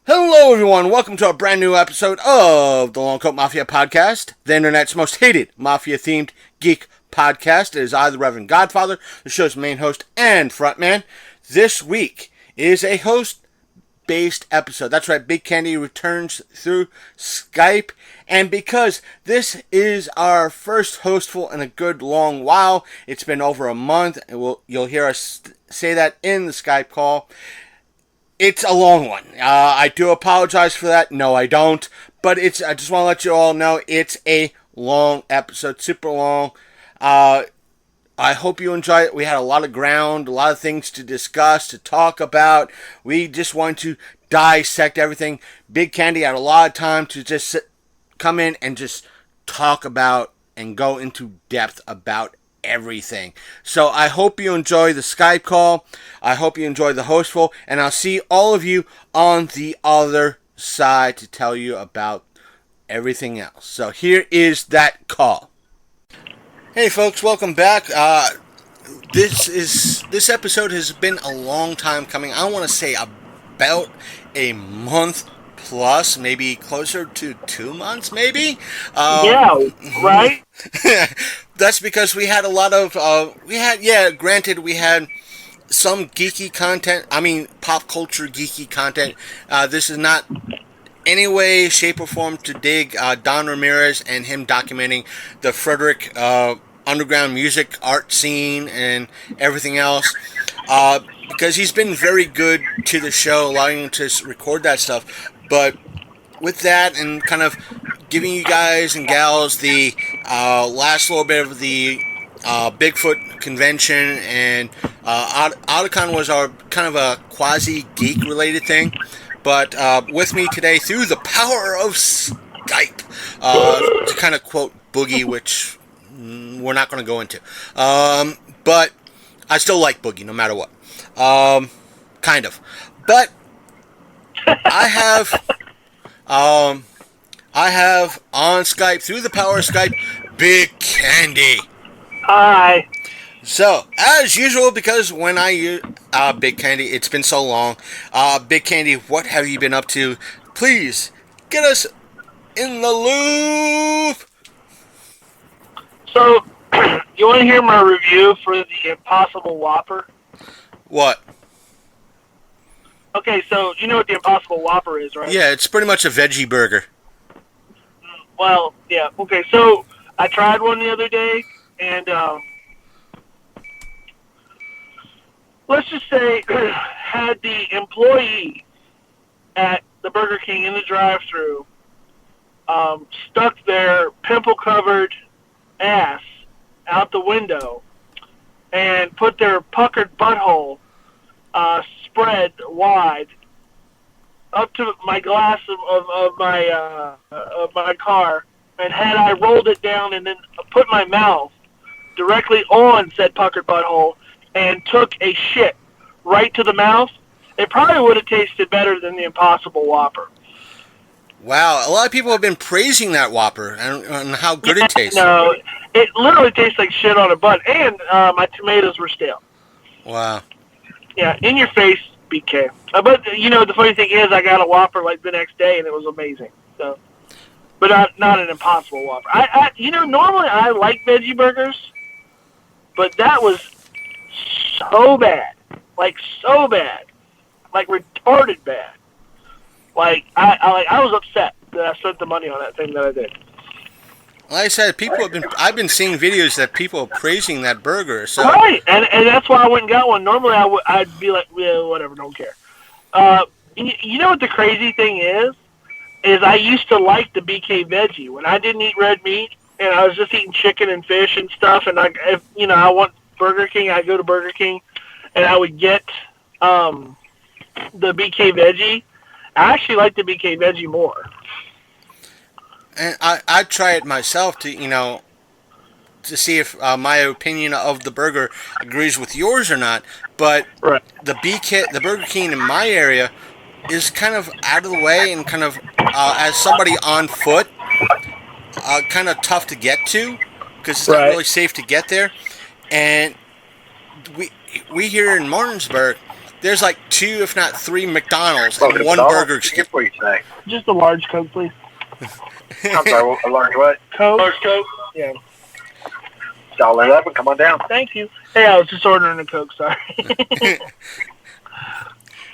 Hello everyone, welcome to a brand new episode of the Long Coat Mafia Podcast, the internet's most hated Mafia-themed geek podcast. It is I, the Reverend Godfather, the show's main host and frontman. This week is a host-based episode. That's right, Big Candy returns through Skype, and because this is our first hostful in a good long while, it's been over a month, and you'll hear us say that in the Skype call. It's a long one. I do apologize for that. No, I don't. But I just want to let you all know it's a long episode, super long. I hope you enjoy it. We had a lot of ground, a lot of things to discuss, to talk about. We just want to dissect everything. Big Candy had a lot of time to just come in and just talk about and go into depth about everything. So I hope you enjoy the Skype call. I hope you enjoy the hostful, and I'll see all of you on the other side to tell you about everything else. So here is that call. Hey folks, welcome back. This episode has been a long time coming. I want to say about a month plus, maybe closer to 2 months, maybe. Yeah, right. That's because we had a lot of, granted we had some geeky content, pop culture geeky content. This is not any way, shape, or form to dig Don Ramirez and him documenting the Frederick underground music art scene and everything else. Because he's been very good to the show, allowing him to record that stuff. But with that and kind of giving you guys and gals the last little bit of the Bigfoot convention, and Otakon was our kind of a quasi-geek related thing. But with me today, through the power of Skype, to kind of quote Boogie, which we're not going to go into. But I still like Boogie, no matter what. Kind of. But I have on Skype, through the power of Skype, Big Candy. Hi. So, as usual, because when I use Big Candy, it's been so long. Big Candy, what have you been up to? Please, get us in the loop. So, you want to hear my review for the Impossible Whopper? What? Okay, so you know what the Impossible Whopper is, right? Yeah, it's pretty much a veggie burger. Well, yeah. Okay, so I tried one the other day, and let's just say had the employee at the Burger King in the drive-thru stuck their pimple-covered ass out the window and put their puckered butthole spread wide up to my glass of my car, and had I rolled it down and then put my mouth directly on said puckered butthole and took a shit right to the mouth, it probably would have tasted better than the Impossible Whopper. Wow, a lot of people have been praising that Whopper and how good it tastes. No, it literally tastes like shit on a bun, and my tomatoes were stale. Wow. Yeah, in your face, BK. But, the funny thing is, I got a Whopper like the next day, and it was amazing. So, but not an Impossible Whopper. Normally I like veggie burgers, but that was so bad. Like, so bad. Like, retarded bad. Like, I was upset that I spent the money on that thing that I did. Like I said, I've been seeing videos that people are praising that burger. So. Right, and that's why I went and got one. Normally I'd be like, yeah, whatever, don't care. You know what the crazy thing is I used to like the BK veggie when I didn't eat red meat and I was just eating chicken and fish and stuff. And if I want Burger King, I'd go to Burger King and I would get the BK veggie. I actually like the BK veggie more. And I'd try it myself to see if my opinion of the burger agrees with yours or not. But right. the Burger King in my area is kind of out of the way and kind of as somebody on foot, kind of tough to get to because it's not really safe to get there. And we here in Martinsburg, there's like 2, if not 3 McDonald's and 1 Burger King. What do you say? Just a large Coke, please. I'm sorry, a large what? Coke? Large Coke? Yeah. Dial it up and come on down. Thank you. Hey, I was just ordering a Coke, sorry.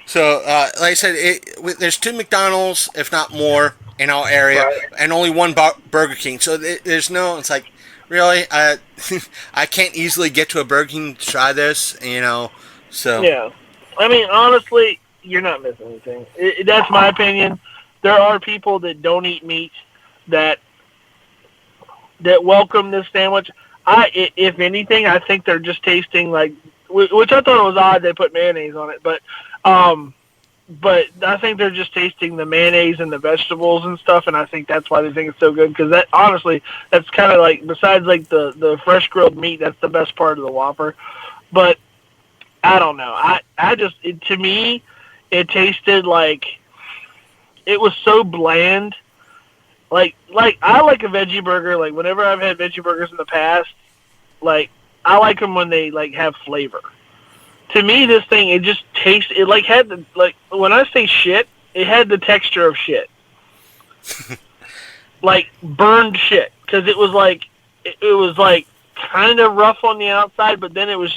So, like I said, there's 2 McDonald's, if not more, in our area, and only 1 Burger King. So there's no, it's like, really? I can't easily get to a Burger King to try this, so. Yeah. I mean, honestly, you're not missing anything. That's my opinion. There are people that don't eat meat that welcome this sandwich. If anything, I think they're just tasting like, which I thought it was odd they put mayonnaise on it, but I think they're just tasting the mayonnaise and the vegetables and stuff, and I think that's why they think it's so good, because that, honestly, that's kind of like, besides like the fresh grilled meat, that's the best part of the Whopper. But I don't know. To me, it tasted like, it was so bland. Like I like a veggie burger. Like, whenever I've had veggie burgers in the past, like, I like them when they like have flavor. To me, this thing, it just tastes, it like had the, like, when I say shit, it had the texture of shit. Like burned shit, because it was like kind of rough on the outside, but then it was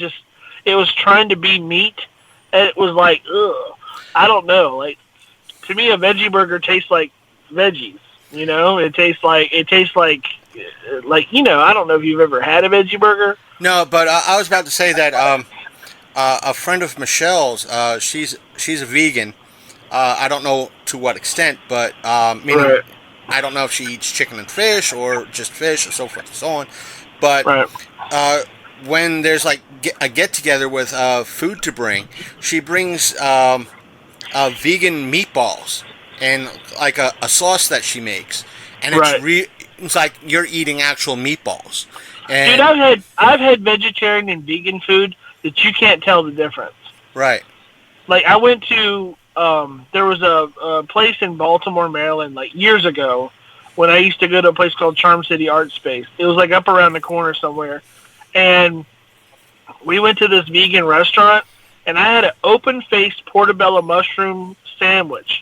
trying to be meat, and it was like, ugh. I don't know. Like, to me, a veggie burger tastes like veggies. It tastes like I don't know if you've ever had a veggie burger. No, but I was about to say that a friend of Michelle's, she's a vegan. I don't know to what extent, but meaning I don't know if she eats chicken and fish or just fish or so forth and so on. But when there's like a get together with food to bring, she brings vegan meatballs and like a sauce that she makes, and it's like you're eating actual meatballs. And dude, I've had vegetarian and vegan food that you can't tell the difference. Right. Like, I went to there was a place in Baltimore, Maryland, like years ago, when I used to go to a place called Charm City Art Space. It was like up around the corner somewhere, and we went to this vegan restaurant, and I had an open-faced portobello mushroom sandwich.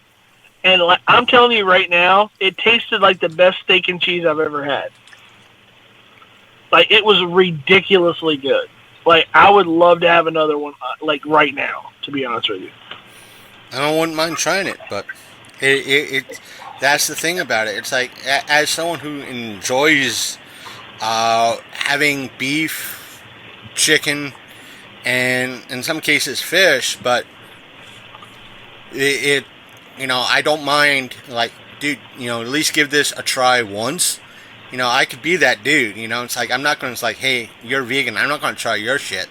And like, I'm telling you right now, it tasted like the best steak and cheese I've ever had. Like, it was ridiculously good. Like, I would love to have another one, like, right now, to be honest with you. I wouldn't mind trying it, but that's the thing about it. It's like, as someone who enjoys having beef, chicken, and in some cases fish, but I don't mind, like, dude, at least give this a try once. I could be that dude, it's like, I'm not going to, like, hey, you're vegan, I'm not going to try your shit,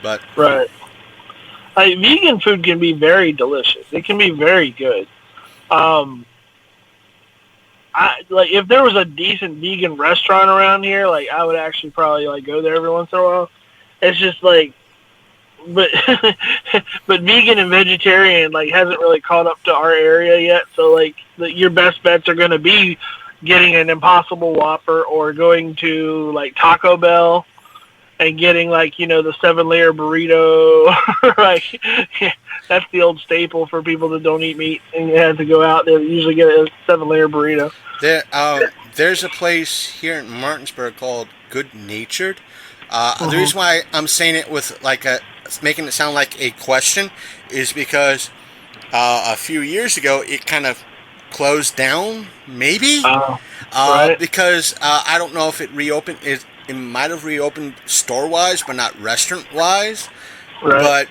but... Right. Like, vegan food can be very delicious. It can be very good. If there was a decent vegan restaurant around here, like, I would actually probably, like, go there every once in a while. It's just, like, but vegan and vegetarian, like, hasn't really caught up to our area yet, so, like, your best bets are going to be getting an Impossible Whopper or going to, like, Taco Bell and getting, like, the 7-layer burrito. Like, that's the old staple for people that don't eat meat and you have to go out. They usually get a 7-layer burrito. There's a place here in Martinsburg called Good Natured. The reason why I'm saying it with, like, making it sound like a question is because a few years ago it kind of closed down, maybe, because I don't know if it reopened. It might have reopened store-wise, but not restaurant-wise. Right. But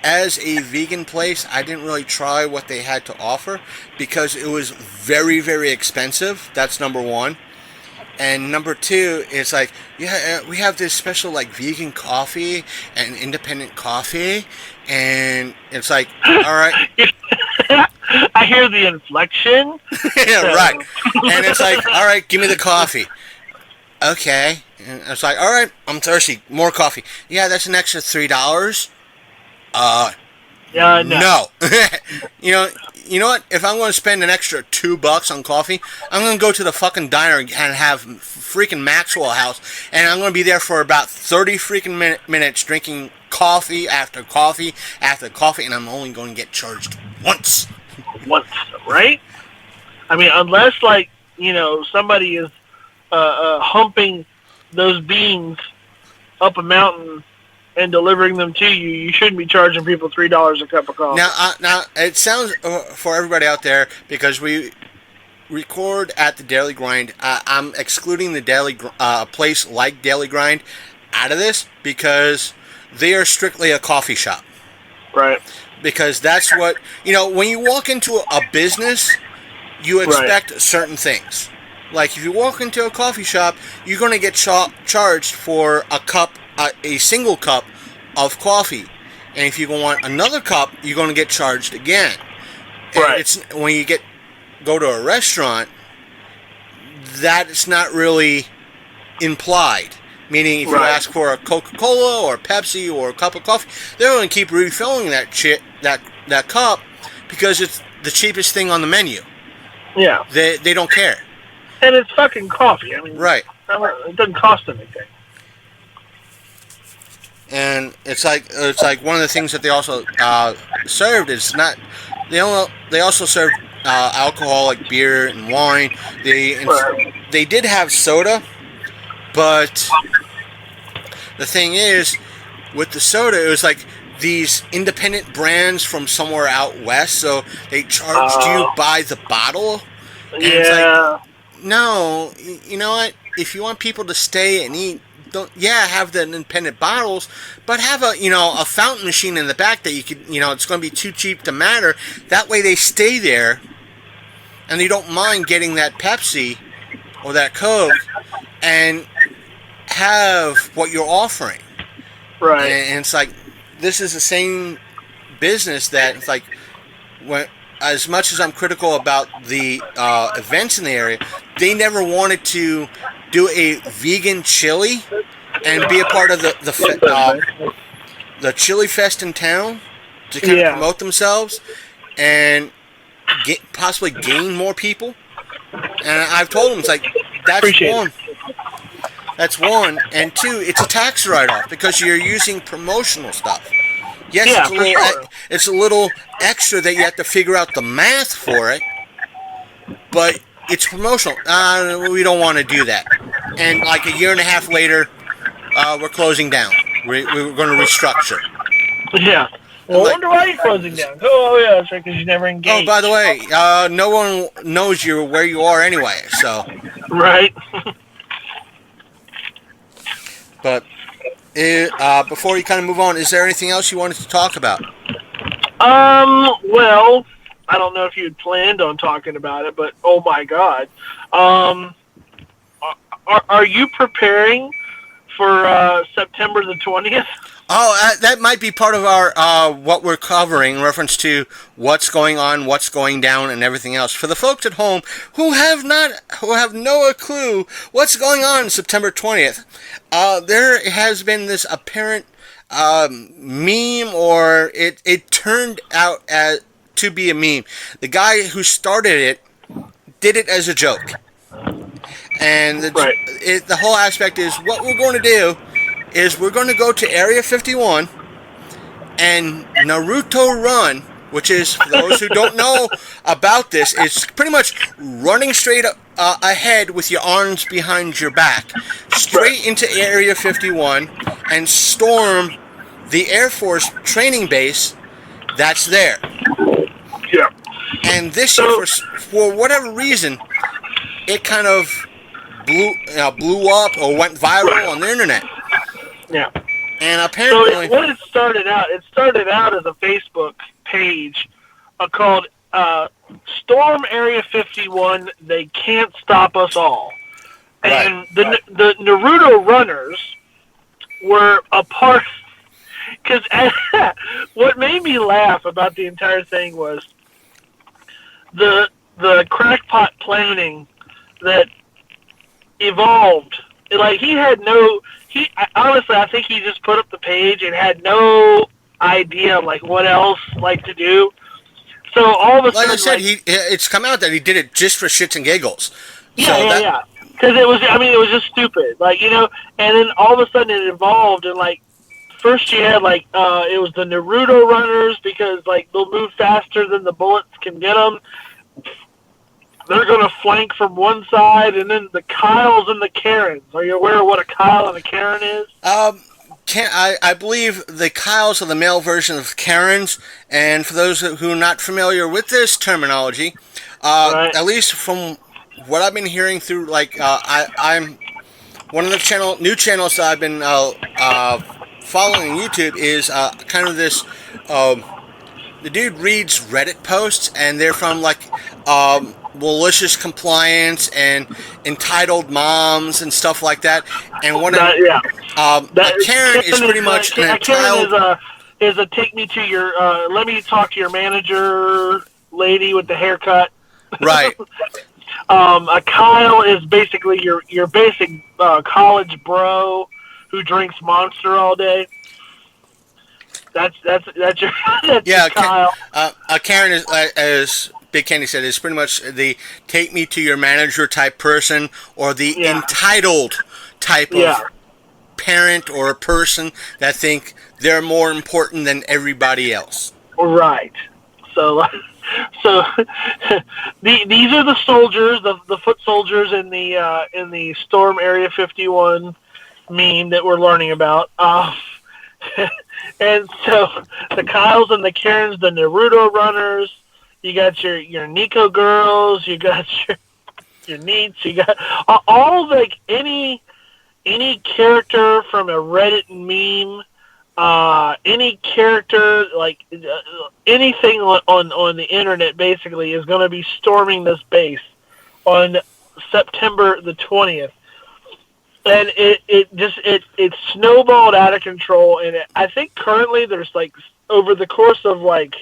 as a vegan place, I didn't really try what they had to offer because it was very, very expensive. That's number one. And number two, it's like, yeah, we have this special, like, vegan coffee and independent coffee, and it's like, all right. I hear the inflection. Yeah, right. And it's like, all right, give me the coffee. Okay. And it's like, all right, I'm thirsty. More coffee. Yeah, that's an extra $3. No. You know what? If I'm going to spend an extra $2 on coffee, I'm going to go to the fucking diner and have freaking Maxwell House, and I'm going to be there for about 30 freaking minutes drinking coffee after coffee after coffee, and I'm only going to get charged once. Once, right? I mean, unless, like, somebody is humping those beans up a mountain and delivering them to you, you shouldn't be charging people $3 a cup of coffee. Now it sounds, for everybody out there, because we record at the Daily Grind, I'm excluding the Daily place like Daily Grind out of this because they are strictly a coffee shop. Right. Because that's what, when you walk into a business, you expect certain things. Like, if you walk into a coffee shop, you're going to get charged for a single cup of coffee. And if you want another cup, you're going to get charged again. Right. And it's when you go to a restaurant, that's not really implied. Meaning, if you ask for a Coca-Cola or Pepsi or a cup of coffee, they're going to keep refilling that cup because it's the cheapest thing on the menu. Yeah. They don't care. And it's fucking coffee. I mean, right. It doesn't cost anything. And it's like one of the things that they also served is not. They also served alcohol like beer and wine. They did have soda, but the thing is, with the soda, it was like these independent brands from somewhere out west, so they charged you by the bottle. And it's like, no, you know what? If you want people to stay and eat, have the independent bottles, but have a fountain machine in the back that you could, it's going to be too cheap to matter. That way they stay there, and they don't mind getting that Pepsi or that Coke and have what you're offering. Right. And it's like, this is the same business that it's like, as much as I'm critical about the events in the area, they never wanted to do a vegan chili and be a part of the Chili Fest in town to kind of promote themselves and possibly gain more people. And I've told them, it's like, that's one. That's one. And two, it's a tax write-off because you're using promotional stuff. Yes, it's a little extra that you have to figure out the math for it, but it's promotional. We don't want to do that. And like a year and a half later, we're closing down. We're going to restructure. Yeah. Well, I wonder why you're closing down. Oh, yeah, that's right, because you never engaged. Oh, by the way, no one knows where you are anyway, so. Right. But before you kind of move on, is there anything else you wanted to talk about? Well, I don't know if you had planned on talking about it, but oh my God. Are you preparing for September the 20th? Oh, that might be part of our what we're covering in reference to what's going on, what's going down, and everything else. For the folks at home who have no clue what's going on September 20th, there has been this apparent meme, or it turned out to be a meme. The guy who started it did it as a joke, and the whole aspect is what we're going to do is we're going to go to Area 51 and Naruto Run, which is, for those who don't know about this, it's pretty much running straight ahead with your arms behind your back, straight into Area 51, and storm the Air Force training base that's there. Yeah. And this year, for whatever reason, it kind of blew up or went viral on the internet. Yeah. And apparently, so it started out as a Facebook page called Storm Area 51. They can't stop us all. And the Naruto runners were a part. Because what made me laugh about the entire thing was the crackpot planning that evolved. Like, honestly, I think he just put up the page and had no idea of like what else like to do. So all of a Like sudden, I said, it's come out that he did it just for shits and giggles. Yeah. Because it was just stupid, like, you know. And then all of a sudden it evolved, and like first you had like it was the Naruto runners because like they'll move faster than the bullets can get them. They're going to flank from one side, and then the Kyles and the Karens. Are you aware of what a Kyle and a Karen is? I believe the Kyles are the male version of Karens, and for those who are not familiar with this terminology, Right. at least from what I've been hearing through, like, I'm one of the new channels that I've been following on YouTube is kind of this. The dude reads Reddit posts, and they're from like malicious compliance and entitled moms and stuff like that. And a Karen is pretty much an entitled. Karen is a take me to your let me talk to your manager lady with the haircut. Right. A Kyle is basically your basic college bro who drinks Monster all day. That's your your Kyle. A Karen is, as Big Candy said, is pretty much the take me to your manager type person, or the entitled type of parent or person that think they're more important than everybody else. Right. So these are the soldiers, the foot soldiers in the Storm Area 51 meme that we're learning about. And so the Kyles and the Karens, the Naruto runners, you got your Nico girls, you got your Neats, you got all like any character from a Reddit meme, any character like anything on the internet basically is going to be storming this base on September the 20th. And it snowballed out of control, and I think currently there's like over the course of like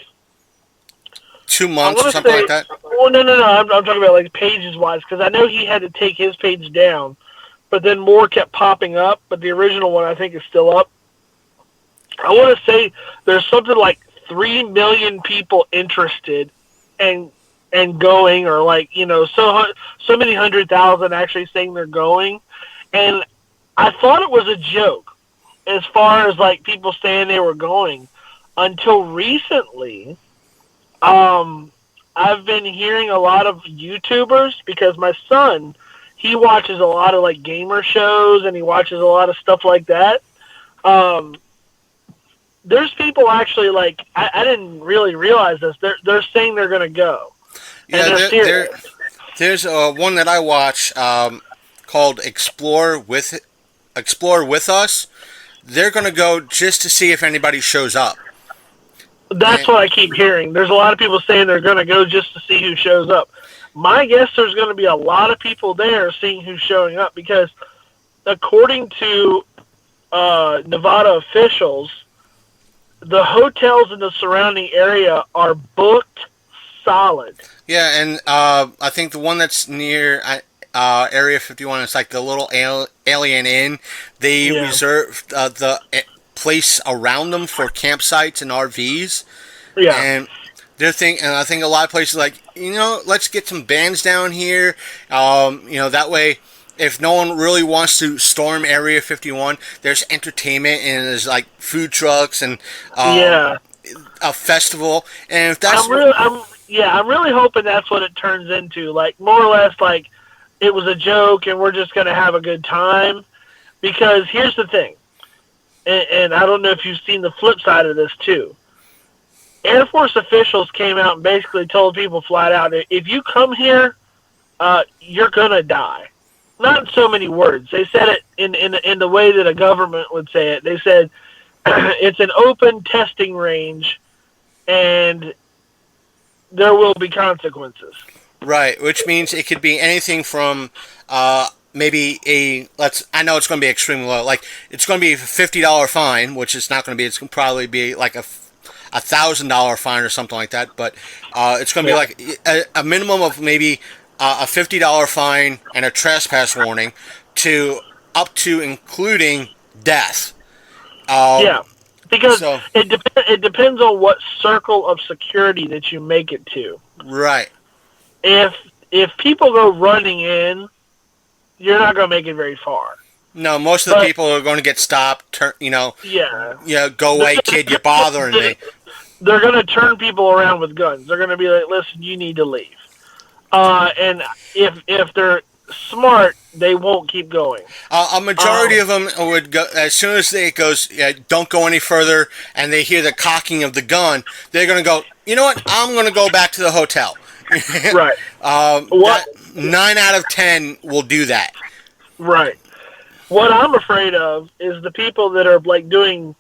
2 months or something like that. Well, no. I'm talking about like pages wise, because I know he had to take his page down, but then more kept popping up. But the original one I think is still up. I want to say there's something like 3 million people interested, and going, or like so many 100,000 actually saying they're going. And I thought it was a joke as far as like people saying they were going until recently. I've been hearing a lot of YouTubers, because my son, he watches a lot of like gamer shows and he watches a lot of stuff like that. There's people actually like, I didn't really realize this. They're saying they're going to go. Yeah, there's one that I watch, called Explore with Us. They're going to go just to see if anybody shows up. That's what I keep hearing. There's a lot of people saying they're going to go just to see who shows up. My guess, there's going to be a lot of people there seeing who's showing up, because according to Nevada officials, the hotels in the surrounding area are booked solid. Yeah, and I think the one that's near Area 51, it's like the little Alien Inn. They reserved the place around them for campsites and RVs. Yeah. And they're thinking, and I think a lot of places like, let's get some bands down here. That way, if no one really wants to storm Area 51, there's entertainment and there's like food trucks and a festival. And if that's I'm really hoping that's what it turns into. Like, more or less, like, it was a joke and we're just going to have a good time. Because here's the thing, and I don't know if you've seen the flip side of this too. Air Force officials came out and basically told people flat out, if you come here, you're going to die. Not in so many words. They said it in the way that a government would say it. They said, it's an open testing range and there will be consequences. Right, which means it could be anything from maybe I know it's going to be extremely low. Like, it's going to be a $50 fine, which it's not going to be. It's going to probably be like a $1,000 fine or something like that. But it's going to be like a minimum of maybe a $50 fine and a trespass warning, to up to including death. Because So, it depends on what circle of security that you make it to. right. If people go running in, you're not going to make it very far. No, most of the people are going to get stopped. Yeah. Go away, kid. You're bothering me. They're going to turn people around with guns. They're going to be like, listen, you need to leave. And if they're smart, they won't keep going. A majority of them would go as soon as it goes. Don't go any further, and they hear the cocking of the gun. They're going to go. You know what? I'm going to go back to the hotel. Right. 9 out of 10 will do that. Right. What I'm afraid of is the people that are like doing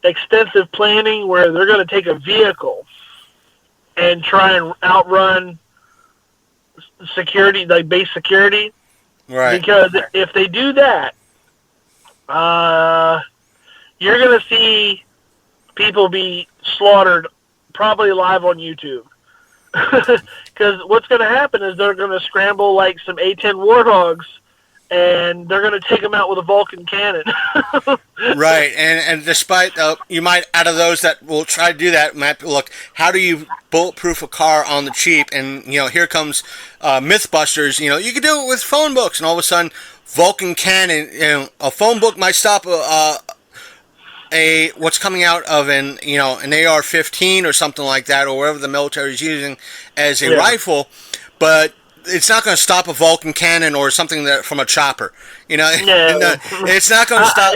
extensive planning where they're going to take a vehicle and try and outrun security, like base security. Right. Because if they do that, you're going to see people be slaughtered probably live on YouTube. Because what's going to happen is they're going to scramble like some A-10 Warthogs, and they're going to take them out with a Vulcan cannon. Right, and despite you might out of those that will try to do that, might look, how do you bulletproof a car on the cheap? And here comes MythBusters. You can do it with phone books, and all of a sudden, Vulcan cannon. A phone book might stop what's coming out of an AR-15 or something like that, or whatever the military is using as a rifle, but it's not going to stop a Vulcan cannon or something from a chopper. It's not going to stop.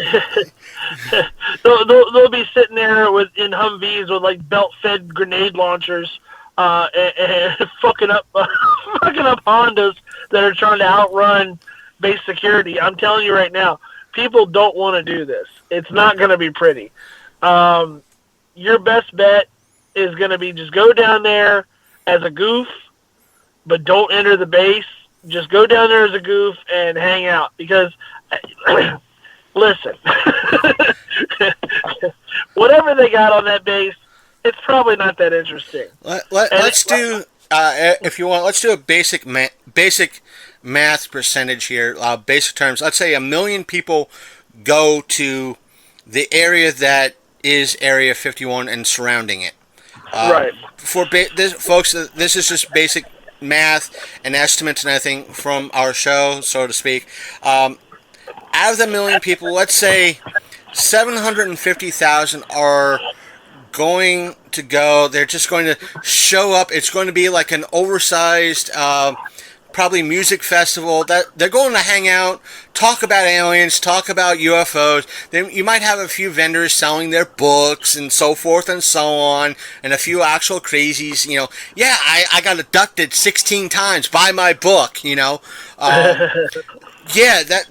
They'll be sitting there in Humvees with like belt-fed grenade launchers, and fucking up Hondas that are trying to outrun base security. I'm telling you right now, people don't want to do this. It's not going to be pretty. Your best bet is going to be just go down there as a goof, but don't enter the base. Just go down there as a goof and hang out. Because, listen, whatever they got on that base, it's probably not that interesting. Let's do, if you want, let's do a basic math percentage here, basic terms. Let's say 1 million people go to the area that is Area 51 and surrounding it. Right. For folks, this is just basic math and estimates and everything from our show, so to speak. Out of the 1 million people, let's say 750,000 are going to go. They're just going to show up. It's going to be like an oversized probably music festival that they're going to hang out, talk about aliens, talk about UFOs. Then you might have a few vendors selling their books and so forth and so on, and a few actual crazies. I got abducted 16 times. Buy my book. Yeah,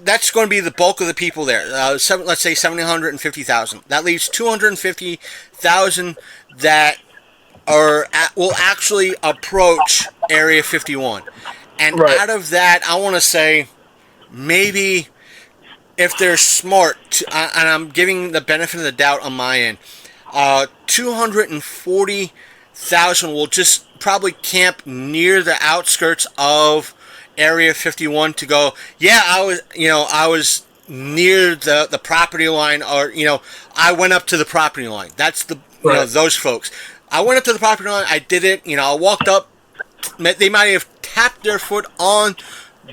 that's going to be the bulk of the people there. Let's say 750,000. That leaves 250,000 that will actually approach Area 51. And out of that, I want to say maybe if they're smart, and I'm giving the benefit of the doubt on my end, 240,000 will just probably camp near the outskirts of Area 51 to go, I was near the property line, or, I went up to the property line. That's those folks. I went up to the property line, I did it, I walked up, they might have tapped their foot on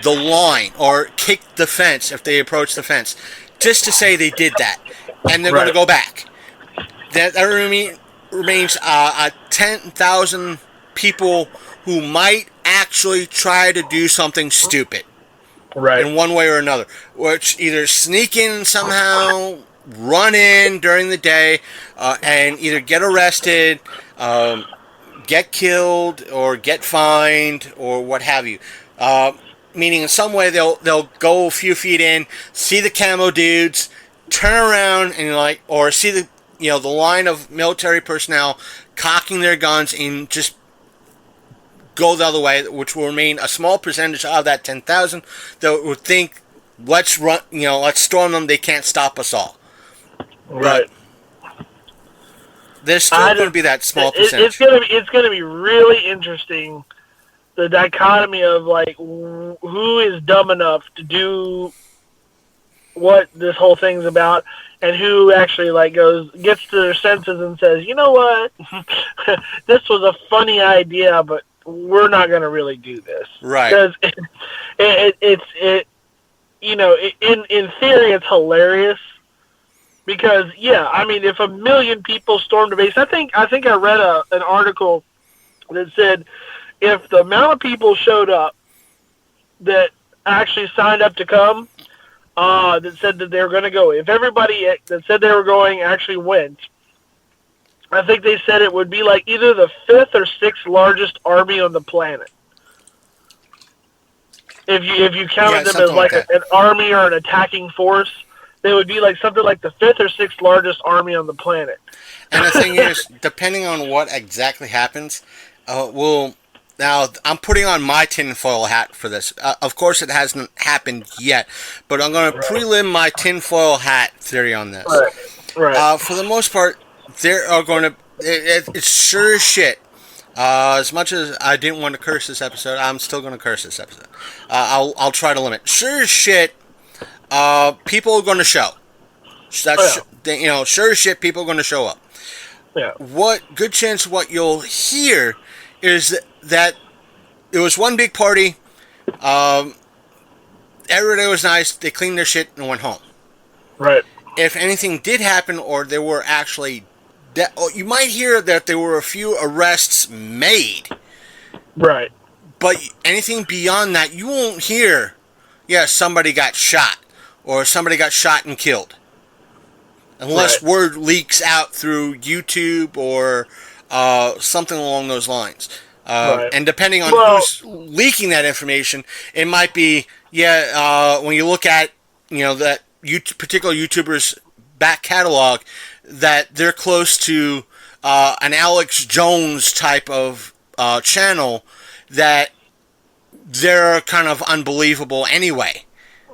the line or kicked the fence if they approached the fence, just to say they did that, and they're going to go back. That remains 10,000 people who might actually try to do something stupid, in one way or another, which either sneak in somehow, run in during the day, and either get arrested, get killed, or get fined, or what have you. Meaning in some way they'll go a few feet in, see the camo dudes, turn around and or see the the line of military personnel cocking their guns and just go the other way, which will remain a small percentage of that 10,000 that would think, let's run, let's storm them. They can't stop us all. Right. But there's still going to be that small percentage. It's gonna be really interesting, the dichotomy of who is dumb enough to do what this whole thing's about, and who actually gets to their senses and says, you know what, this was a funny idea, but we're not going to really do this. Right. Because in theory, it's hilarious. Because, if 1 million people stormed a base, I think I read an article that said if the amount of people showed up that actually signed up to come, that said that they were going to go, if everybody that said they were going actually went, I think they said it would be like either the 5th or 6th largest army on the planet. If you counted them as like an army or an attacking force, they would be like something like the 5th or 6th largest army on the planet. And the thing is, depending on what exactly happens, now, I'm putting on my tinfoil hat for this. Of course, it hasn't happened yet, but I'm going to prelim my tinfoil hat theory on this. Right. For the most part, there are going to... It's sure as shit. As much as I didn't want to curse this episode, I'm still going to curse this episode. I'll try to limit. Sure as shit, people are going to show. Sure as shit, people are going to show up. Yeah. Good chance what you'll hear is that it was one big party. Everybody was nice. They cleaned their shit and went home. Right. If anything did happen, or there were actually, you might hear that there were a few arrests made. Right. But anything beyond that, you won't hear. Yeah, somebody got shot, or somebody got shot and killed, unless word leaks out through YouTube or something along those lines. And depending on who's leaking that information, it might be, when you look at, that particular YouTuber's back catalog, that they're close to an Alex Jones type of channel, that they're kind of unbelievable anyway.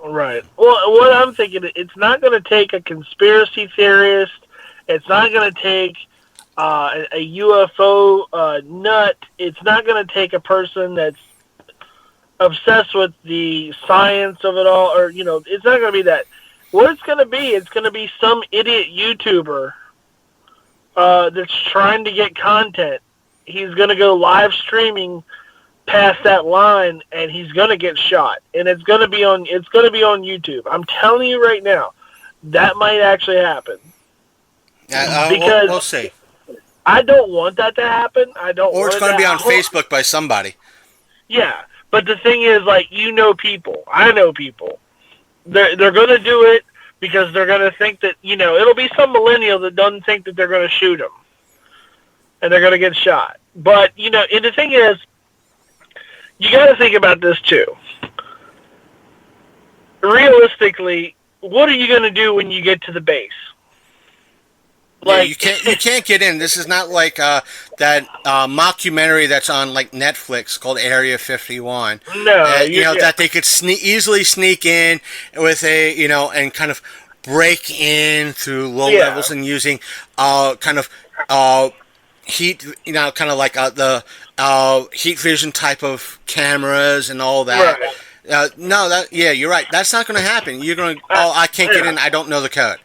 Right. Well, what I'm thinking, it's not going to take a conspiracy theorist. It's not going to take a UFO nut. It's not going to take a person that's obsessed with the science of it all, or it's not going to be that. What it's going to be some idiot YouTuber that's trying to get content. He's going to go live streaming past that line, and he's going to get shot, and it's going to be on YouTube. I'm telling you right now, that might actually happen. Because we'll see. I don't want that to happen. I don't. Or it's going to be on Facebook by somebody. Yeah, but the thing is, people. I know people. They're going to do it because they're going to think that it'll be some millennial that doesn't think that they're going to shoot them, and they're going to get shot. But and the thing is, you got to think about this too. Realistically, what are you going to do when you get to the base? You can't get in. This is not like that mockumentary that's on Netflix called Area 51. No, that they could easily sneak in with and kind of break in through low levels and using heat, kind of like the heat vision type of cameras and all that. Right. You're right. That's not going to happen. You're going to, I can't get in. I don't know the code.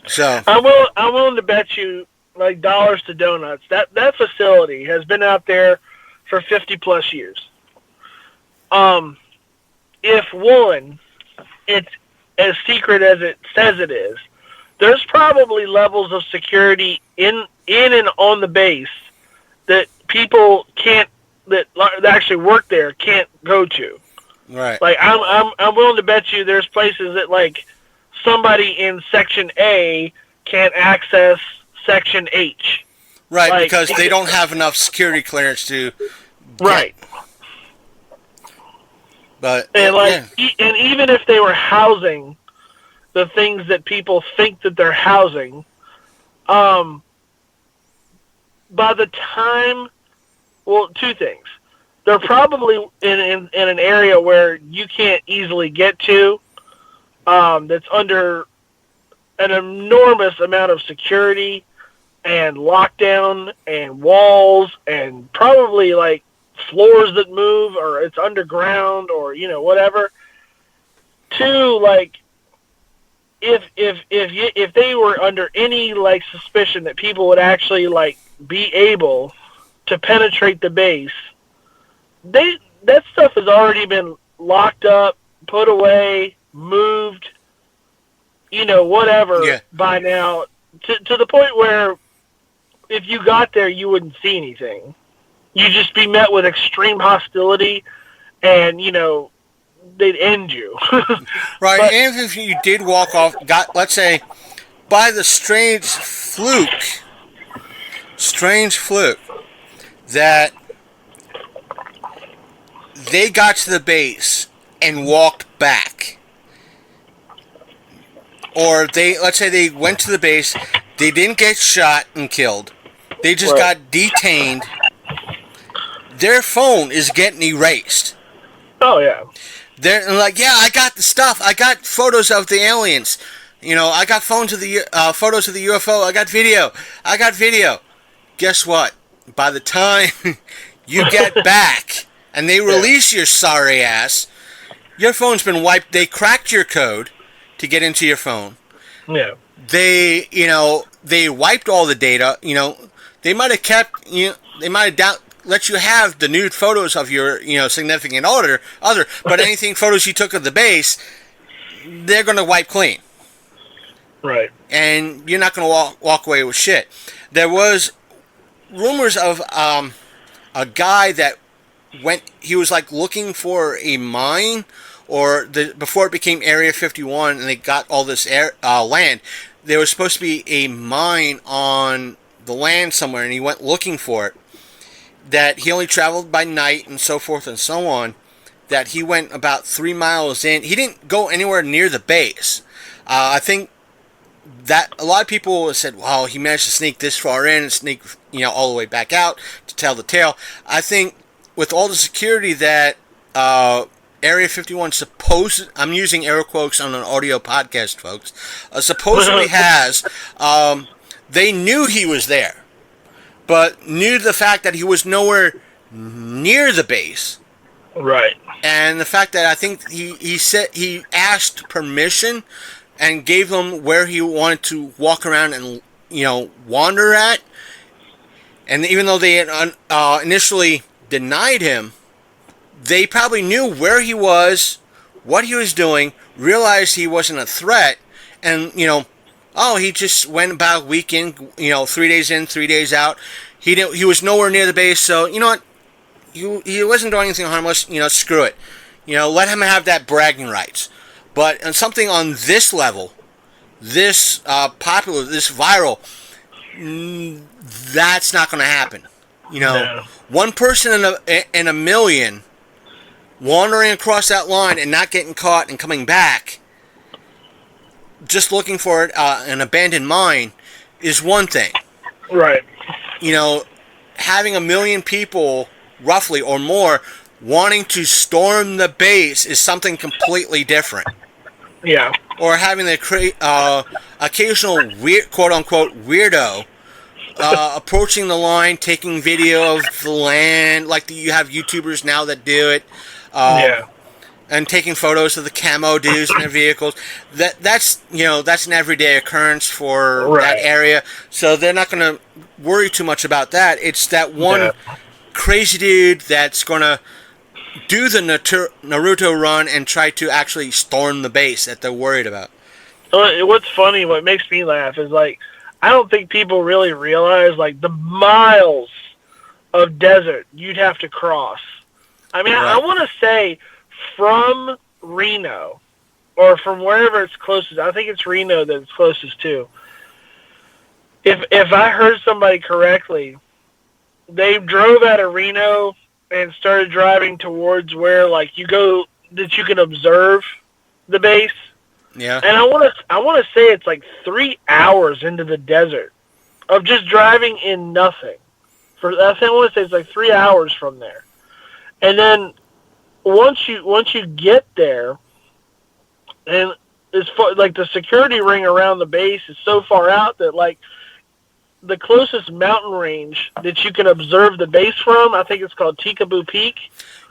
So I'm willing to bet you dollars to donuts that facility has been out there for 50 plus years. If it's as secret as it says it is, there's probably levels of security in and on the base that people that actually work there can't go to. Right. I'm willing to bet you there's places that somebody in Section A can't access Section H. Right, because they don't have enough security clearance to... Right. But and even if they were housing the things that people think that they're housing, by the time... Well, two things. They're probably in an area where you can't easily get to, that's under an enormous amount of security and lockdown and walls and probably floors that move, or it's underground, or whatever. Two, if they were under any like suspicion that people would actually like be able to penetrate the base, that stuff has already been locked up, put away, moved, whatever by now, to the point where if you got there, you wouldn't see anything. You'd just be met with extreme hostility, and they'd end you. Right, and if you did walk off, let's say, by the strange fluke that they got to the base and walked back. Or let's say they went to the base, they didn't get shot and killed, they just got detained, their phone is getting erased. Oh, yeah. They're like, yeah, I got the stuff. I got photos of the aliens. I got photos of the UFO. I got video. Guess what? By the time you get back and they release your sorry ass, your phone's been wiped. They cracked your code to get into your phone. Yeah. They, they wiped all the data. They might have kept, they might have let you have the nude photos of your, significant other, but anything photos you took of the base, they're going to wipe clean. Right. And you're not going to walk away with shit. There was rumors of a guy that he was like looking for a mine, or before it became Area 51 and they got all this land, there was supposed to be a mine on the land somewhere, and he went looking for it. That he only traveled by night and so forth and so on, that he went about 3 miles in. He didn't go anywhere near the base. I think that a lot of people said, wow, he managed to sneak this far in and sneak, all the way back out to tell the tale. I think with all the security that Area 51 I'm using air quotes on an audio podcast, folks, supposedly has, they knew he was there. But knew the fact that he was nowhere near the base. Right. And the fact that I think he said he asked permission and gave them where he wanted to walk around and, wander at. And even though they had initially denied him, they probably knew where he was, what he was doing, realized he wasn't a threat, and, he just went about a weekend, 3 days in, 3 days out. He was nowhere near the base, so, you know what? He wasn't doing anything harmless, screw it. Let him have that bragging rights. But on something on this level, this popular, this viral, that's not going to happen. No. One person in a million wandering across that line and not getting caught and coming back, just looking for an abandoned mine, is one thing. Right. Having 1 million people, roughly, or more, wanting to storm the base is something completely different. Yeah. Or having the occasional quote-unquote weirdo approaching the line, taking video of the land, like you have YouTubers now that do it. And taking photos of the camo dudes in their vehicles. That's an everyday occurrence for that area. So they're not going to worry too much about that. It's that one crazy dude that's going to do the Naruto run and try to actually storm the base that they're worried about. What's funny, what makes me laugh is, like, I don't think people really realize, like, the miles of desert you'd have to cross. I mean, I want to say from Reno, or from wherever it's closest. I think it's Reno that it's closest to. If I heard somebody correctly, they drove out of Reno and started driving towards where, like, you go, that you can observe the base. Yeah. And I want to say it's like 3 hours into the desert of just driving in nothing. I want to say it's like 3 hours from there. And then once you get there, and it's like the security ring around the base is so far out that, like, the closest mountain range that you can observe the base from, I think it's called Tikaboo Peak.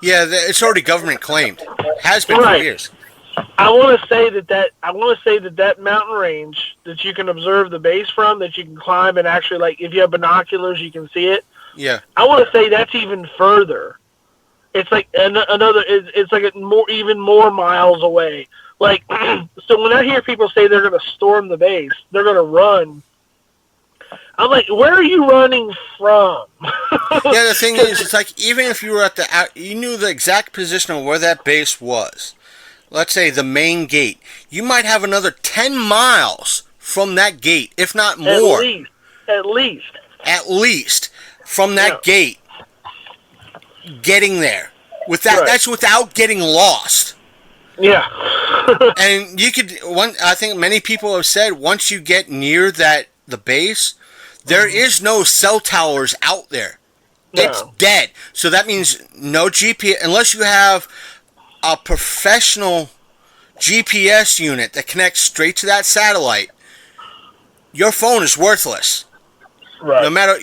Yeah, it's already government claimed. Has been for years. I want to say that mountain range that you can observe the base from, that you can climb and actually, like, if you have binoculars, you can see it. Yeah. I want to say that's even further. It's like another. It's like even more miles away. Like, so when I hear people say they're going to storm the base, they're going to run. I'm like, where are you running from? Yeah, the thing is, it's like, even if you were you knew the exact position of where that base was. Let's say the main gate. You might have another 10 miles from that gate, if not more. At least. From that gate, getting there. Right. That's without getting lost. Yeah. And you could, I think many people have said, once you get near the base, there is no cell towers out there. No. It's dead. So that means no GPS, unless you have a professional GPS unit that connects straight to that satellite. Your phone is worthless. Right. No matter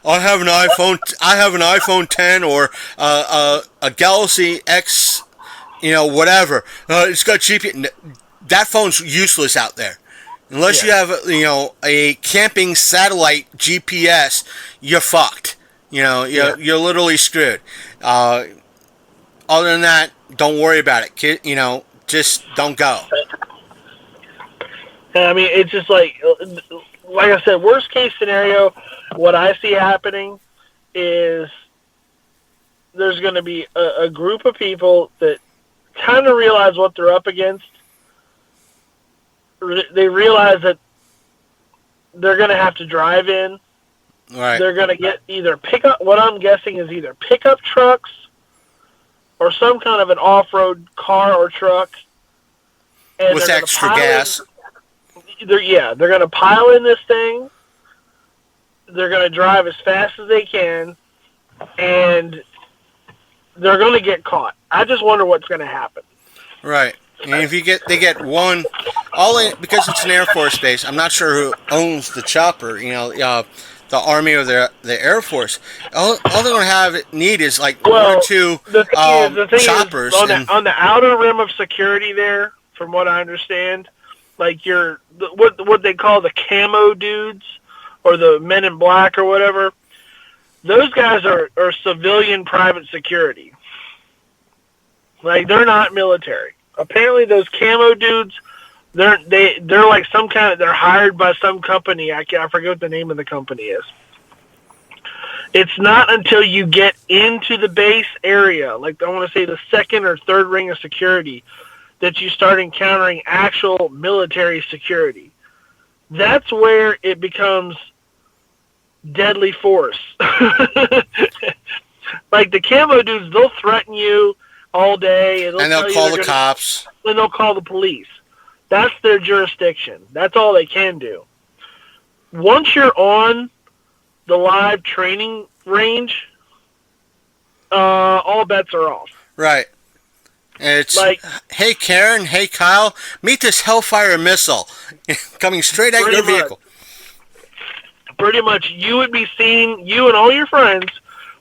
I have an iPhone 10 or a Galaxy X, whatever. It's got GPS. That phone's useless out there. Unless you have, a camping satellite GPS, you're fucked. You're literally screwed. Other than that, don't worry about it. Just don't go. I mean, it's just like I said, worst case scenario, what I see happening is there's going to be a group of people that kind of realize what they're up against. They realize that they're going to have to drive in. Right. They're going to get what I'm guessing is either pickup trucks or some kind of an off-road car or truck. And with extra gas. They're going to pile in this thing. They're going to drive as fast as they can, and they're going to get caught. I just wonder what's going to happen. Right. And if they get one, because it's an Air Force base. I'm not sure who owns the chopper. The Army or the Air Force. All they're going to need is like one or two choppers. On the outer rim of security there, from what I understand, like what they call the camo dudes or the men in black or whatever, those guys are civilian private security. Like, they're not military. Apparently those camo dudes, they're like some kind of, they're hired by some company. I forget what the name of the company is. It's not until you get into the base area, like I want to say the second or third ring of security, that you start encountering actual military security. That's where it becomes deadly force. Like the camo dudes, they'll threaten you all day, and they'll call the cops. And they'll call the police. That's their jurisdiction. That's all they can do. Once you're on the live training range, all bets are off. Right. And it's like, hey Karen, hey Kyle, meet this Hellfire missile coming straight at your vehicle. Pretty much, you and all your friends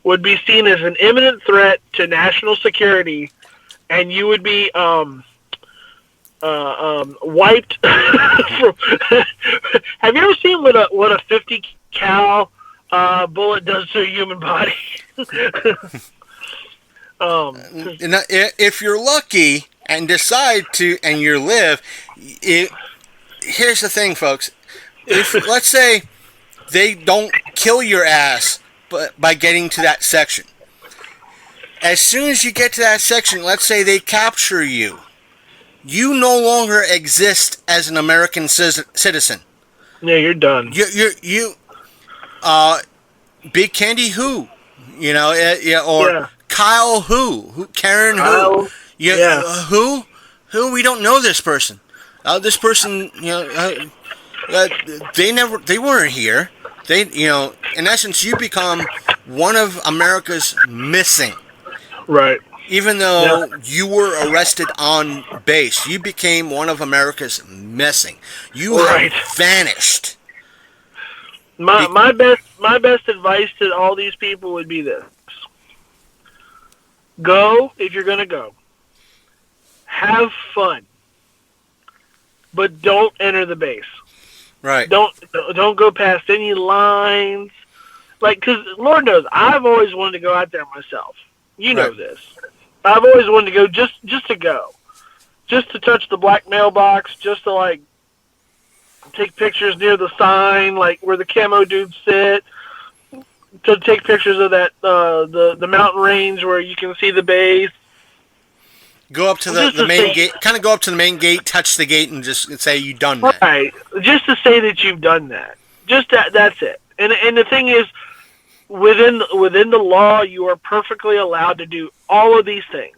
would be seen as an imminent threat to national security, and you would be wiped. Have you ever seen what a 50 cal bullet does to a human body? If you're lucky and decide to, and you live, here's the thing, folks. If let's say they don't kill your ass, but by getting to that section, as soon as you get to that section, let's say they capture you, you no longer exist as an American citizen. Yeah, you're done. You Big Candy who, or Kyle who, Karen who, who we don't know this person. This person, they weren't here. They, in essence, you become one of America's missing. Right. Even though you were arrested on base, you became one of America's missing. You have vanished. My best advice to all these people would be this: go if you're gonna go. Have fun. but don't enter the base. Right. Don't go past any lines. Like, because Lord knows, I've always wanted to go out there myself. You know this. I've always wanted to go just to go. Just to touch the black mailbox, just to, like, take pictures near the sign, like, where the camo dudes sit. To take pictures of that, the mountain range where you can see the base. Go up to the main gate, kind of go up to the main gate, touch the gate, and just say you've done that. Right. Just to say that you've done that. Just that's it. And the thing is, within the law, you are perfectly allowed to do all of these things.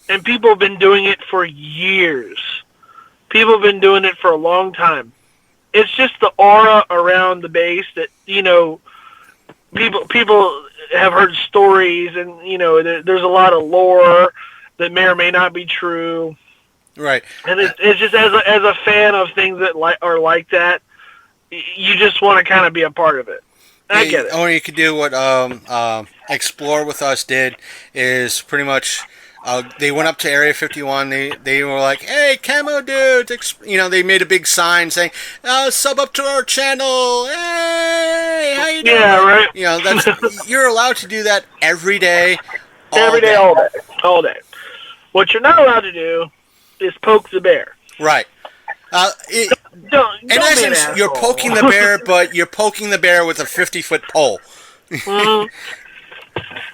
And people have been doing it for years. People have been doing it for a long time. It's just the aura around the base that, you know, people have heard stories, and, you know, there's a lot of lore that may or may not be true. Right. And it's just, as a fan of things that are like that, you just want to kind of be a part of it. I get it. Or you could do what Explore With Us did, is pretty much they went up to Area 51. They were like, "Hey, camo dudes!" You know, they made a big sign saying, "Sub up to our channel. Hey, how you doing?" Yeah, right. You know, you're allowed to do that every day. All day. What you're not allowed to do is poke the bear. Right. Don't in essence, you're poking the bear, but you're poking the bear with a 50-foot pole. Mm-hmm.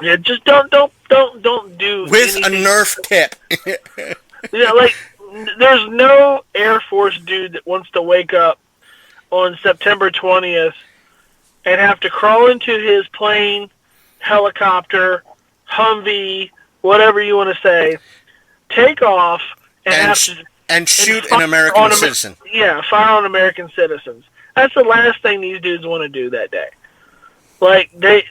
Yeah, just don't do with anything. a Nerf tip. Yeah, like, there's no Air Force dude that wants to wake up on September 20th and have to crawl into his plane, helicopter, Humvee, whatever you want to say, take off and shoot an American citizen. Yeah, fire on American citizens. That's the last thing these dudes want to do that day. Like, they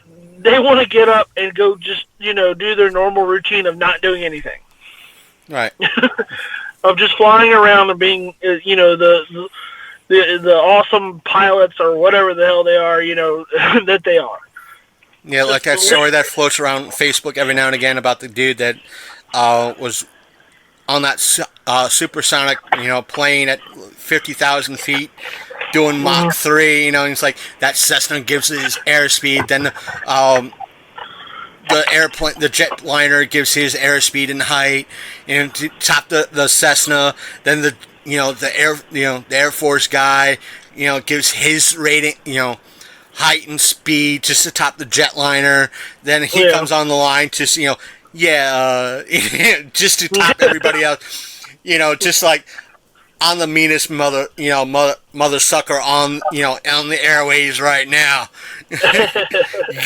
want to get up and go just, you know, do their normal routine of not doing anything. Right. Of just flying around and being, you know, the awesome pilots or whatever the hell they are, you know, that they are. Yeah, like that story that floats around Facebook every now and again about the dude that was on that supersonic, you know, plane at 50,000 feet doing Mach 3, you know, and it's like that Cessna gives it his airspeed, then the jetliner gives his airspeed and height, and to top the Cessna, then the Air Force guy, you know, gives his rating, you know, height and speed just to top the jetliner, then he comes on the line to, you know, just to top everybody else, you know, just like I'm the meanest mother sucker on the airways right now.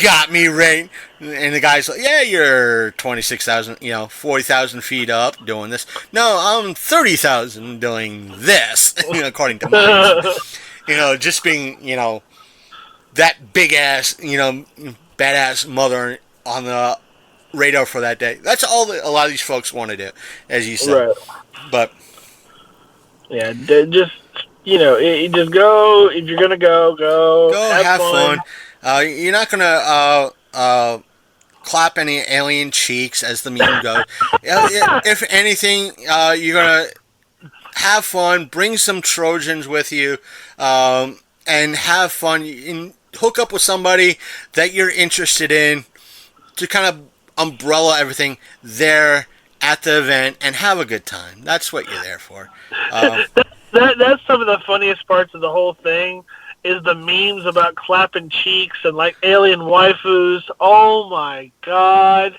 Got me right. And the guy's like, yeah, you're 26,000, 40,000 feet up doing this. No, I'm 30,000 doing this, according to mine. Just being, that big ass, badass mother on the radar for that day. That's all that a lot of these folks want to do, as you said. Right. But yeah, just just go. If you're gonna go have fun. You're not gonna clap any alien cheeks, as the meme goes. If anything, you're gonna have fun. Bring some Trojans with you, and have fun. And hook up with somebody that you're interested in to kind of umbrella everything there at the event and have a good time. That's what you're there for. That's some of the funniest parts of the whole thing is the memes about clapping cheeks and like alien waifus. Oh my god.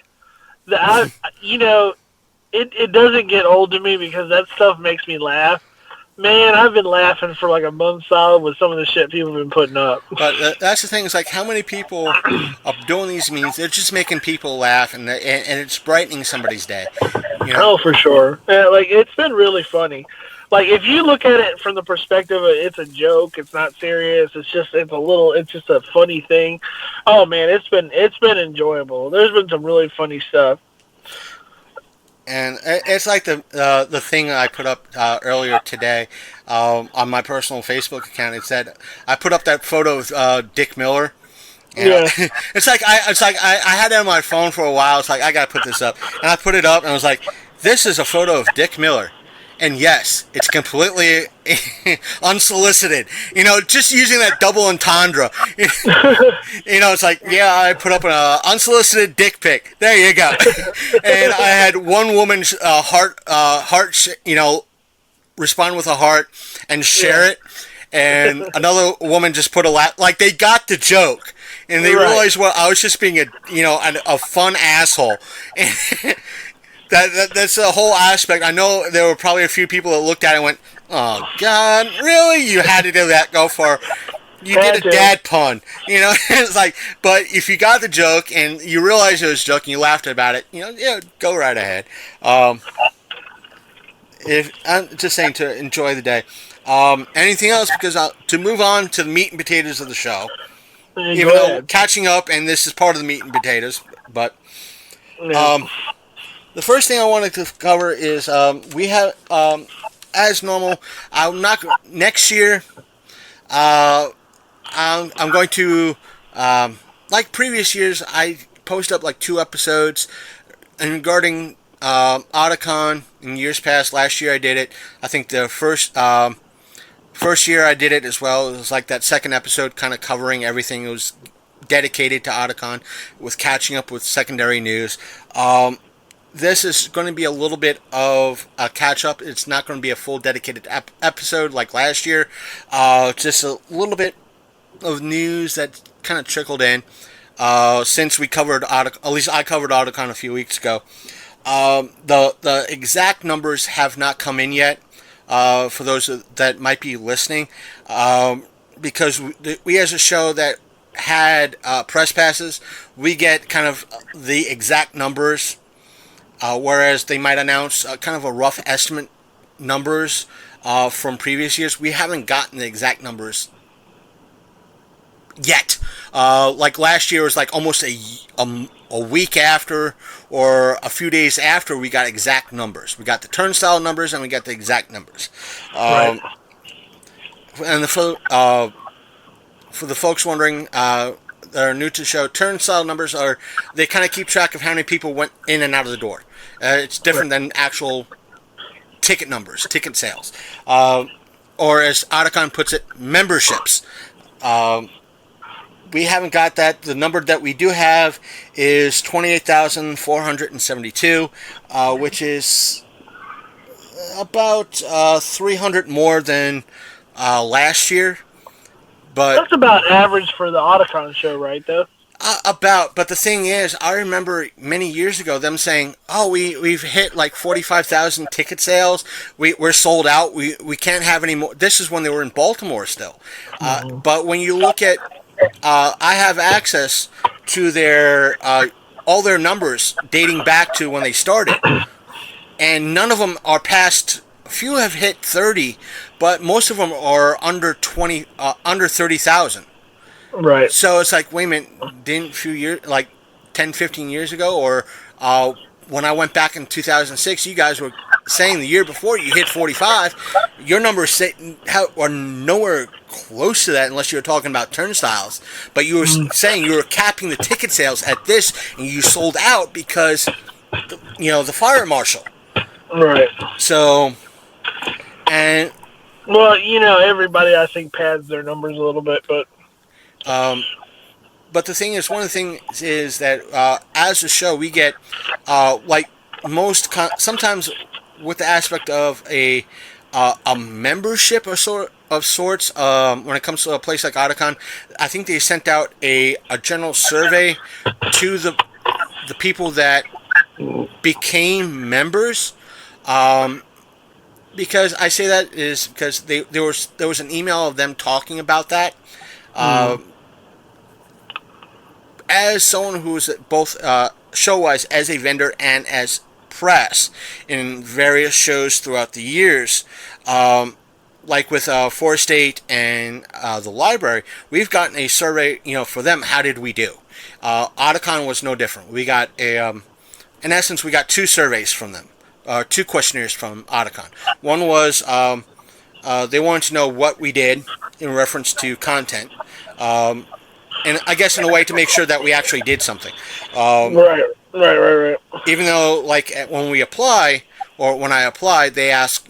It doesn't get old to me because that stuff makes me laugh. Man, I've been laughing for like a month solid with some of the shit people have been putting up. But that's the thing. Is like how many people are doing these memes. They're just making people laugh, and it's brightening somebody's day. Oh, for sure. Like, it's been really funny. Like, if you look at it from the perspective of it's a joke, it's not serious. It's just a funny thing. Oh man, it's been enjoyable. There's been some really funny stuff. And it's like the thing I put up earlier today on my personal Facebook account. It said I put up that photo of Dick Miller. Yeah. It's like I had it on my phone for a while. It's like I gotta put this up, and I put it up, and I was like, "This is a photo of Dick Miller." And yes, it's completely unsolicited. Just using that double entendre. It's like, yeah, I put up an unsolicited dick pic. There you go. And I had one woman's respond with a heart and share it. And another woman just put like they got the joke. And they realized, well, I was just being a fun asshole. That's the whole aspect. I know there were probably a few people that looked at it and went, "Oh God, really? You had to do that? Go for you did a dad pun." It's like, but if you got the joke and you realized it was a joke and you laughed about it, yeah, go right ahead. If I'm just saying to enjoy the day. Anything else? Because to move on to the meat and potatoes of the show, even though catching up, and this is part of the meat and potatoes, but. The first thing I wanted to cover is we have, as normal, next year, I'm going to, like previous years, I post up like 2 episodes, and regarding Otakon in years past. Last year I did it. I think the first year I did it as well. It was like that second episode kind of covering everything. It was dedicated to Otakon with catching up with secondary news. This is going to be a little bit of a catch-up. It's not going to be a full dedicated episode like last year. Just a little bit of news that kind of trickled in since we covered Otakon. At least I covered Otakon a few weeks ago. The exact numbers have not come in yet for those that might be listening, because we as a show that had press passes, we get kind of the exact numbers. Whereas they might announce kind of a rough estimate numbers from previous years. We haven't gotten the exact numbers yet. Like last year was like almost a week after or a few days after we got exact numbers. We got the turnstile numbers and we got the exact numbers. Right. And for the folks wondering, that are new to the show, turnstile numbers they kind of keep track of how many people went in and out of the door. It's different than actual ticket numbers, ticket sales. Or as Otakon puts it, memberships. We haven't got that. The number that we do have is 28,472, which is about 300 more than last year. But that's about average for the Otakon show, right, though? But the thing is, I remember many years ago them saying, "Oh, we've hit like 45,000 ticket sales. We're sold out. We can't have any more." This is when they were in Baltimore still. But when you look at, I have access to their all their numbers dating back to when they started, and none of them are past. A few have hit 30, but most of them are under 30,000. Right. So it's like, wait a minute, didn't a few years, like 10, 15 years ago, or when I went back in 2006, you guys were saying the year before you hit 45, your numbers are nowhere close to that unless you're talking about turnstiles. But you were saying you were capping the ticket sales at this, and you sold out because, the fire marshal. Right. So, and... Well, everybody, I think, pads their numbers a little bit, but... But the thing is, one of the things is that as a show, we get like sometimes with the aspect of a membership of sorts. When it comes to a place like Otakon, I think they sent out a general survey to the people that became members. Because I say that is because there was an email of them talking about that. As someone who is both show-wise as a vendor and as press in various shows throughout the years, like with Forest 8 and the library, we've gotten a survey, for them, how did we do? Otakon was no different. We got in essence, we got 2 surveys from them, 2 questionnaires from Otakon. One was they wanted to know what we did in reference to content. And I guess in a way to make sure that we actually did something. Right. Right. Even though, like, when we apply, or when I applied, they ask,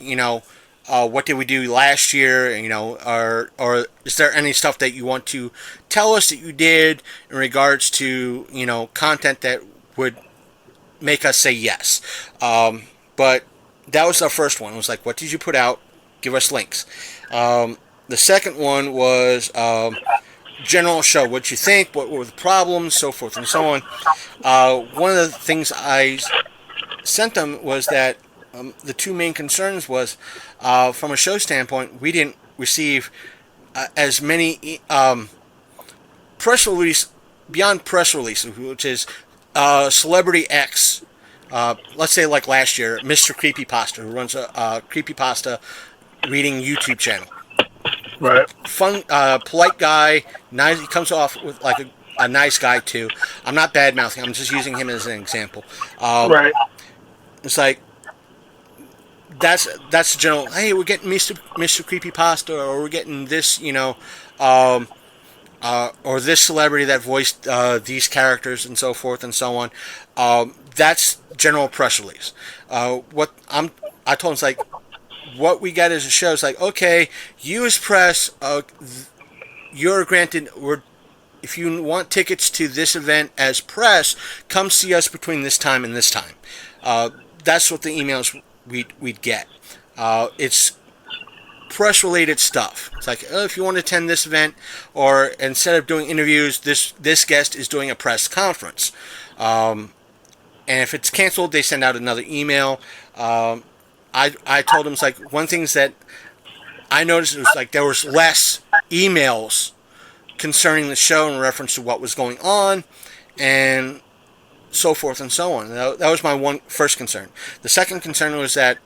what did we do last year, or is there any stuff that you want to tell us that you did in regards to, content that would make us say yes. But that was our first one. It was like, what did you put out? Give us links. The second one was general show. What you think? What were the problems? So forth and so on. One of the things I sent them was that the two main concerns was, from a show standpoint, we didn't receive as many press release beyond press releases, which is Celebrity X. Let's say like last year, Mr. Creepypasta, who runs a creepypasta reading YouTube channel. Right. Fun, polite guy. Nice. He comes off with like a nice guy too. I'm not bad mouthing. I'm just using him as an example. Right. It's like that's the general. Hey, we're getting Mr. Creepypasta, or we're getting this, or this celebrity that voiced these characters and so forth and so on. That's general press release. I told him, it's like, what we got as a show is like, okay, you as press, you're granted, if you want tickets to this event as press, come see us between this time and this time. That's what the emails we'd get. It's press related stuff. It's like, if you want to attend this event, or instead of doing interviews, this guest is doing a press conference. And if it's canceled, they send out another email. I told them, it's like, one thing that I noticed was like there was less emails concerning the show in reference to what was going on, and so forth and so on. That was my first concern. The second concern was that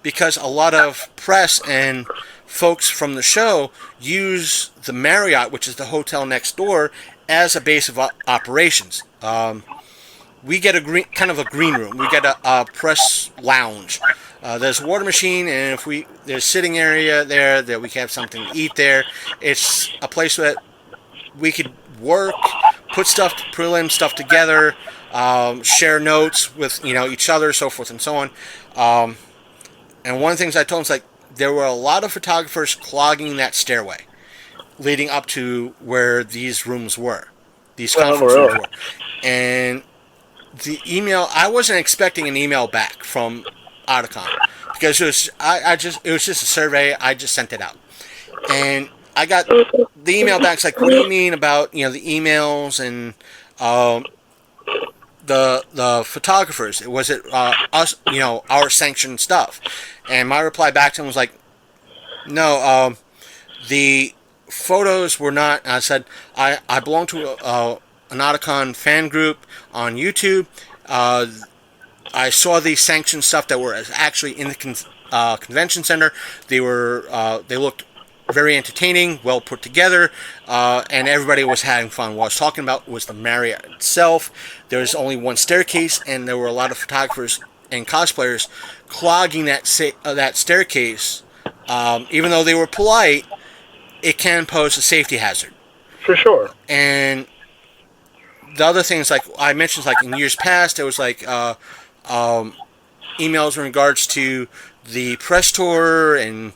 because a lot of press and folks from the show use the Marriott, which is the hotel next door, as a base of operations. We get kind of a green room. We get a press lounge. There's a water machine, and there's sitting area there that we can have something to eat there. It's a place that we could work, put prelim stuff together, share notes with each other, so forth and so on. And one of the things I told him is like there were a lot of photographers clogging that stairway leading up to where these rooms were, these conference rooms were, and the email, I wasn't expecting an email back from Otakon, because it was just a survey. I just sent it out, and I got the email back. It's like, what do you mean about the emails and the photographers? Was it us, our sanctioned stuff? And my reply back to him was like, no, the photos were not. I said I belong to an Otakon fan group on YouTube. I saw the sanctioned stuff that were actually in the convention center. They looked very entertaining, well put together, and everybody was having fun. What I was talking about was the Marriott itself. There was only one staircase, and there were a lot of photographers and cosplayers clogging that staircase. Even though they were polite, it can pose a safety hazard. For sure. And the other things, like I mentioned, like in years past, there was like emails in regards to the press tour and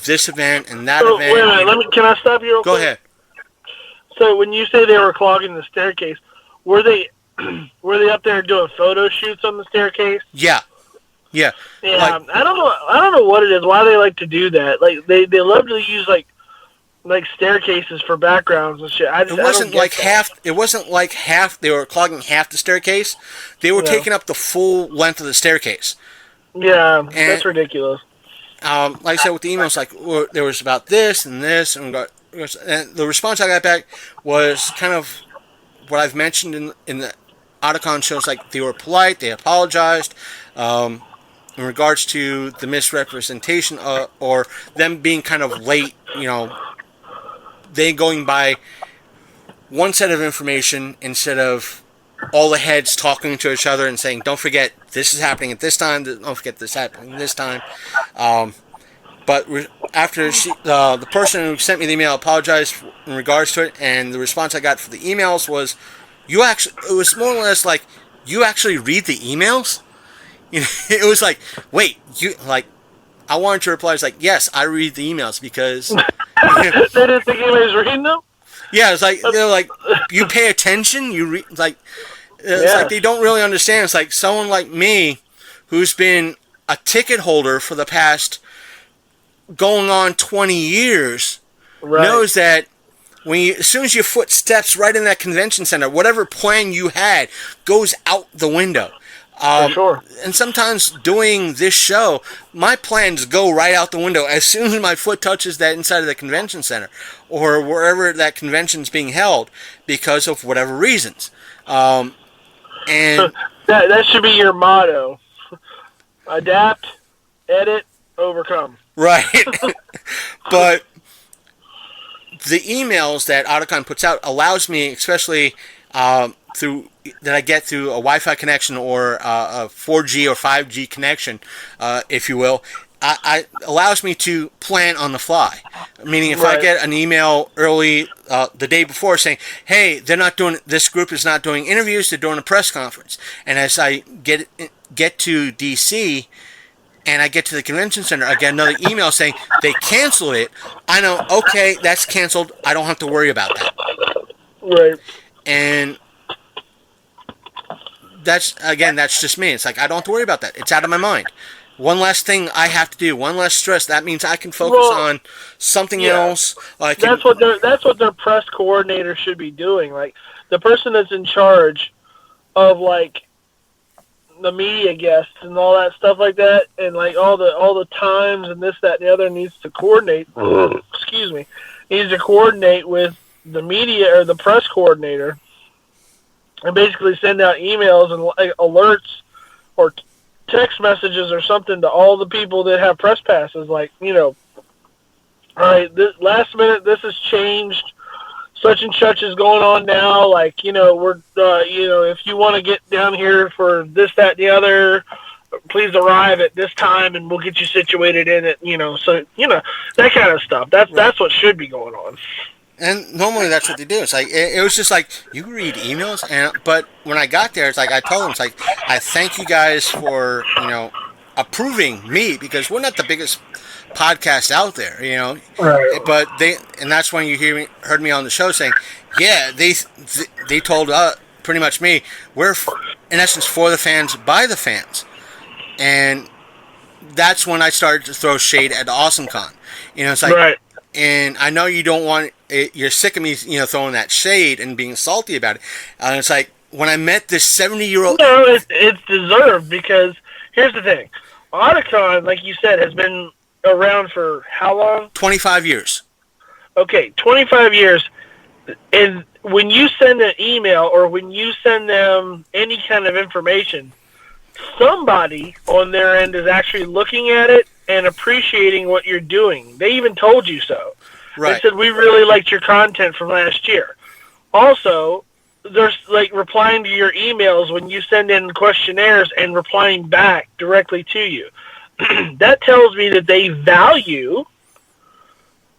this event and that event. Wait a minute, can I stop you real quick? Go ahead. So when you say they were clogging the staircase, were they up there doing photo shoots on the staircase? Yeah. Yeah, like, I don't know what it is, why they like to do that. Like they love to use like staircases for backgrounds and shit. It wasn't like half. They were clogging half the staircase. They were taking up the full length of the staircase. Yeah, and that's ridiculous. Like I said with the emails, like there was about this and this, and the response I got back was kind of what I've mentioned in the Otakon shows. Like they were polite, they apologized. In regards to the misrepresentation, or them being kind of late, they going by one set of information instead of all the heads talking to each other and saying, don't forget, this is happening at this time, don't forget this happening this time. But after the person who sent me the email apologized in regards to it, and the response I got for the emails was, it was more or less like, you actually read the emails? It was like, wait, you like. I wanted to reply. It's like, yes, I read the emails because. They didn't think anybody was reading them. Yeah, it's like they're like, you pay attention. You read like. It's like they don't really understand. It's like someone like me, who's been a ticket holder for the past going on 20 years, knows that as soon as your foot steps right in that convention center, whatever plan you had goes out the window. For sure. And sometimes doing this show, my plans go right out the window as soon as my foot touches that inside of the convention center or wherever that convention's being held because of whatever reasons. And that should be your motto. Adapt, edit, overcome. Right. But the emails that Otakon puts out allows me, especially that I get through a Wi-Fi connection or a 4G or 5G connection, if you will, allows me to plan on the fly. Meaning, if I get an email early the day before saying, "Hey, this group is not doing interviews; they're doing a press conference," and as I get to DC and I get to the convention center, I get another email saying they canceled it. I know, okay, that's canceled. I don't have to worry about that. Right. And that's just me. It's like, I don't have to worry about that. It's out of my mind. One less thing I have to do, one less stress. That means I can focus on something else. That's what their press coordinator should be doing. Like, the person that's in charge of, like, the media guests and all that stuff like that, and like all the times and this, that, and the other needs to coordinate. Needs to coordinate with the media or the press coordinator, and basically send out emails and like, alerts or text messages or something to all the people that have press passes. Like, all right, this last minute this has changed. Such and such is going on now. Like, we're, if you want to get down here for this, that, and the other, please arrive at this time and we'll get you situated in it, so, that kind of stuff. That's what should be going on. And normally that's what they do. It's like, it was just like, you read emails, but when I got there, it's like, I told them, it's like, I thank you guys for, approving me, because we're not the biggest podcast out there, Right. But and that's when you heard me on the show saying, yeah, they told pretty much me, we're in essence for the fans, by the fans. And that's when I started to throw shade at AwesomeCon. It's like, right. And I know you don't want it, you're sick of me, throwing that shade and being salty about it. And it's like, when I met this 70-year-old... No, it's deserved, because here's the thing. Otakon, like you said, has been around for how long? 25 years. Okay, 25 years. And when you send an email or when you send them any kind of information, somebody on their end is actually looking at it and appreciating what you're doing. They even told you so. Right. They said, we really liked your content from last year. Also, there's like replying to your emails when you send in questionnaires and replying back directly to you. That tells me that they value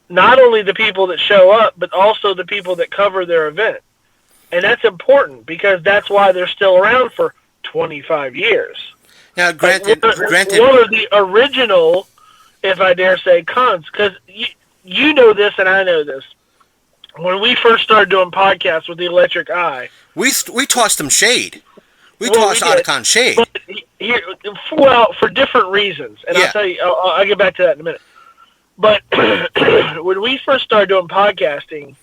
not only the people that show up, but also the people that cover their event. And that's important, because that's why they're still around for 25 years. Now, granted, one of the original, if I dare say, cons, because you know this and I know this. When we first started doing podcasts with the Electric Eye, we tossed them shade. We tossed Otakon shade. But for different reasons, and I'll tell you. I'll get back to that in a minute. But when we first started doing podcasting,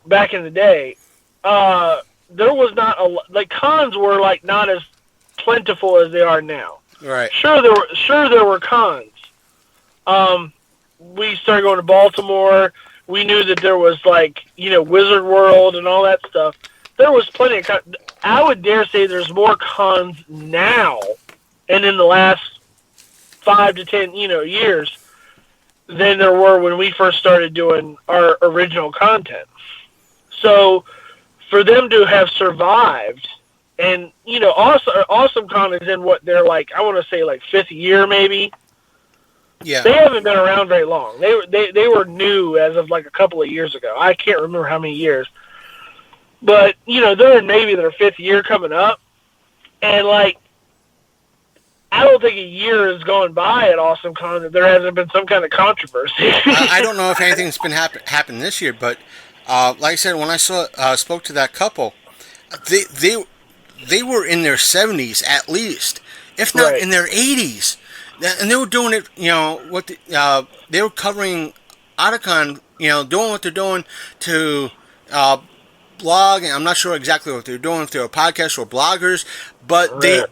back in the day, there was not cons were like not as plentiful as they are now. Right. Sure there were cons. We started going to Baltimore. We knew that there was Wizard World and all that stuff. There was plenty of cons. I would dare say there's more cons now and in the last 5 to 10 years than there were when we first started doing our original content. So for them to have survived, and AwesomeCon is in what they're like, I want to say like 5th year maybe. Yeah. They haven't been around very long. They were new as of like a couple of years ago. I can't remember how many years. But, they're in maybe their 5th year coming up. And, I don't think a year has gone by at AwesomeCon that there hasn't been some kind of controversy. I don't know if anything's been happened this year, but like I said, when I spoke to that couple, they were in their 70s at least, if not Right. in their 80s, and they were doing it. They were covering Otakon, doing what they're doing to blog, and I'm not sure exactly what they're doing, if they're podcasts or bloggers, but Right.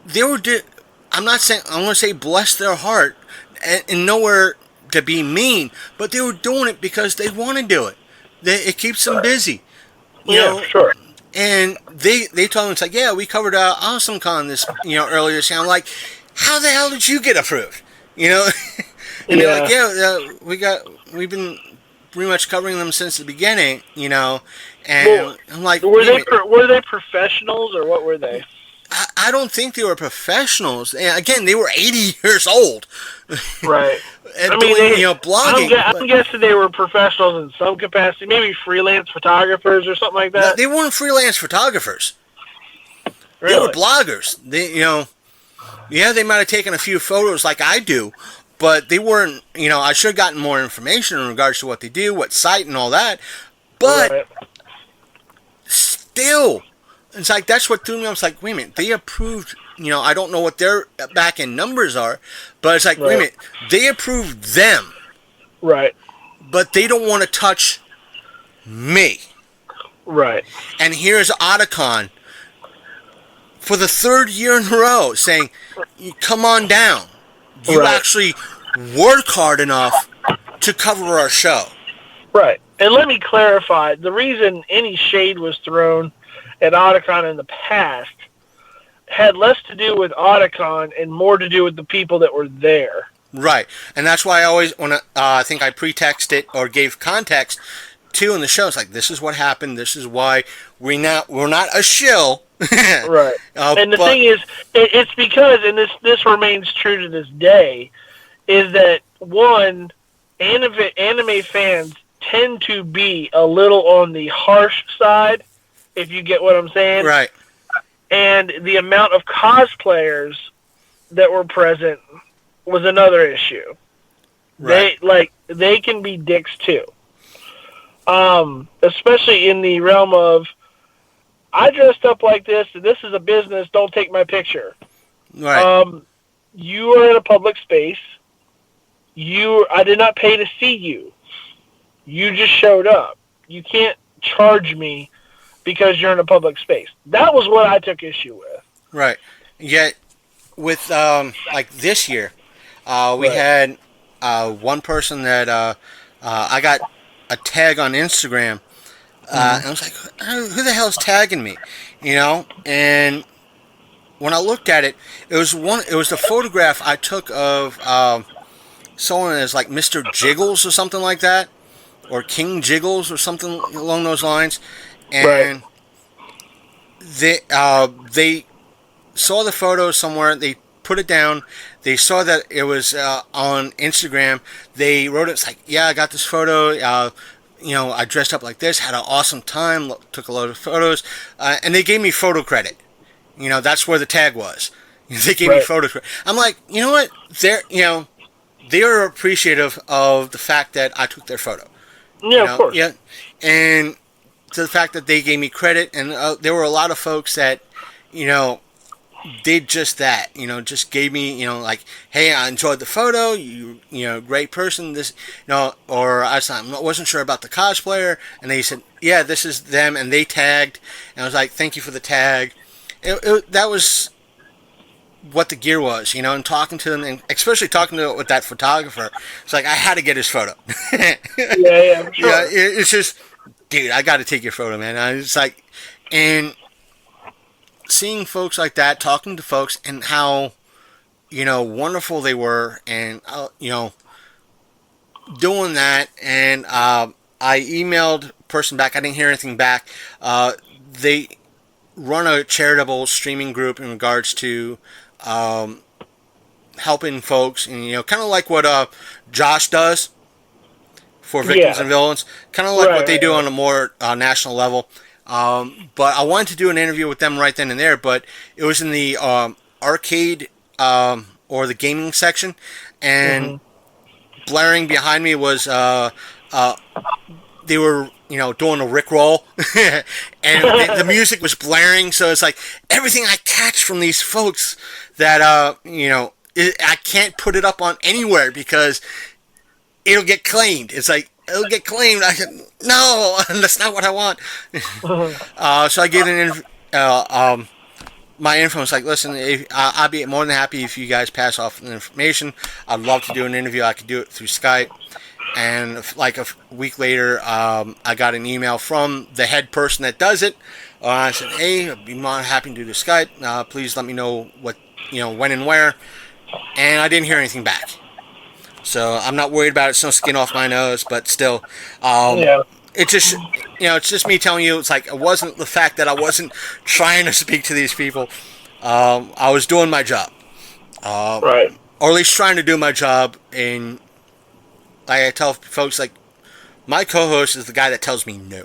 they were. I'm not saying, I'm going to say bless their heart, and nowhere to be mean, but they were doing it because they want to do it. It keeps them busy. Sure. And they told me, it's like, yeah, we covered AwesomeCon this earlier this year. I'm like, how the hell did you get approved? And they're like, yeah, we've been pretty much covering them since the beginning, and I'm like, were they professionals or what were they? I don't think they were professionals. And again, they were 80 years old. Right. And blogging. I'm guessing they were professionals in some capacity, maybe freelance photographers or something like that. No, they weren't freelance photographers. Really? They were bloggers. They might have taken a few photos like I do, but they weren't, I should have gotten more information in regards to what they do, what site and all that. But Right. still, it's like, that's what threw me. I was like, wait a minute, they approved, I don't know what their back end numbers are, but it's like, wait a minute, they approved them. Right. But they don't want to touch me. Right. And here's Otakon for the third year in a row saying, come on down. You actually work hard enough to cover our show. Right. And let me clarify, the reason any shade was thrown at Otakon in the past had less to do with Otakon and more to do with the people that were there. Right. And that's why I always, when I think I pretext it or gave context to in the show, it's like, this is what happened, this is why we're not a shill. Right. And the thing is, it's because, and this remains true to this day, is that, one, anime fans tend to be a little on the harsh side, if you get what I'm saying. Right. And the amount of cosplayers that were present was another issue. Right. They can be dicks too. Especially in the realm of, I dressed up like this, and this is a business, don't take my picture. Right. You are in a public space. I did not pay to see you. You just showed up. You can't charge me because you're in a public space. That was what I took issue with. Right. Yet, with, like this year, we had one person that I got a tag on Instagram, and I was like, who the hell's tagging me? And when I looked at it, it was the photograph I took of someone as like Mr. Jiggles or something like that, or King Jiggles or something along those lines, and they saw the photo somewhere. They put it down. They saw that it was on Instagram. They wrote it. It's like, yeah, I got this photo. I dressed up like this, had an awesome time, took a load of photos, and they gave me photo credit. That's where the tag was. They gave me photo credit. I'm like, you know what? They're appreciative of the fact that I took their photo. Yeah, of course. Yeah, and to the fact that they gave me credit, and there were a lot of folks that, did just that. Just gave me, like, hey, I enjoyed the photo. You great person. This, or I wasn't sure about the cosplayer, and they said, yeah, this is them, and they tagged, and I was like, thank you for the tag. That was what the gear was, and talking to them, and especially talking to with that photographer. It's like, I had to get his photo. Yeah, sure. Yeah, it's just, dude, I got to take your photo, man. It's like, and seeing folks like that, talking to folks, and how, wonderful they were, and, doing that, and I emailed person back. I didn't hear anything back. They run a charitable streaming group in regards to helping folks, and kind of like what Josh does for victims and villains, kind of like what they do on a more national level. But I wanted to do an interview with them right then and there, but it was in the arcade or the gaming section, and blaring behind me was they were doing a Rickroll, and the music was blaring. So it's like everything I catch from these folks that I can't put it up on anywhere because it'll get claimed. It's like it'll get claimed. No, that's not what I want. So I gave my info. It's like, listen, I'd be more than happy if you guys pass off the information. I'd love to do an interview. I could do it through Skype. And like a week later, I got an email from the head person that does it. I said, hey, I'd be more than happy to do the Skype. Please let me know when and where. And I didn't hear anything back. So I'm not worried about it. It's no skin off my nose, but still, it's just, it's just me telling you. It's like it wasn't the fact that I wasn't trying to speak to these people. I was doing my job, Right. or at least trying to do my job. And I tell folks, like, my co-host is the guy that tells me no.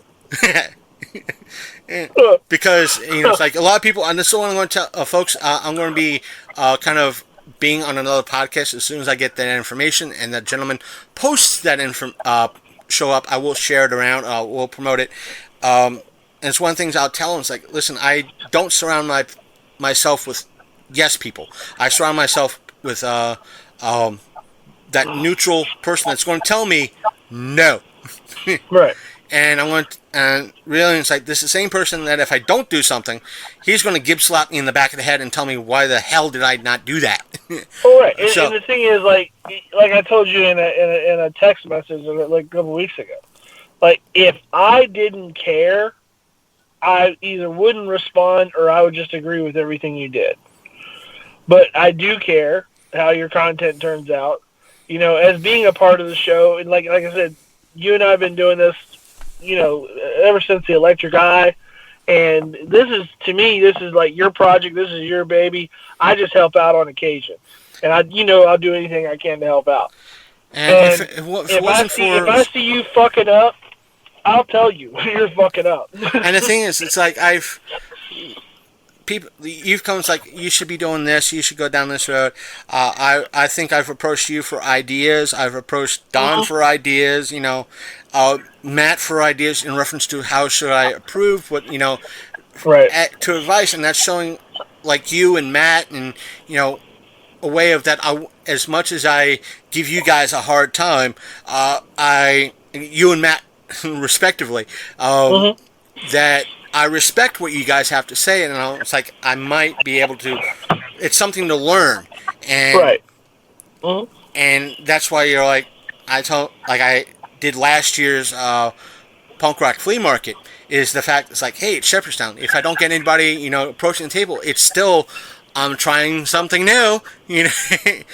Because it's like a lot of people, and this is what I'm going to tell folks. I'm going to be kind of being on another podcast as soon as I get that information, and that gentleman posts that show up. I will share it around. We'll promote it. And it's one of the things I'll tell him. It's like, listen, I don't surround myself with yes people. I surround myself with that neutral person that's going to tell me no. Right. And I'm going to, and really, it's like this is the same person that if I don't do something, he's going to gib slap me in the back of the head and tell me why the hell did I not do that. All right. And the thing is, like I told you in a text message like a couple weeks ago, like if I didn't care, I either wouldn't respond or I would just agree with everything you did. But I do care how your content turns out. As being a part of the show, and like I said, you and I have been doing this, ever since the Electric Eye, and this is like your project, this is your baby. I just help out on occasion, and I'll do anything I can to help out. And if I see you fucking up, I'll tell you you're fucking up. And the thing is, it's like you've come, it's like, you should be doing this, you should go down this road. I think I've approached you for ideas. I've approached Don for ideas, Matt for ideas in reference to how should I approve what, right. To advice, and that's showing, like, you and Matt, and, a way of that. As much as I give you guys a hard time, you and Matt, respectively, that I respect what you guys have to say, and it's like I might be able to. It's something to learn, and right. And that's why you're like I did last year's punk rock flea market. Is the fact it's like, hey, it's Shepherdstown. If I don't get anybody approaching the table, it's still I'm trying something new. Why'd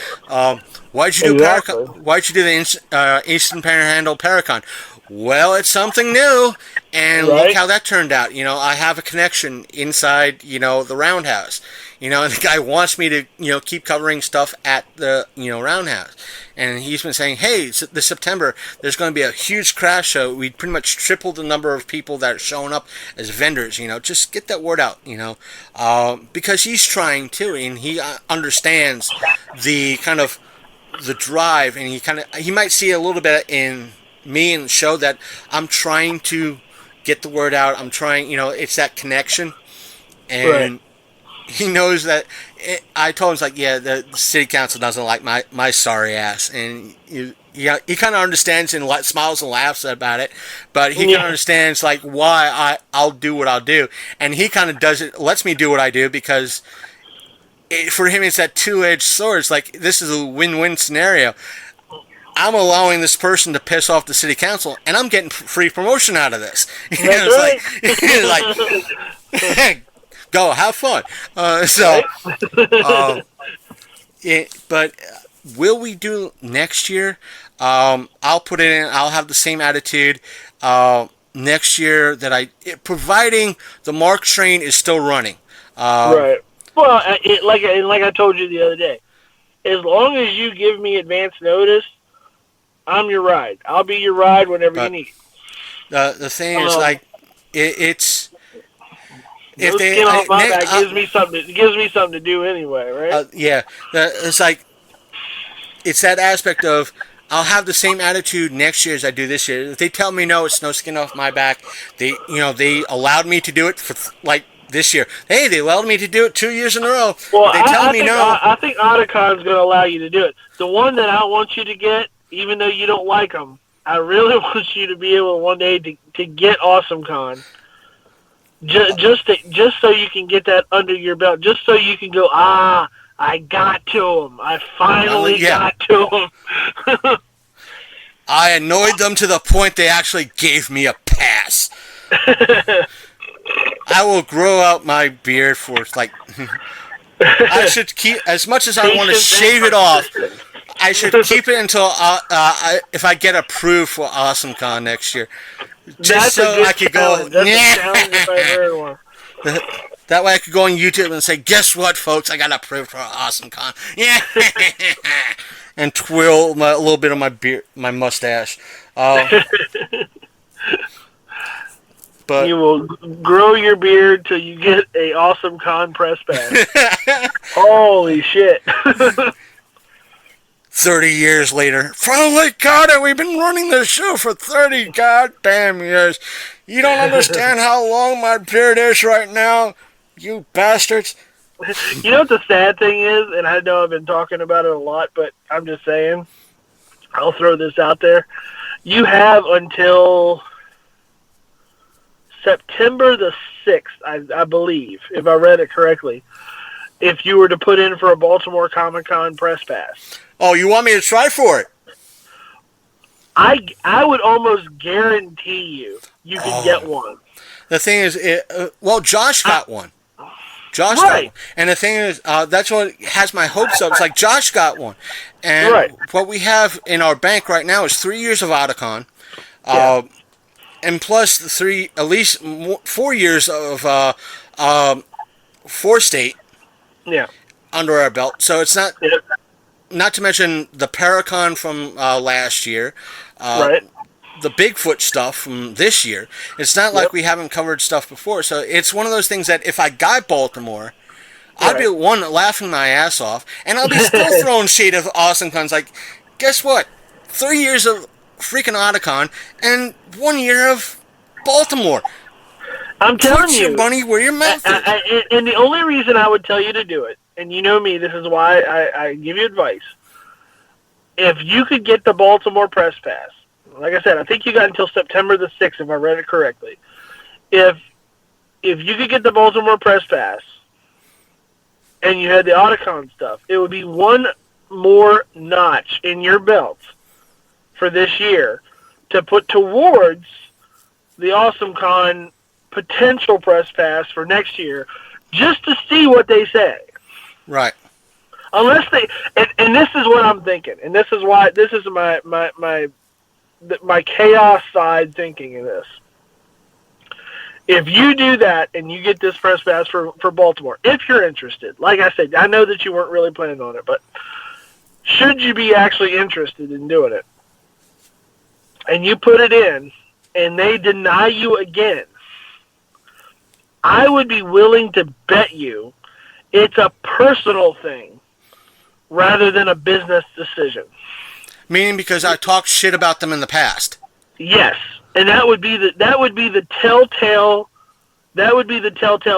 you do Paracon? Why'd you do the Eastern Panhandle Paracon? Well, it's something new, and look how that turned out. I have a connection inside, the Roundhouse. And the guy wants me to, keep covering stuff at the, Roundhouse. And he's been saying, hey, this September, there's going to be a huge craft show. We pretty much tripled the number of people that are showing up as vendors, just get that word out, because he's trying too, and he understands the kind of the drive, and he might see a little bit in me and the show that I'm trying to get the word out. I'm trying, it's that connection, and he knows that. I told him, it's like, yeah, the city council doesn't like my sorry ass, and he kind of understands and smiles and laughs about it, but he kind of understands like why I'll do what I'll do, and he kind of lets me do what I do because for him it's that two-edged sword. It's like this is a win-win scenario. I'm allowing this person to piss off the city council, and I'm getting free promotion out of this. It's like go have fun. But will we do next year? I'll put it in. I'll have the same attitude next year providing the Mark train is still running. Right. Well, like I told you the other day, as long as you give me advance notice, I'm your ride. I'll be your ride whenever you need. The thing is, like, it's No skin off my back gives me something. It gives me something to do anyway, right? Yeah, it's like it's that aspect of I'll have the same attitude next year as I do this year. If they tell me no, it's no skin off my back. They allowed me to do it for like this year. Hey, they allowed me to do it 2 years in a row. Well, they tell me no. I think Otakon's going to allow you to do it. The one that I want you to get, even though you don't like them, I really want you to be able one day to get AwesomeCon. Just so you can get that under your belt. Just so you can go, I got to him. I finally got to him. I annoyed them to the point they actually gave me a pass. I will grow out my beard for like. I should keep as much as I want to shave it off. I should keep it until if I get approved for AwesomeCon next year, just so I could go. That's a challenge if I heard one. That way I could go on YouTube and say, "Guess what, folks? I got approved for AwesomeCon." Yeah, and twirl a little bit of my beard, my mustache. But you will grow your beard till you get a AwesomeCon press pass. Holy shit! 30 years later, finally got it. We've been running the show for 30 goddamn years. You don't understand how long my beard is right now, you bastards. You know what the sad thing is, and I know I've been talking about it a lot, but I'm just saying, I'll throw this out there. You have until September the 6th, I believe, if I read it correctly, if you were to put in for a Baltimore Comic-Con press pass. Oh, you want me to try for it? I would almost guarantee you can get one. The thing is, Josh got one. Josh right. got one. And the thing is, that's what has my hopes up. It's like Josh got one. And what we have in our bank right now is 3 years of Otakon. And plus at least 4 years of Four State under our belt. So it's not... Yep. Not to mention the Paracon from last year, the Bigfoot stuff from this year. It's not like we haven't covered stuff before. So it's one of those things that if I got Baltimore, I'd be one laughing my ass off, and I'll be still throwing shade of AwesomeCons. Like, guess what? 3 years of freaking Otakon and 1 year of Baltimore. I'm telling you, put your money where your mouth is. And the only reason I would tell you to do it, and you know me, this is why I give you advice. If you could get the Baltimore press pass, like I said, I think you got until September the 6th, if I read it correctly. If you could get the Baltimore press pass, and you had the Otakon stuff, it would be one more notch in your belt for this year to put towards the AwesomeCon potential press pass for next year, just to see what they say. Right. Unless they, and this is what I'm thinking, and this is why this is my chaos side thinking in this. If you do that and you get this press pass for Baltimore, if you're interested, like I said, I know that you weren't really planning on it, but should you be actually interested in doing it, and you put it in, and they deny you again, I would be willing to bet you it's a personal thing rather than a business decision. Meaning because I talked shit about them in the past. Yes, and that would be the telltale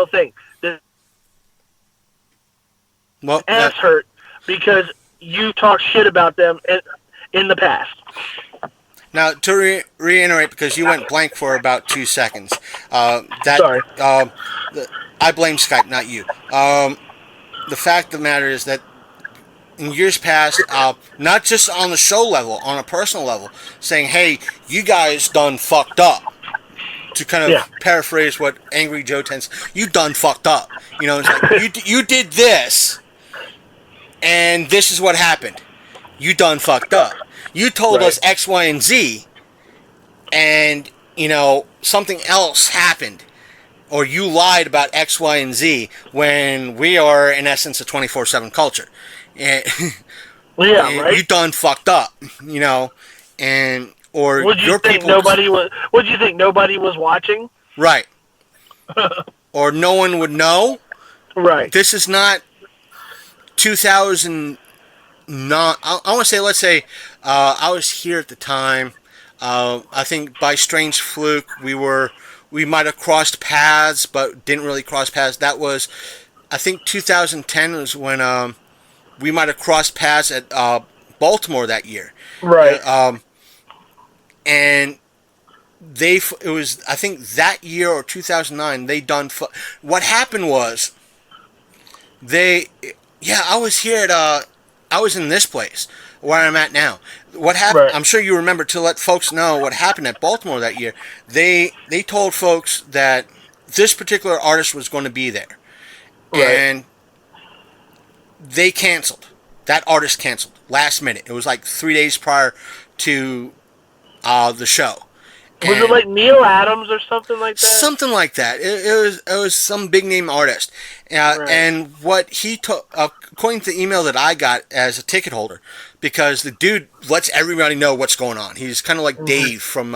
thing. The ass hurt because you talked shit about them in the past. Now, to reiterate, because you went blank for about 2 seconds. Sorry. I blame Skype, not you. The fact of the matter is that in years past, not just on the show level, on a personal level, saying, hey, you guys done fucked up. To kind of paraphrase what Angry Joe tends, you done fucked up. You know, it's like, you did this, and this is what happened. You done fucked up. You told us X, Y, and Z, and, you know, something else happened. Or you lied about X, Y, and Z when we are, in essence, a 24/7 culture. And, right? You done fucked up, you know, and, or would you your think people... would you think nobody was watching? Right. or no one would know. Right. This is not 2009. I want to say, let's say, I was here at the time. I think by strange fluke we might have crossed paths, but didn't really cross paths. That was, I think 2010 was when we might have crossed paths at Baltimore that year. Right. And it was, I think that year or 2009, they done, what happened was, I was here at, I was in this place, where I'm at now. What happened, Right. I'm sure you remember, to let folks know what happened at Baltimore that year, they told folks that this particular artist was going to be there. Right. And they canceled. That artist canceled, last minute. It was like 3 days prior to the show. Was it like Neil Adams or something like that? Something like that. It was some big name artist, Right. and what he took, according to the email that I got as a ticket holder, because the dude lets everybody know what's going on. He's kind of like Dave from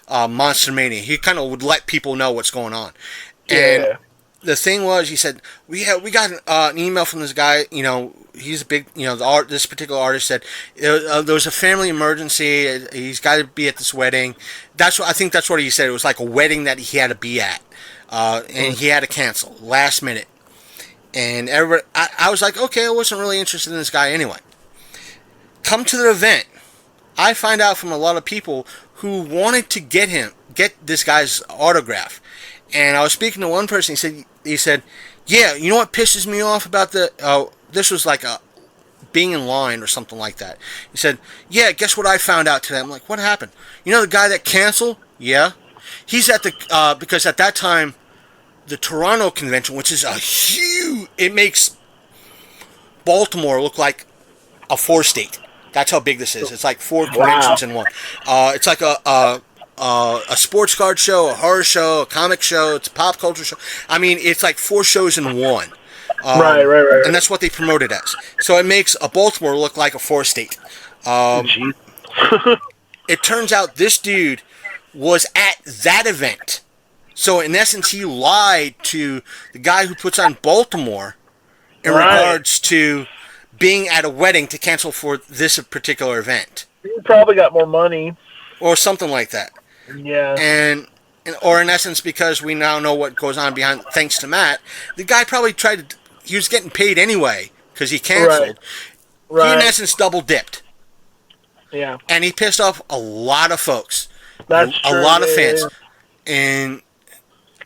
Monster Mania. He kind of would let people know what's going on. And Yeah. the thing was, he said, we got an email from this guy. You know, he's a big, this particular artist said there was a family emergency. He's got to be at this wedding. I think that's what he said. It was like a wedding that he had to be at, and he had to cancel last minute. And everybody, I was like, okay, I wasn't really interested in this guy anyway. Come to the event, I find out from a lot of people who wanted to get this guy's autograph. And I was speaking to one person. He said, yeah, you know what pisses me off about this was like being in line or something like that. He said, yeah, guess what I found out today? I'm like, what happened? You know the guy that canceled? Yeah. He's at the, because at that time, the Toronto convention, which is it makes Baltimore look like a 4-state. That's how big this is. It's like 4 conventions in one. It's like a sports card show, a horror show, a comic show, it's a pop culture show. I mean, it's like 4 shows in one. Right. And that's what they promote it as. So it makes a Baltimore look like a 4-state. It turns out this dude was at that event. So in essence, he lied to the guy who puts on Baltimore in regards to being at a wedding to cancel for this particular event. He probably got more money. Or something like that. Yeah. Or in essence, because we now know what goes on behind, thanks to Matt, the guy probably he was getting paid anyway, because he canceled. Right. He in essence double dipped. Yeah. And he pissed off a lot of folks. That's a true, lot of fans. yeah. And,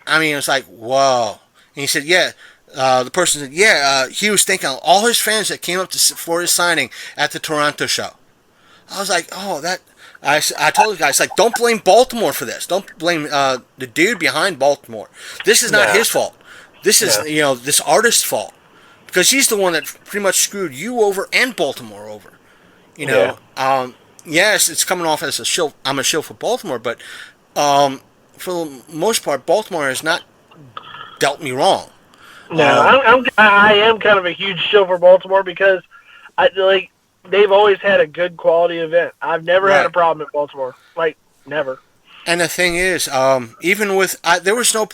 I mean, it was like, whoa. And he said, yeah. The person said, yeah, he was thinking of all his fans that came up for his signing at the Toronto show. I was like, oh, that... I told the guys, like, don't blame Baltimore for this. Don't blame the dude behind Baltimore. This is not his fault. This is, this artist's fault. Because he's the one that pretty much screwed you over and Baltimore over. Yes, it's coming off as I'm a shill for Baltimore, but for the most part, Baltimore has not dealt me wrong. No, I am kind of a huge shill for Baltimore because they've always had a good quality event. I've never had a problem at Baltimore. Like, never. And the thing is, even with... there was no...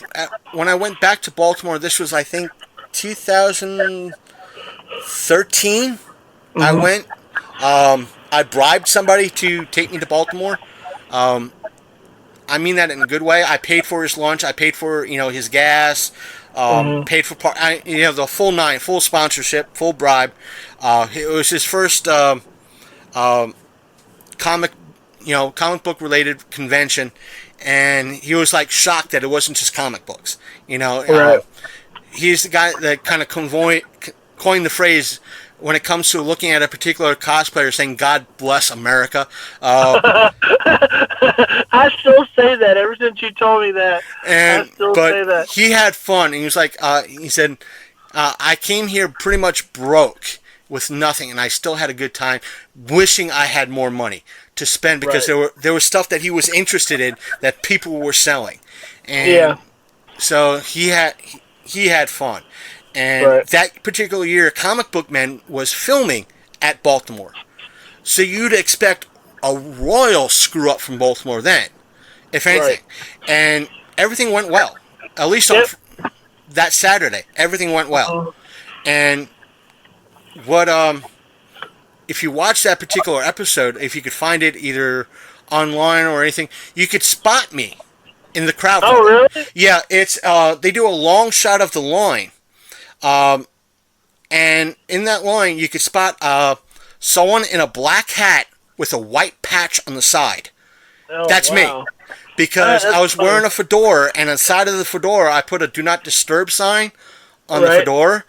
when I went back to Baltimore, this was, I think, 2013. Mm-hmm. I went... I bribed somebody to take me to Baltimore. I mean that in a good way. I paid for his lunch. I paid for, his gas. Paid for the full 9, full sponsorship, full bribe. It was his first comic book related convention, and he was like shocked that it wasn't just comic books. Right. He's the guy that kind of coined the phrase when it comes to looking at a particular cosplayer saying "God bless America." I still say that ever since you told me that. I still say that. He had fun, and he was like, he said, "I came here pretty much broke with nothing, and I still had a good time, wishing I had more money to spend because there was stuff that he was interested in that people were selling, and so he had fun." And that particular year, Comic Book Man was filming at Baltimore. So you'd expect a royal screw-up from Baltimore then, if anything. And everything went well. At least that Saturday. Everything went well. And what if you watch that particular episode, if you could find it either online or anything, you could spot me in the crowd. Oh, really? Yeah, it's they do a long shot of the line, and in that line you could spot someone in a black hat with a white patch on the side. Oh, That's wow. me. Because That's I was funny. wearing a fedora, and on the side of the fedora I put a "Do Not Disturb" sign on the Right. fedora,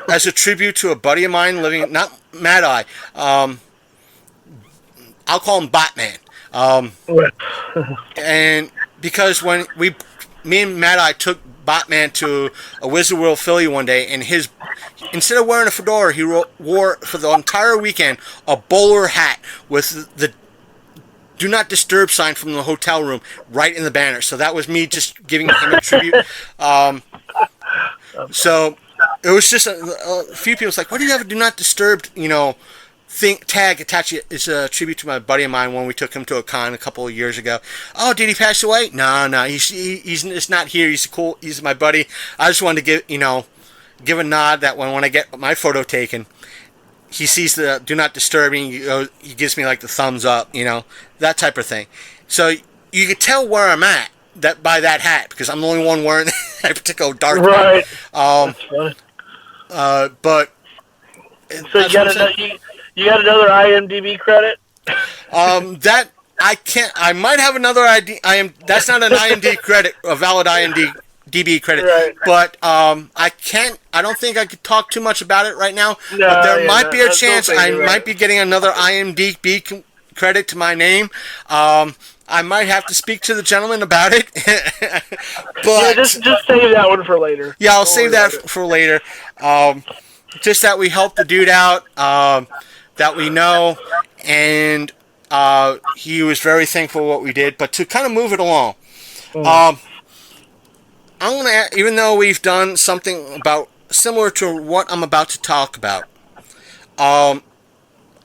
as a tribute to a buddy of mine living, not Mad Eye, I'll call him Batman. And because when me and Mad Eye took Batman to a Wizard World Philly one day, and instead of wearing a fedora, he wore for the entire weekend a bowler hat with the "Do Not Disturb" sign from the hotel room right in the banner. So that was me just giving him a tribute. So it was just a few people was like, "Why do you have a 'Do Not Disturb', tag attached? It's a tribute to my buddy of mine when we took him to a con a couple of years ago." "Oh, did he pass away?" No, he's just not here. He's my buddy. I just wanted to give a nod that when I get my photo taken, he sees the "Do Not Disturb" and he gives me like the thumbs up, that type of thing. So you could tell where I'm at by that hat, because I'm the only one wearing that particular dark hat. Right. That's funny. But So you got another IMDb credit? That I can't. I might have another ID. That's not an IMDb credit, a valid IMDb credit. Right. But I can't. I don't think I could talk too much about it right now. No, but there yeah, might be a that's chance no I thing, right. might be getting another IMDb credit to my name. I might have to speak to the gentleman about it. But Yeah, just save that one for later. yeah, I'll Don't save worry that about it. for later. Just that we helped the dude out, that we know, and he was very thankful for what we did. But to kind of move it along, I'm gonna, even though we've done something about similar to what I'm about to talk about, I'm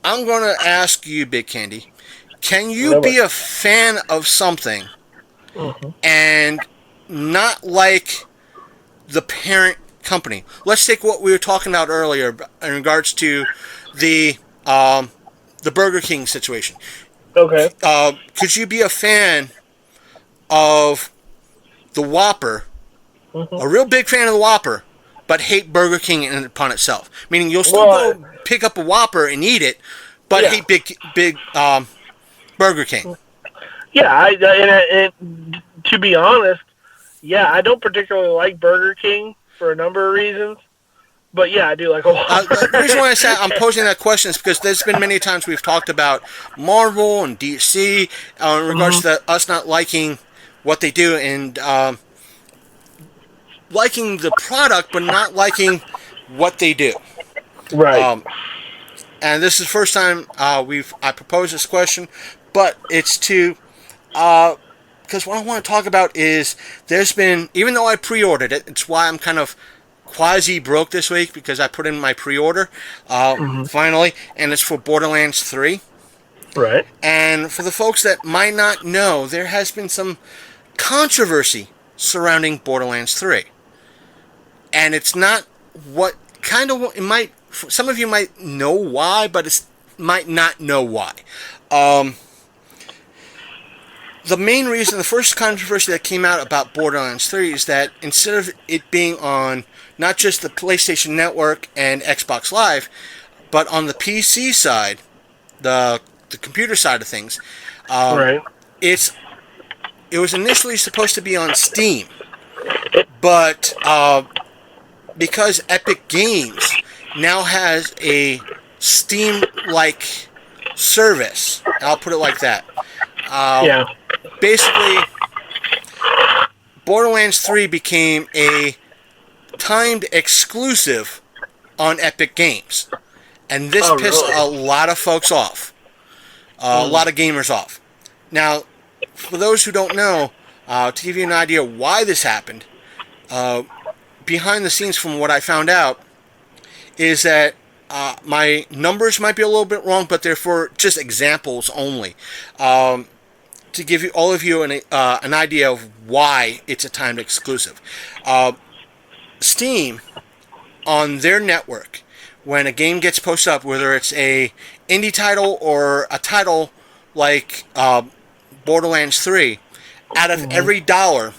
gonna ask you, Big Candy, can you be a fan of something and not like the parent company? Let's take what we were talking about earlier in regards to the Burger King situation. Okay. Could you be a fan of the Whopper, a real big fan of the Whopper, but hate Burger King upon itself? Meaning you'll still go pick up a Whopper and eat it, but hate big Burger King. Yeah, to be honest, I don't particularly like Burger King for a number of reasons. But yeah, I do like a Whopper. The reason why I'm posing that question is because there's been many times we've talked about Marvel and DC in regards to us not liking what they do and liking the product, but not liking what they do. Right. And this is the first time I proposed this question, but it's to because what I want to talk about is there's been, even though I pre-ordered it, it's why I'm kind of quasi broke this week, because I put in my pre-order finally, and it's for Borderlands 3. Right. And for the folks that might not know, there has been some controversy surrounding Borderlands 3. And it's not what kind of, it might, some of you might know why, but it might not know why. The main reason, the first controversy that came out about Borderlands 3 is that instead of it being on not just the PlayStation Network and Xbox Live, but on the PC side, the computer side of things, Right. it was initially supposed to be on Steam, but because Epic Games now has a Steam-like service, I'll put it like that. Basically, Borderlands 3 became a timed exclusive on Epic Games. And this pissed a lot of folks off. A lot of gamers off. Now, for those who don't know, to give you an idea why this happened, behind the scenes from what I found out, is that my numbers might be a little bit wrong, but they're for just examples only. To give you all of you an idea of why it's a timed exclusive. Steam, on their network, when a game gets posted up, whether it's a indie title or a title like Borderlands 3, out of every dollar,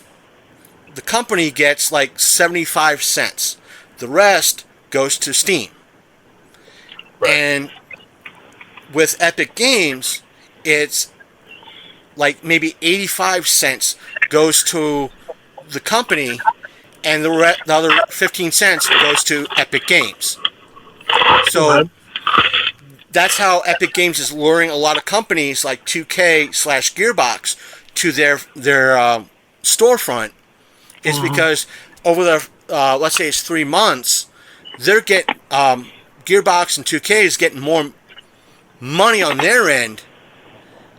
the company gets like 75 cents. The rest goes to Steam. Right. And with Epic Games, it's like maybe 85 cents goes to the company, and the other 15 cents goes to Epic Games. So that's how Epic Games is luring a lot of companies like 2K/Gearbox to their storefront, is because over the let's say it's 3 months, they're getting Gearbox and 2K is getting more money on their end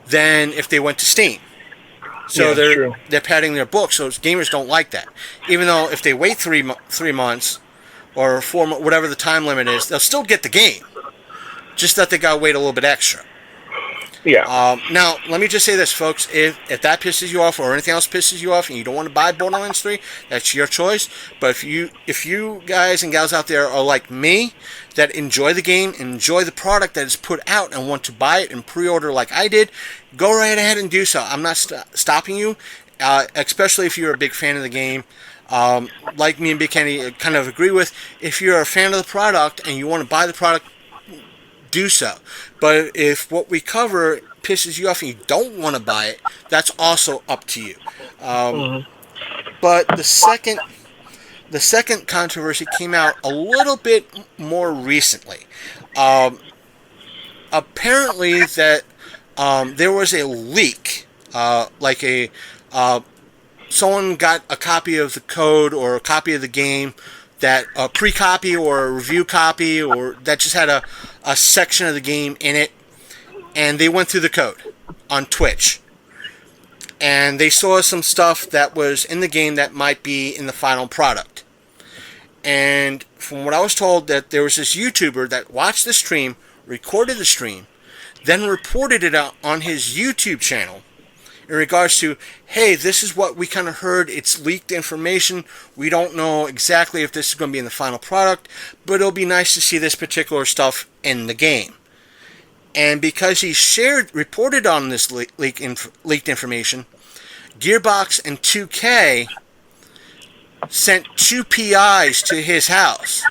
than if they went to Steam. So they're padding their books. So gamers don't like that. Even though if they wait 3 months or 4 months, whatever the time limit is, they'll still get the game. Just that they gotta wait a little bit extra. Yeah. Now, let me just say this, folks. If that pisses you off, or anything else pisses you off, and you don't want to buy Borderlands 3, that's your choice. But if you guys and gals out there are like me, that enjoy the game, enjoy the product that is put out, and want to buy it and pre-order like I did, go right ahead and do so. I'm not stopping you, especially if you're a big fan of the game. Like me and Big Kenny kind of agree with, if you're a fan of the product and you want to buy the product, do so. But if what we cover pisses you off and you don't want to buy it, that's also up to you. But the second controversy came out a little bit more recently. Apparently that there was a leak, someone got a copy of the code or a copy of the game, that a pre-copy or a review copy, or that just had a section of the game in it, and they went through the code on Twitch, and they saw some stuff that was in the game that might be in the final product. And from what I was told, that there was this YouTuber that watched the stream, recorded the stream, then reported it out on his YouTube channel in regards to, hey, this is what we kind of heard, it's leaked information, we don't know exactly if this is going to be in the final product, but it'll be nice to see this particular stuff in the game. And because he reported on this leaked information, Gearbox and 2K sent 2 PIs to his house.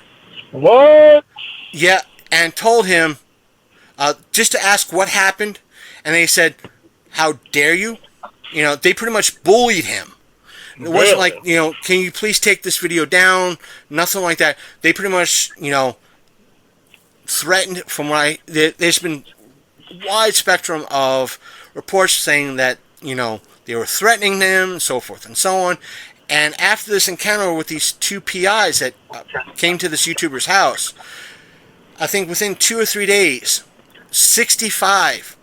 What? Yeah, and told him, just to ask what happened, and they said, how dare you? You know, they pretty much bullied him. It wasn't like, you know, can you please take this video down? Nothing like that. They pretty much, you know, threatened. There's been wide spectrum of reports saying that, you know, they were threatening them, so forth and so on. And after this encounter with these 2 PIs that came to this YouTuber's house, I think within 2 or 3 days, 65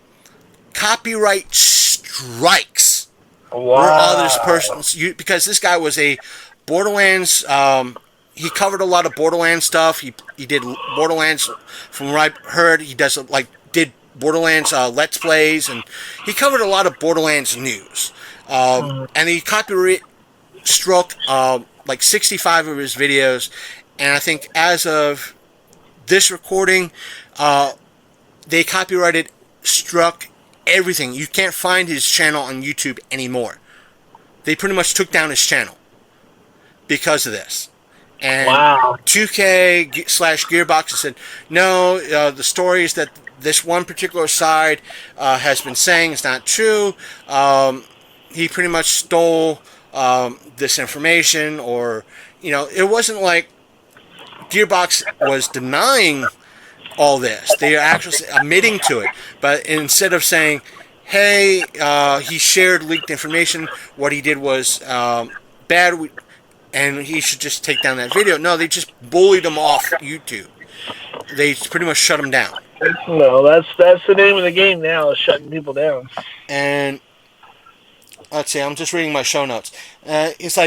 copyright strikes were on this person's, because this guy was a Borderlands, he covered a lot of Borderlands stuff. He did Borderlands, from what I heard, he did Borderlands Let's Plays, and he covered a lot of Borderlands news. And he copyright struck like 65 of his videos, and I think as of this recording, they copyrighted struck everything. You can't find his channel on YouTube anymore. They pretty much took down his channel because of this. And 2K/Gearbox said, no, the stories that this one particular side has been saying is not true. He pretty much stole this information, or, you know, it wasn't like Gearbox was denying all this. They are actually admitting to it. But instead of saying, hey, he shared leaked information, what he did was bad, and he should just take down that video. No, they just bullied him off YouTube. They pretty much shut him down. No, that's the name of the game now, is shutting people down. And let's see, I'm just reading my show notes. It's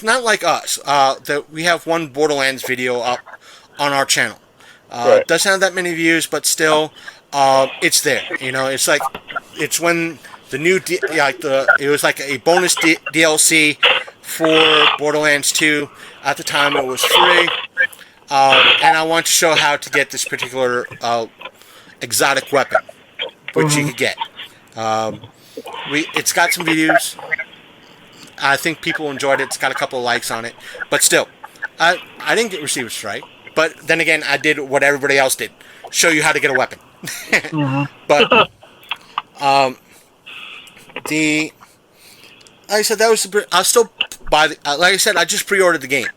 not like us that we have one Borderlands video up on our channel. It doesn't have that many views, but still, it's there. You know, it's when the new it was like a bonus DLC for Borderlands 2. At the time, it was free. And I want to show how to get this particular exotic weapon, which you could get. It's got some views. I think people enjoyed it. It's got a couple of likes on it. But still, I didn't get received straight. But then again, I did what everybody else did. Show you how to get a weapon. But, like I said, I'll still buy like I said, I just pre-ordered the game.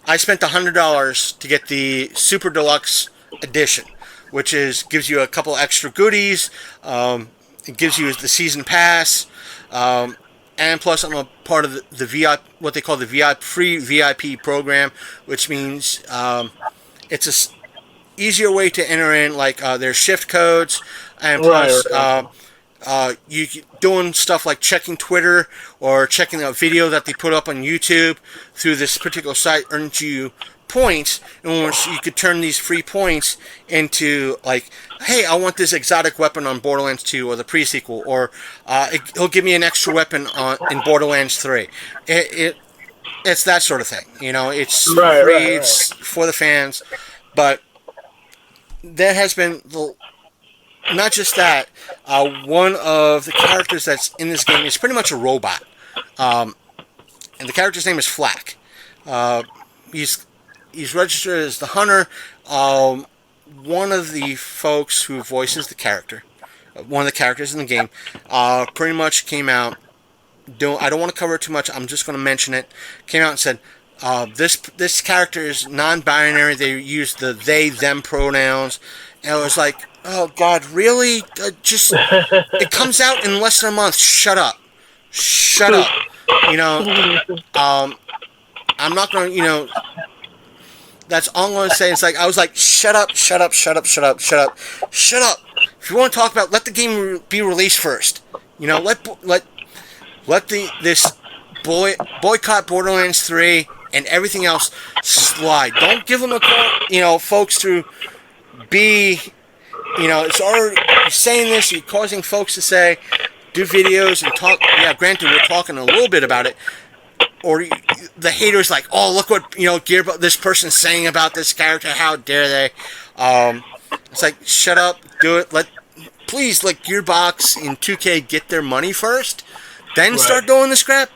I spent $100 to get the Super Deluxe Edition, which gives you a couple extra goodies. It gives you the season pass, and plus I'm a part of the VIP, what they call the free VIP program, which means it's a easier way to enter in like their shift codes, and plus you doing stuff like checking Twitter or checking a video that they put up on YouTube through this particular site earns you points, and once you could turn these free points into like, hey, I want this exotic weapon on Borderlands 2 or the pre-sequel, or he'll give me an extra weapon in Borderlands 3. It's that sort of thing, it's free, it's for the fans, but there has been not just that. One of the characters that's in this game is pretty much a robot, and the character's name is Flack. He's registered as the Hunter. One of the folks who voices the character, one of the characters in the game, pretty much came out. I don't want to cover it too much. I'm just going to mention it. Came out and said, this character is non-binary. They use the they/them pronouns. And I was like, oh God, really? It comes out in less than a month. Shut up. I'm not going to, that's all I'm going to say. It's like, I was like, shut up. If you want to talk about, let the game be released first. Let this boycott Borderlands 3 and everything else slide. Don't give them a call, folks, to be, it's already, you're saying this, you're causing folks to say, do videos and talk. Yeah, granted, we're talking a little bit about it. Or the haters like, oh, look what, this person's saying about this character. How dare they? It's like, shut up, do it. Please let Gearbox in 2K get their money first, then start doing the scrap.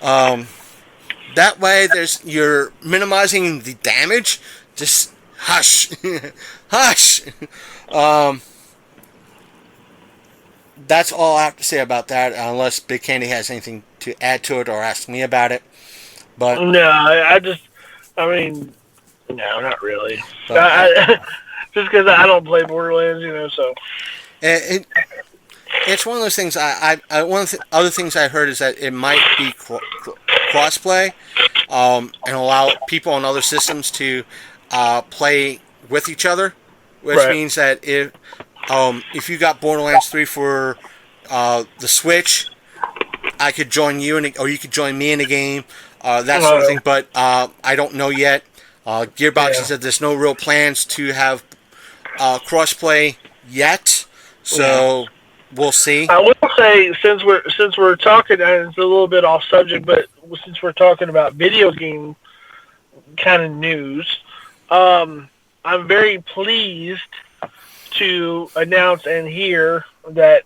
That way, you're minimizing the damage. Just hush, hush. That's all I have to say about that, unless Big Candy has anything to add to it or ask me about it. But no, no, not really. Just because I don't play Borderlands, so. It's one of those things. One of the other things I heard is that it might be crossplay, and allow people on other systems to play with each other, which means that if you got Borderlands 3 for the Switch, I could join you or you could join me in the game, that sort of thing. But I don't know yet. Gearbox said there's no real plans to have crossplay yet, so we'll see. I will say, since we're talking, and it's a little bit off subject, but since we're talking about video game kind of news, I'm very pleased to announce and hear that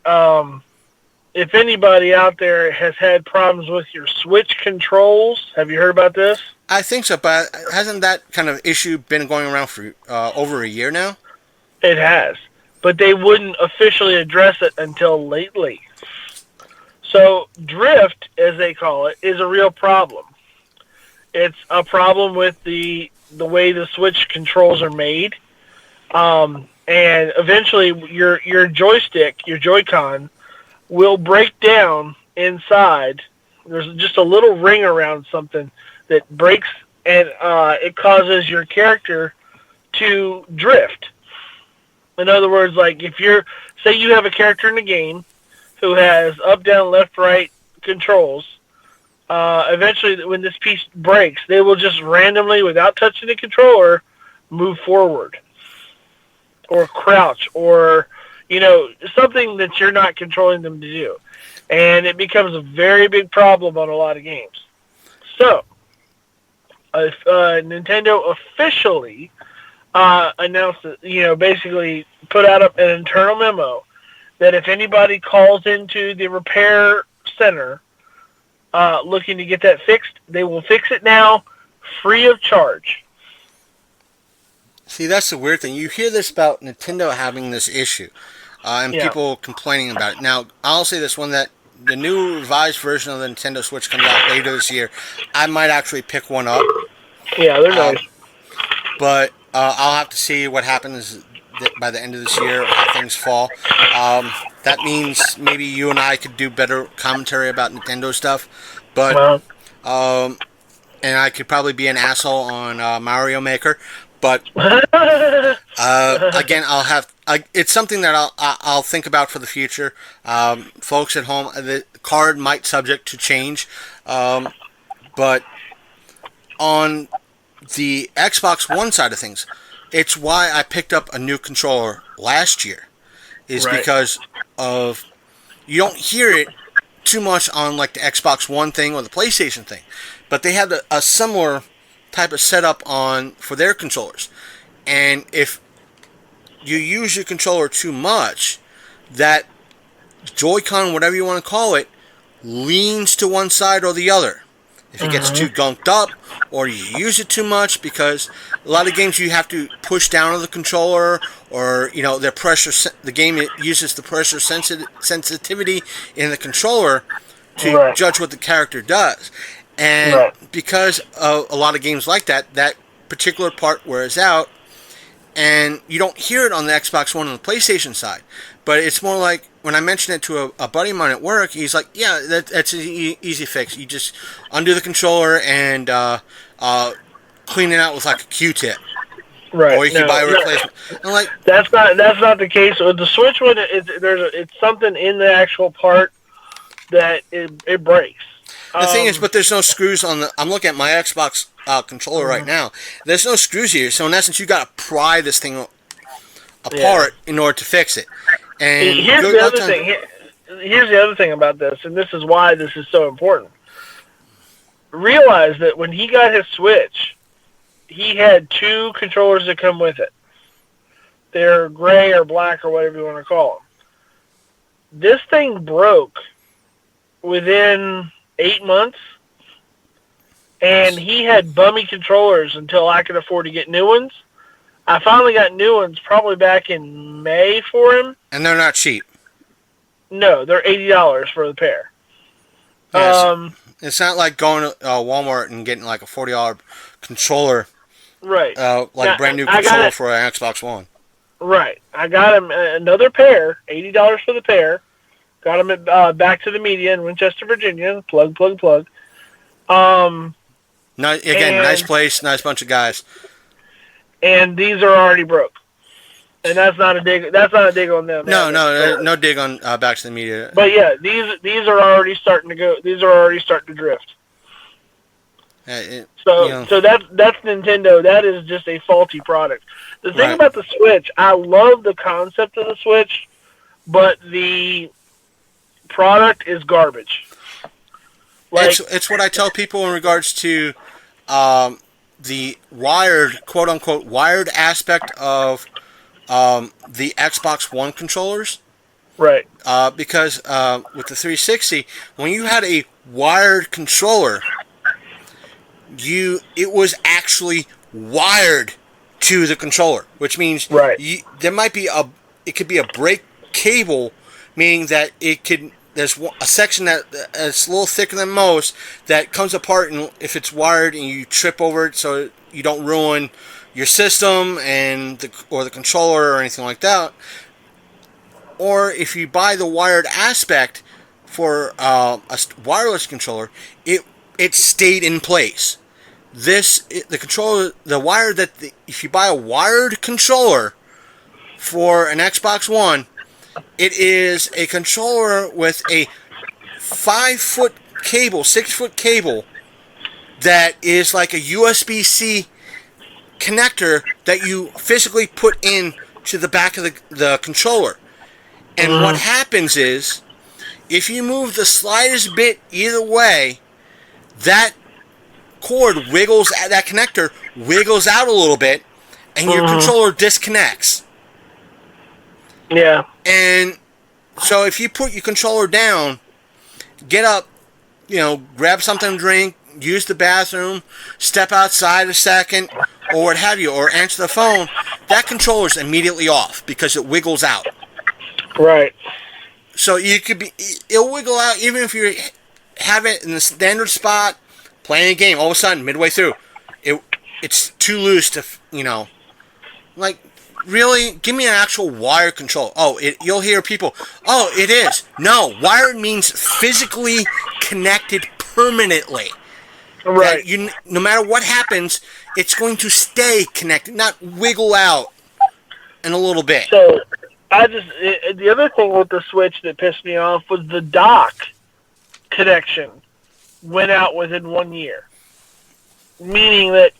if anybody out there has had problems with your Switch controls, have you heard about this? I think so, but hasn't that kind of issue been going around for over a year now? It has, but they wouldn't officially address it until lately. So drift, as they call it, is a real problem. It's a problem with the way the Switch controls are made. And eventually your joystick, your Joy-Con, will break down inside. There's just a little ring around something that breaks, and it causes your character to drift. In other words, like say you have a character in the game who has up, down, left, right controls, eventually when this piece breaks, they will just randomly, without touching the controller, move forward or crouch or, something that you're not controlling them to do. And it becomes a very big problem on a lot of games. So, Nintendo officially announced that, basically put out an internal memo that if anybody calls into the repair center looking to get that fixed, they will fix it now, free of charge. See, that's the weird thing. You hear this about Nintendo having this issue, and people complaining about it. Now, I'll say this one, that the new revised version of the Nintendo Switch comes out later this year. I might actually pick one up. Yeah, they're nice. But I'll have to see what happens by the end of this year, how things fall. That means maybe you and I could do better commentary about Nintendo stuff. But and I could probably be an asshole on Mario Maker. But again, it's something that I'll think about for the future. Folks at home, the card might subject to change, but on the Xbox One side of things, it's why I picked up a new controller last year, because of, you don't hear it too much on like the Xbox One thing or the PlayStation thing, but they had a similar type of setup on for their controllers, and if you use your controller too much, that Joy-Con, whatever you want to call it, leans to one side or the other. If it gets too gunked up, or you use it too much, because a lot of games you have to push down on the controller, or the game uses the pressure sensitivity in the controller to judge what the character does. And because of a lot of games like that, that particular part wears out, and you don't hear it on the Xbox One and the PlayStation side. But it's more like, when I mentioned it to a buddy of mine at work, he's like, yeah, that's an easy fix. You just undo the controller and clean it out with like a Q-tip. Right. Or you can buy a replacement. I'm like, that's not the case. With the Switch one, it's something in the actual part that it breaks. The thing is, but there's no screws on the... I'm looking at my Xbox controller right now. There's no screws here, so in essence, you got to pry this thing apart in order to fix it. And here's the other thing. Here's the other thing about this, and this is why this is so important. Realize that when he got his Switch, he had two controllers that come with it. They're gray or black or whatever you want to call them. This thing broke within 8 months, and he had bummy controllers until I could afford to get new ones. I finally got new ones probably back in May for him. And they're not cheap. No, they're $80 for the pair. Yes. It's not like going to Walmart and getting like a $40 controller. Right. Like a brand new controller for an Xbox One. Right. I got him another pair, $80 for the pair. Got him at Back to the Media in Winchester, Virginia. Plug. Nice place, nice bunch of guys. And these are already broke. And that's not a dig. That's not a dig on them. No dig on Back to the Media. But yeah, these are already starting to go. These are already starting to drift. So that's Nintendo. That is just a faulty product. The thing about the Switch, I love the concept of the Switch, but the product is garbage. It's what I tell people in regards to the wired, quote unquote, wired aspect of the Xbox One controllers. Right. Because with the 360, when you had a wired controller, it was actually wired to the controller, which means there might be it could be a break cable, meaning that there's a section that's a little thicker than most that comes apart, and if it's wired and you trip over it, so you don't ruin your system or the controller or anything like that. Or if you buy the wired aspect for a wireless controller, it stayed in place. If you buy a wired controller for an Xbox One, it is a controller with a 5-foot cable, 6-foot cable that is like a USB-C connector that you physically put in to the back of the controller. And what happens is, if you move the slightest bit either way, that cord wiggles, that connector wiggles out a little bit, and your controller disconnects. Yeah. And so if you put your controller down, get up, grab something to drink, use the bathroom, step outside a second, or what have you, or answer the phone, that controller's immediately off because it wiggles out. Right. So it'll wiggle out even if you have it in the standard spot, playing a game. All of a sudden, midway through, it's too loose to, like, really, give me an actual wire control. Oh, you'll hear people, oh, it is. No, wired means physically connected permanently. Right. No matter what happens, it's going to stay connected, not wiggle out in a little bit. So, the other thing with the Switch that pissed me off was the dock connection went out within 1 year. Meaning that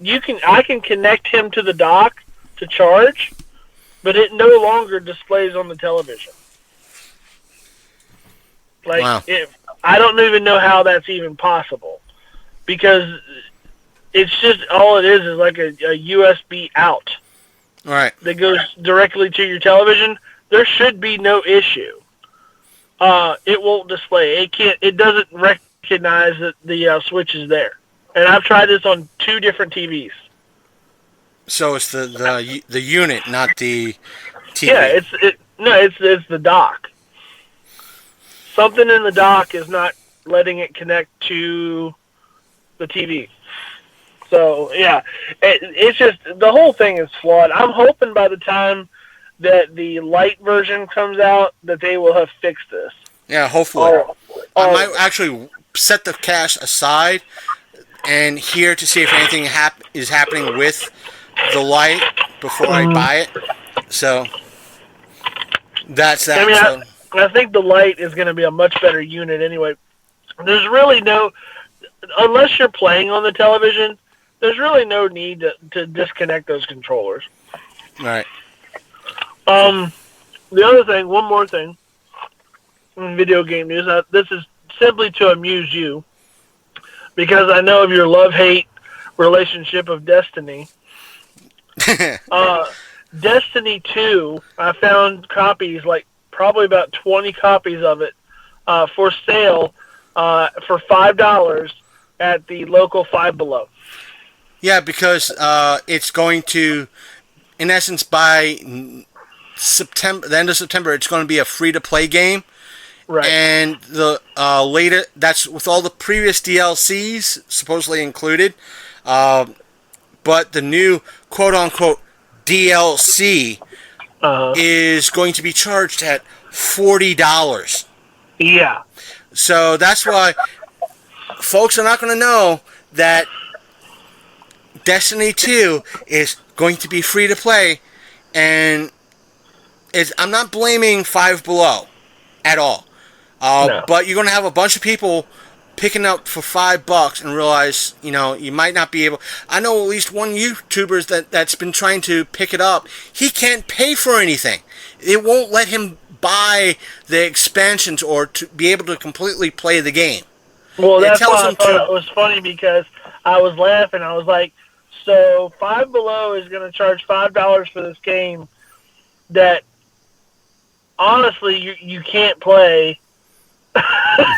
I can connect him to the dock to charge, but it no longer displays on the television. Like, wow. I don't even know how that's even possible. Because it's just, all it is like a USB out. Right. That goes directly to your television. There should be no issue. It won't display. It doesn't recognize that the Switch is there. And I've tried this on 2 different TVs. So it's the unit, not the TV. Yeah, it's the dock. Something in the dock is not letting it connect to the TV. So, yeah, it's just, the whole thing is flawed. I'm hoping by the time that the light version comes out that they will have fixed this. Yeah, hopefully. I might actually set the cash aside and hear to see if anything is happening with the light before I buy it. So, that's that. I mean, I think the light is going to be a much better unit anyway. There's really no... Unless you're playing on the television, there's really no need to disconnect those controllers. Right. The other thing, one more thing, in video game news, this is simply to amuse you, because I know of your love-hate relationship of Destiny. Destiny 2, I found copies, like probably about 20 copies of it, for sale for $5 at the local Five Below. Yeah, because it's going to, in essence, by the end of September, it's going to be a free-to-play game. Right. And the later, that's with all the previous DLCs supposedly included. But the new quote-unquote DLC is going to be charged at $40. Yeah. So that's why folks are not going to know that Destiny 2 is going to be free to play, and I'm not blaming Five Below at all. No. But you're going to have a bunch of people picking up for $5 and realize, you might not be able... I know at least one YouTuber that's been trying to pick it up. He can't pay for anything. It won't let him buy the expansions or to be able to completely play the game. Well, that's why I thought it was funny, because I was laughing. I was like, so Five Below is going to charge $5 for this game that, honestly, you can't play.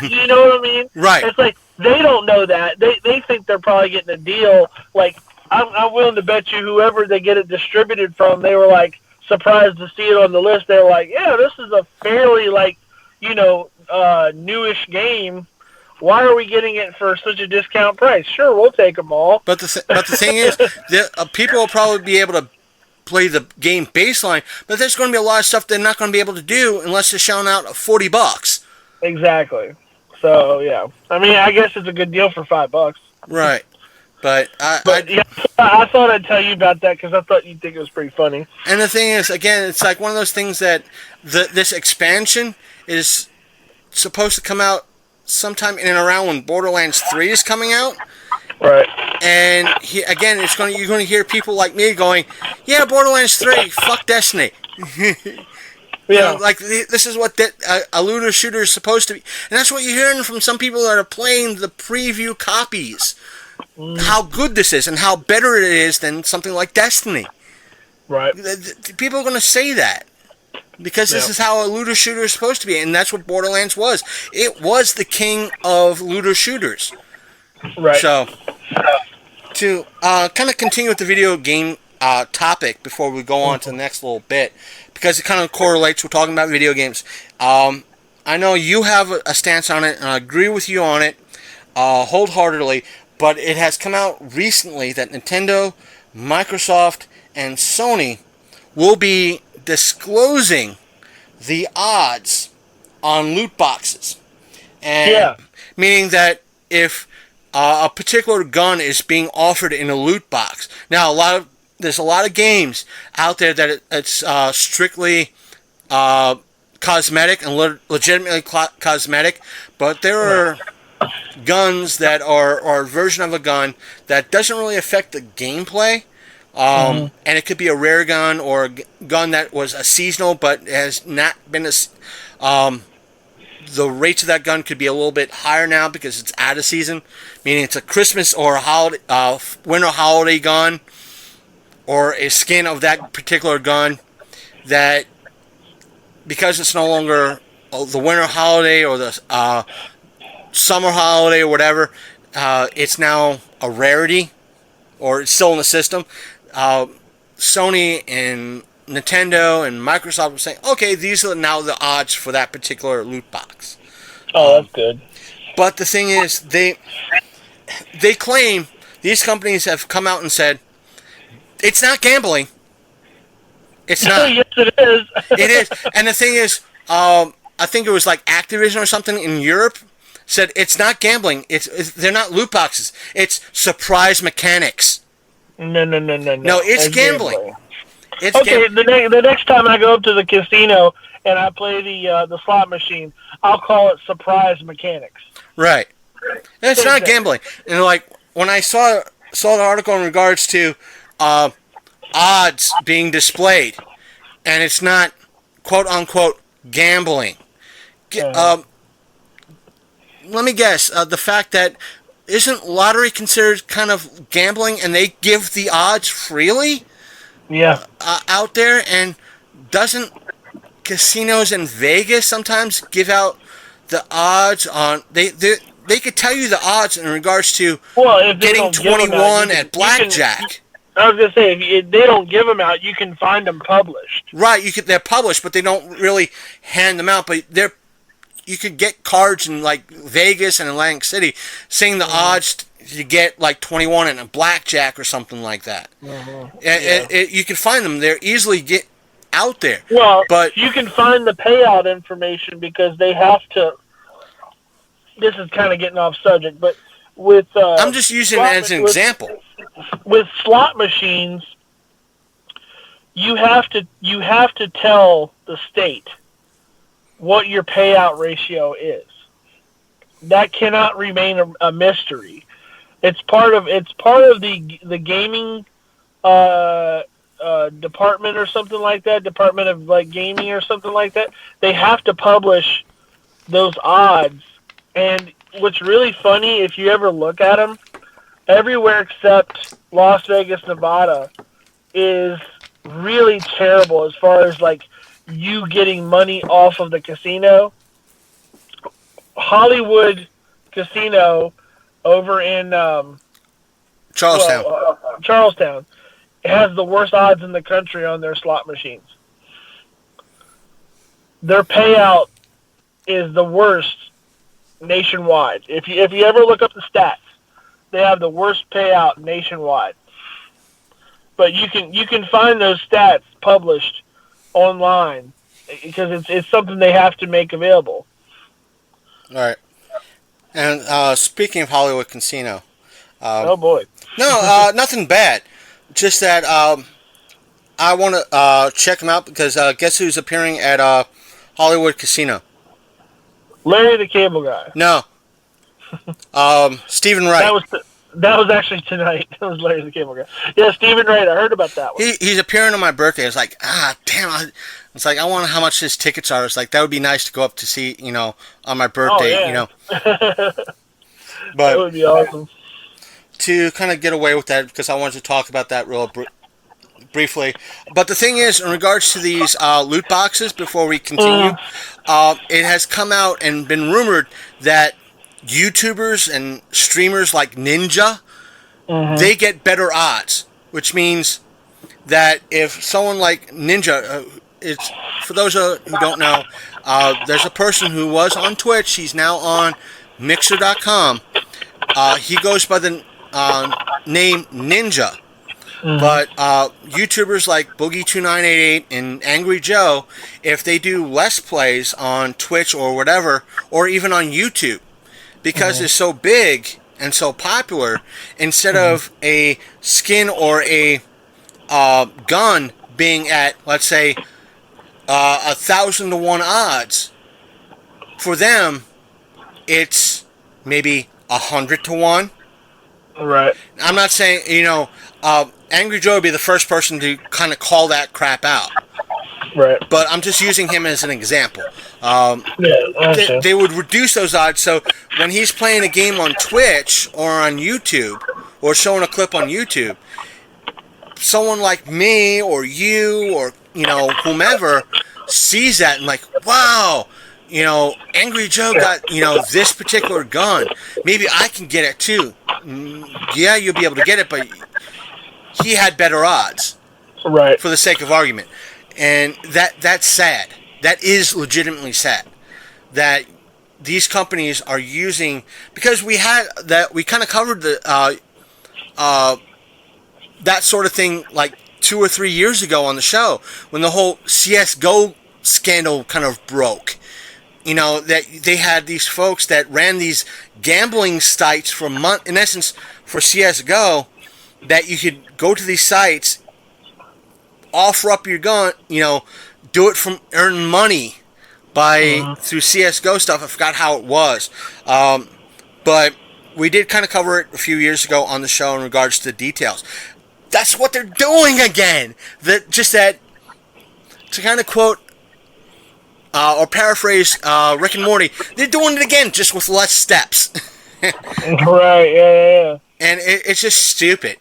You know what I mean? Right. It's like, they don't know that. They think they're probably getting a deal. Like, I'm willing to bet you whoever they get it distributed from, they were, like, surprised to see it on the list. They were like, yeah, this is a fairly, like, newish game. Why are we getting it for such a discount price? Sure, we'll take them all. But the thing is, people will probably be able to play the game baseline, but there's going to be a lot of stuff they're not going to be able to do unless they're shelling out $40. Exactly. So, yeah. I mean, I guess it's a good deal for $5. Right. But yeah, I thought I'd tell you about that because I thought you'd think it was pretty funny. And the thing is, again, it's like one of those things that this expansion is supposed to come out sometime in and around when Borderlands 3 is coming out. Right. And you're going to hear people like me going, yeah, Borderlands 3, fuck Destiny. Yeah. Like, this is what a looter shooter is supposed to be. And that's what you're hearing from some people that are playing the preview copies. how good this is and how better it is than something like Destiny. Right. People are going to say that because this is how a looter shooter is supposed to be, and that's what Borderlands was. It was the king of looter shooters. Right. So, to kind of continue with the video game topic before we go on to the next little bit, because it kind of correlates. We're talking about video games. I know you have a stance on it, and I agree with you on it wholeheartedly, but it has come out recently that Nintendo, Microsoft, and Sony will be disclosing the odds on loot boxes. And meaning that if a particular gun is being offered in a loot box. Now, there's a lot of games out there that it's strictly cosmetic and legitimately cosmetic, but there are guns that are a version of a gun that doesn't really affect the gameplay, and it could be a rare gun or a gun that was a seasonal but has not been the rates of that gun could be a little bit higher now because it's out of season, meaning it's a Christmas or a holiday, winter holiday gun, or a skin of that particular gun that, because it's no longer the winter holiday or the summer holiday or whatever, it's now a rarity, or it's still in the system. Sony and Nintendo and Microsoft were saying, okay, these are now the odds for that particular loot box. Oh, that's good. But the thing is, they claim, these companies have come out and said, it's not gambling. It's not. Yes, it is. It is. And the thing is, I think it was like Activision or something in Europe said it's not gambling. They're not loot boxes. It's surprise mechanics. No. No, it's gambling. It's okay, the next time I go up to the casino and I play the slot machine, I'll call it surprise mechanics. Right. And it's not gambling. And like when I saw the article in regards to odds being displayed, and it's not quote unquote gambling. Let me guess. The fact that isn't lottery considered kind of gambling, and they give the odds freely? Yeah. Out there, and doesn't casinos in Vegas sometimes give out the odds on they could tell you the odds in regards to getting 21 at blackjack. I was gonna say, if they don't give them out, you can find them published. Right, they're published, but they don't really hand them out. But you could get cards in like Vegas and Atlantic City saying the odds to get like 21 in a blackjack or something like that. You can find them. They're easily get out there. Well, but you can find the payout information because they have to. This is kind of getting off subject, but with I'm just using it as an example. With slot machines, you have to tell the state what your payout ratio is. That cannot remain a mystery. It's part of the gaming department or something like that, Department of like gaming or something like that. They have to publish those odds. And what's really funny, if you ever look at them, everywhere except Las Vegas, Nevada, is really terrible as far as like you getting money off of the casino. Hollywood Casino over in Charlestown has the worst odds in the country on their slot machines. Their payout is the worst nationwide. If you ever look up the stats, they have the worst payout nationwide. But you can find those stats published online because it's something they have to make available. All right. And speaking of Hollywood Casino, oh boy, no, nothing bad. Just that I want to check them out because guess who's appearing at Hollywood Casino? Larry the Cable Guy. No. Stephen Wright. That was actually tonight. That was Larry the Cable Guy. Yeah, Stephen Wright. I heard about that one. He's appearing on my birthday. It's like, damn. It's like, I wonder how much his tickets are. It's like, that would be nice to go up to see, on my birthday, Oh, yeah. But that would be awesome. to kind of get away with that because I wanted to talk about that real briefly. But the thing is, in regards to these loot boxes, before we continue, it has come out and been rumored that YouTubers and streamers like Ninja, they get better odds, which means that if someone like Ninja, it's for those who don't know, there's a person who was on Twitch. He's now on Mixer.com. He goes by the name Ninja. But YouTubers like Boogie2988 and Angry Joe, if they do Let's Plays on Twitch or whatever, or even on YouTube, because it's so big and so popular, instead of a skin or a gun being at, let's say, 1,000 to 1 odds, for them, it's maybe 100 to 1. Right. I'm not saying, Angry Joe would be the first person to kind of call that crap out. Right. But I'm just using him as an example. Yeah, they would reduce those odds, so when he's playing a game on Twitch or on YouTube, or showing a clip on YouTube, someone like me or you or, whomever sees that and like, wow, Angry Joe got, this particular gun. Maybe I can get it too. Yeah, you'll be able to get it, but he had better odds. Right. For the sake of argument. And that's sad. That is legitimately sad. That these companies are using, because we kind of covered the that sort of thing like 2 or 3 years ago on the show when the whole CS:GO scandal kind of broke. That they had these folks that ran these gambling sites for months, in essence, for CS:GO, that you could go to these sites, offer up your gun, do it from earn money through CS:GO stuff. I forgot how it was, but we did kind of cover it a few years ago on the show in regards to the details. That's what they're doing again. To kind of quote or paraphrase Rick and Morty, they're doing it again, just with less steps. Right. Yeah. And it's just stupid,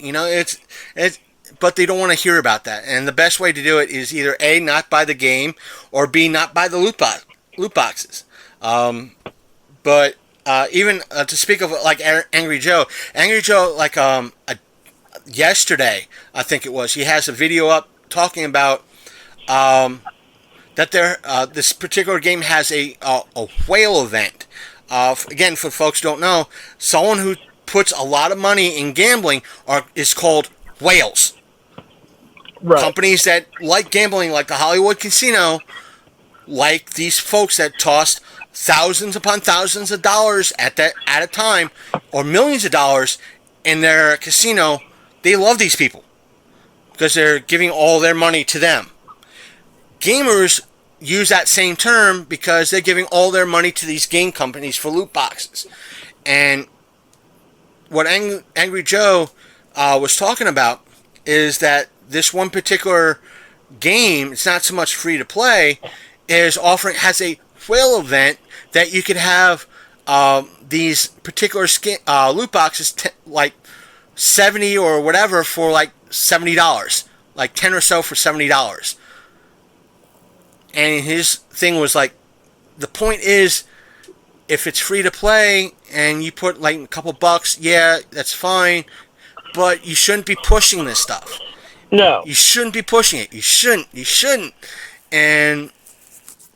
but they don't want to hear about that. And the best way to do it is either A, not buy the game, or B, not buy the loot boxes. But even to speak of like Angry Joe, like yesterday, I think it was, he has a video up talking about that this particular game has a whale event. Again, for folks who don't know, someone who puts a lot of money in gambling is called whales. Right. Companies that like gambling, like the Hollywood Casino, like these folks that tossed thousands upon thousands of dollars at a time, or millions of dollars in their casino. They love these people because they're giving all their money to them. Gamers use that same term because they're giving all their money to these game companies for loot boxes. And what Angry Joe was talking about is that this one particular game, it's not so much free to play, has a whale event that you could have these particular loot boxes like 70 or whatever for like $70, like 10 or so for $70. And his thing was like, the point is, if it's free to play and you put like a couple bucks, yeah, that's fine, but you shouldn't be pushing this stuff. No. You shouldn't be pushing it. You shouldn't. And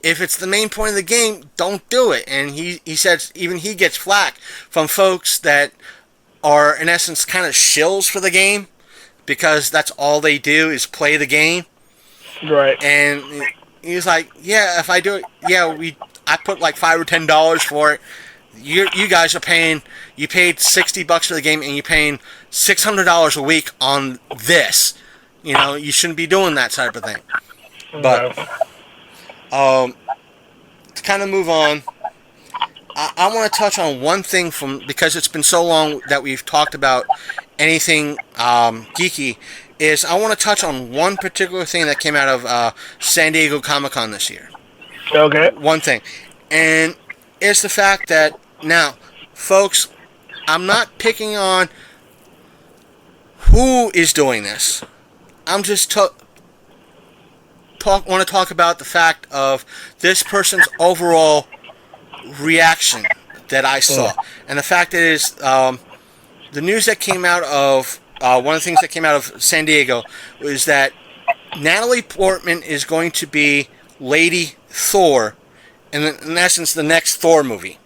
if it's the main point of the game, don't do it. And he says even he gets flack from folks that are, in essence, kind of shills for the game, because that's all they do is play the game. Right. And he's like, yeah, if I do it, yeah, I put like $5 or $10 for it. You guys are paying, you paid $60 for the game, and you're paying $600 a week on this. You shouldn't be doing that type of thing. But to kind of move on, I want to touch on one thing because it's been so long that we've talked about anything geeky, is I want to touch on one particular thing that came out of San Diego Comic-Con this year. Okay. One thing. And it's the fact that, now, folks, I'm not picking on who is doing this. I'm just want to talk about the fact of this person's overall reaction that I saw. And the fact is, the news that came out of, one of the things that came out of San Diego was that Natalie Portman is going to be Lady Thor, in essence, the next Thor movie.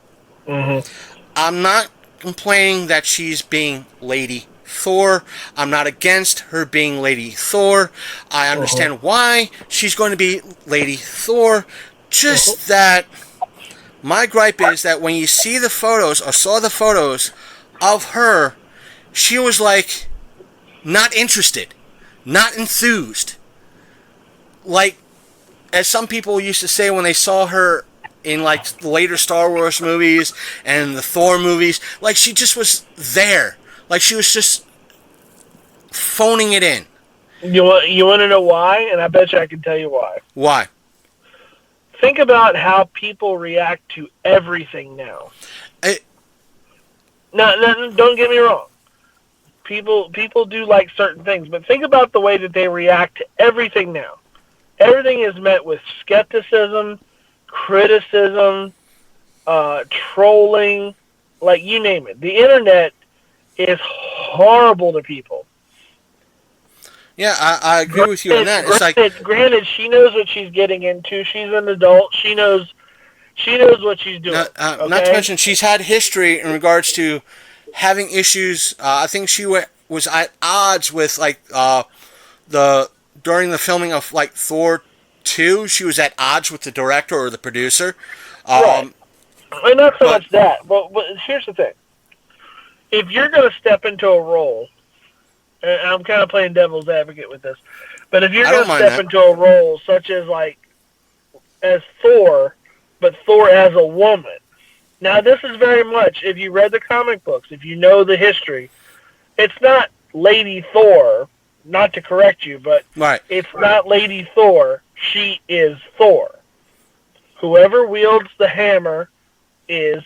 I'm not complaining that she's being Lady Thor. I'm not against her being Lady Thor. I understand why she's going to be Lady Thor. Just that my gripe is that when you see the photos or saw the photos of her, she was like not interested, not enthused. Like, as some people used to say when they saw her in like the later Star Wars movies and the Thor movies, like she just was there. Like she was just phoning it in. You want to know why? And I bet you I can tell you why. Why? Think about how people react to everything now. No, don't get me wrong. People do like certain things, but think about the way that they react to everything now. Everything is met with skepticism, criticism, trolling, like you name it. The internet is horrible to people. Yeah, I agree with you on that. It's granted, she knows what she's getting into. She's an adult. She knows what she's doing. Not to mention, she's had history in regards to having issues. I think she was at odds with during the filming of like Thor 2. She was at odds with the director or the producer. Right. And not so much that. But here's the thing: if you're going to step into a role, and I'm kind of playing devil's advocate with this, but if you're going to step into a role such as as Thor, but Thor as a woman. Now, this is very much, if you read the comic books, if you know the history, it's not Lady Thor, not to correct you, but It's not Lady Thor. She is Thor. Whoever wields the hammer is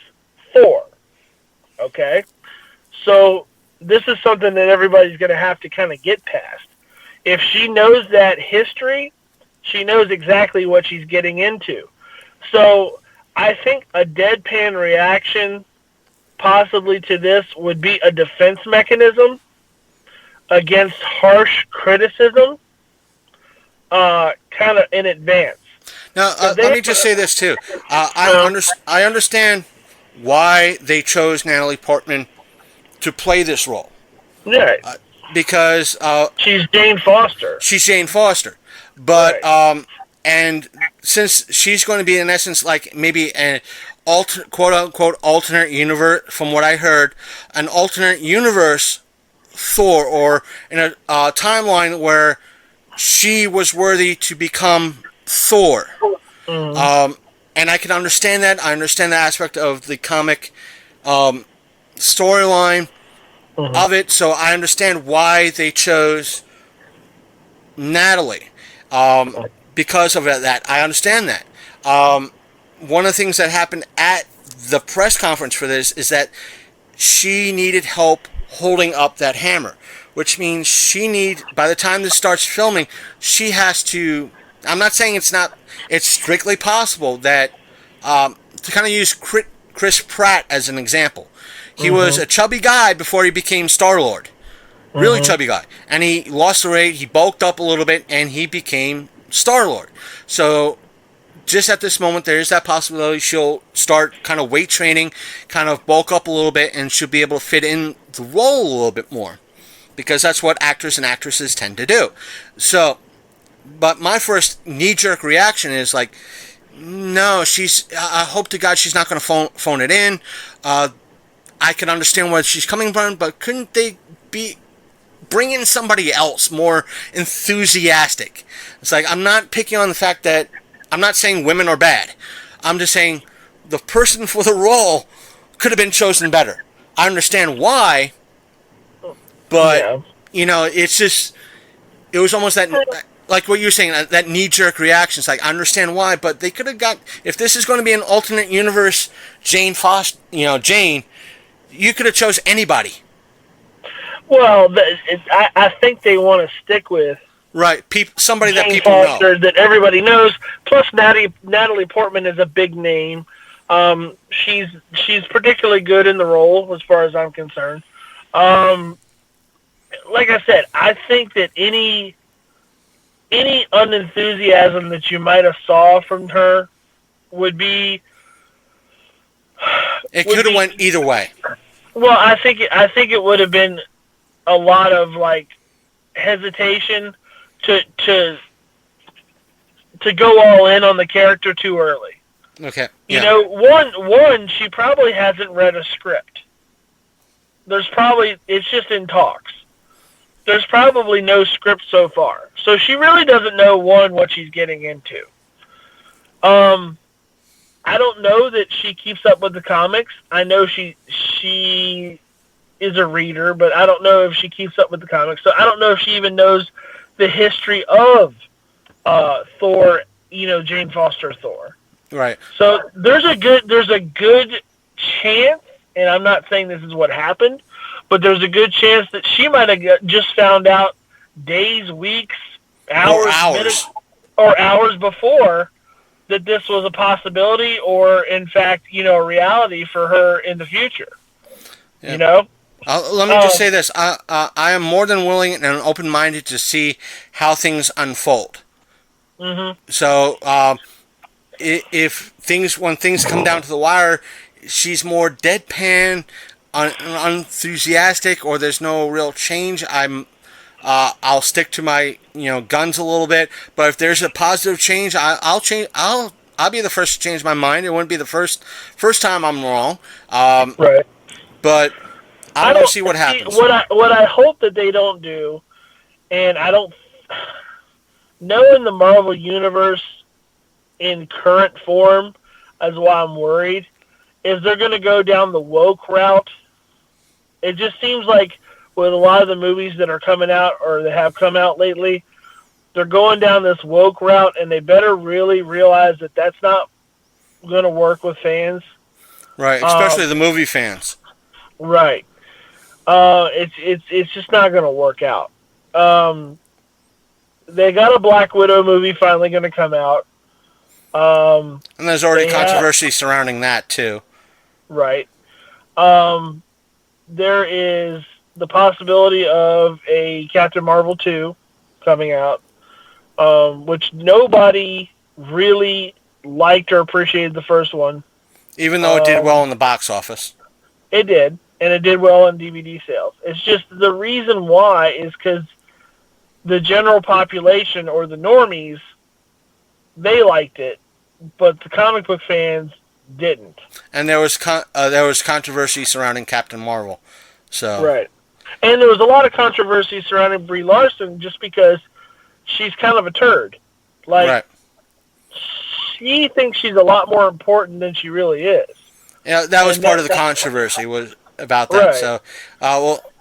Thor. Okay? So, this is something that everybody's going to have to kind of get past. If she knows that history, she knows exactly what she's getting into. So, I think a deadpan reaction possibly to this would be a defense mechanism against harsh criticism, kind of in advance. Now, let me just say this too. I understand why they chose Natalie Portman to play this role. Yeah. Because she's Jane Foster. She's Jane Foster. But and since she's going to be in essence like maybe an quote unquote alternate universe, from what I heard, an alternate universe Thor, or in a timeline where she was worthy to become Thor. And I can understand that. I understand the aspect of the comic storyline of it, so I understand why they chose Natalie. Because of that, I understand that. One of the things that happened at the press conference for this is that she needed help holding up that hammer, which means by the time this starts filming, she has to, I'm not saying it's strictly possible that, to kind of use Chris Pratt as an example. He was a chubby guy before he became Star-Lord. Really chubby guy. And he lost the weight, he bulked up a little bit, and he became Star-Lord. So, just at this moment, there is that possibility she'll start kind of weight training, kind of bulk up a little bit, and she'll be able to fit in the role a little bit more. Because that's what actors and actresses tend to do. So, but my first knee-jerk reaction is like, no, I hope to God she's not going to phone it in. I can understand where she's coming from, but couldn't they bring in somebody else more enthusiastic? It's like, I'm not picking on the fact that, I'm not saying women are bad. I'm just saying the person for the role could have been chosen better. I understand why, but, it's just, it was almost that, like what you're saying, that knee-jerk reaction. It's like, I understand why, but they could have if this is going to be an alternate universe Jane Foster, Jane, you could have chose anybody. Well, I think they want to stick with Right, somebody that Jane people Foster know. that everybody knows. Plus, Natalie Portman is a big name. She's particularly good in the role, as far as I'm concerned. Like I said, I think that any unenthusiasm that you might have saw from her would be. It could have went either way. Well, I think it would have been a lot of like hesitation to go all in on the character too early. Okay. You know, one she probably hasn't read a script. It's just in talks. There's probably no script so far. So she really doesn't know what she's getting into. I don't know that she keeps up with the comics. I know she is a reader, but I don't know if she keeps up with the comics. So I don't know if she even knows the history of Thor, Jane Foster Thor. Right. So there's a good chance, and I'm not saying this is what happened, but there's a good chance that she might have just found out days, weeks, hours, minutes, or hours before that this was a possibility, or in fact, a reality for her in the future. Yeah. Let me just say this: I am more than willing and open-minded to see how things unfold. Mm-hmm. So, when things come down to the wire, she's more deadpan, unenthusiastic, or there's no real change. I'll stick to my guns a little bit. But if there's a positive change, I'll change. I'll be the first to change my mind. It wouldn't be the first time I'm wrong. Right. But I don't see what happens. What I hope that they don't do, and I don't know in the Marvel Universe in current form, as why I'm worried, is they're going to go down the woke route. It just seems like with a lot of the movies that are coming out or that have come out lately, they're going down this woke route, and they better really realize that that's not going to work with fans. Right, especially the movie fans. Right. It's just not going to work out. They got a Black Widow movie finally going to come out. And there's already controversy surrounding that, too. Right. There is the possibility of a Captain Marvel 2 coming out, which nobody really liked or appreciated the first one. Even though it did well in the box office. It did, and it did well in DVD sales. It's just the reason why is because the general population, or the normies, they liked it, but the comic book fans didn't. And there was controversy surrounding Captain Marvel. So right. And there was a lot of controversy surrounding Brie Larson just because she's kind of a turd. Like, right. She thinks she's a lot more important than she really is. Yeah, that was part of the controversy was about that. Right. So,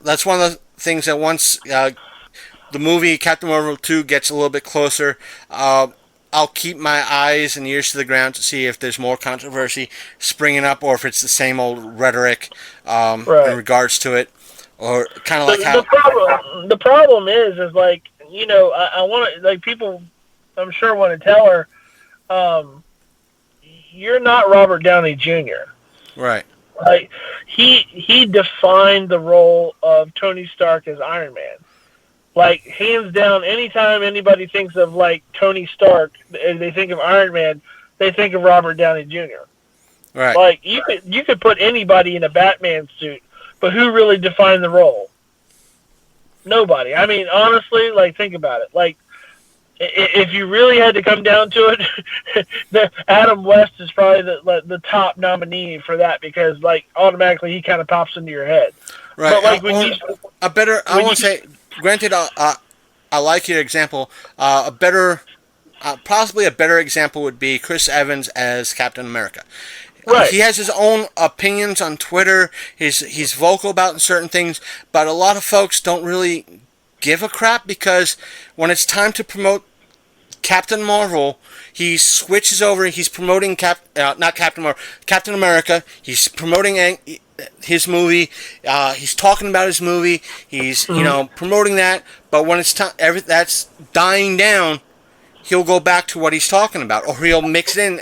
that's one of the things that once the movie Captain Marvel 2 gets a little bit closer, I'll keep my eyes and ears to the ground to see if there's more controversy springing up, or if it's the same old rhetoric in regards to it, or kind of like how the problem is like, I want to, like, people I'm sure want to tell her, you're not Robert Downey Jr. Right. Like, he defined the role of Tony Stark as Iron Man. Like, hands down, anytime anybody thinks of, like, Tony Stark, and they think of Iron Man, they think of Robert Downey Jr. Right. Like, you could put anybody in a Batman suit, but who really defined the role? Nobody. I mean, honestly, like, think about it. Like, if you really had to come down to it, Adam West is probably the top nominee for that, because, like, automatically he kind of pops into your head. Right. But, like, I won't say, granted, I like your example. Possibly a better example would be Chris Evans as Captain America. Right. He has his own opinions on Twitter. He's vocal about certain things, but a lot of folks don't really give a crap, because when it's time to promote Captain Marvel, he switches over. He's promoting Captain America. He's promoting his movie. He's talking about his movie. He's promoting that. But when it's time, that's dying down, he'll go back to what he's talking about, or he'll mix it in,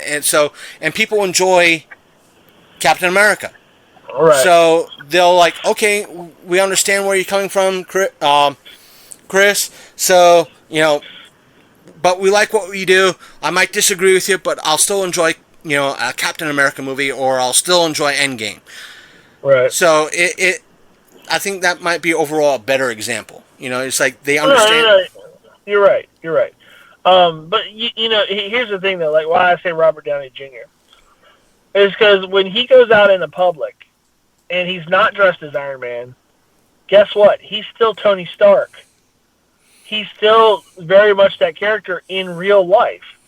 and people enjoy Captain America. All right. So they'll like, okay, we understand where you're coming from, Chris. So but we like what we do. I might disagree with you, but I'll still enjoy a Captain America movie, or I'll still enjoy Endgame. Right. So I think that might be overall a better example. It's like they understand. Right. You're right. But here's the thing though. Like why I say Robert Downey Jr. is because when he goes out in the public and he's not dressed as Iron Man, guess what? He's still Tony Stark. He's still very much that character in real life.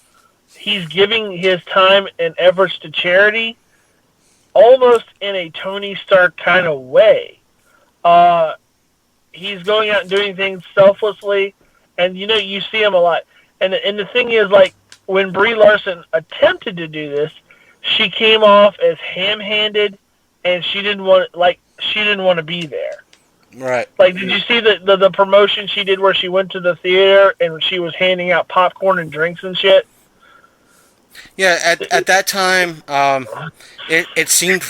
He's giving his time and efforts to charity almost in a Tony Stark kind of way. He's going out and doing things selflessly, and you see him a lot. And the thing is, like, when Brie Larson attempted to do this, she came off as ham-handed, and she didn't want to be there. Right. Like, did you see the promotion she did where she went to the theater and she was handing out popcorn and drinks and shit? Yeah, at that time, it seemed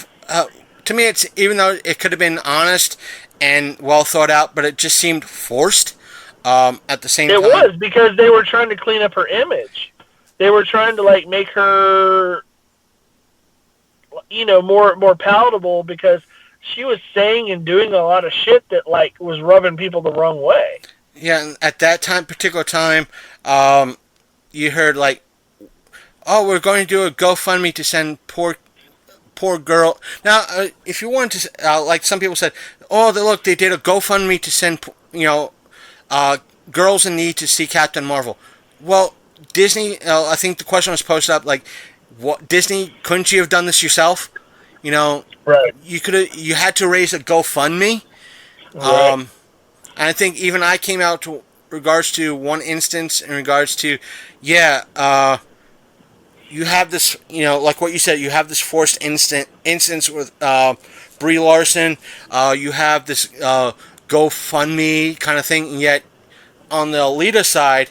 to me, even though it could have been honest and well thought out, but it just seemed forced. At the same time, it was because they were trying to clean up her image. They were trying to like make her, more palatable because she was saying and doing a lot of shit that like was rubbing people the wrong way. Yeah, and at that particular time, you heard like, "Oh, we're going to do a GoFundMe to send poor girl." Now, if you wanted to, like some people said, "Oh, look, they did a GoFundMe to send girls in need to see Captain Marvel." Well, Disney, I think the question was posted up like, "What Disney? Couldn't you have done this yourself?" Right. You had to raise a GoFundMe. Right. And I think even I came out to regards to one instance in regards to, you have this, like what you said, you have this forced instance with Brie Larson. You have this GoFundMe kind of thing, and yet on the Alita side,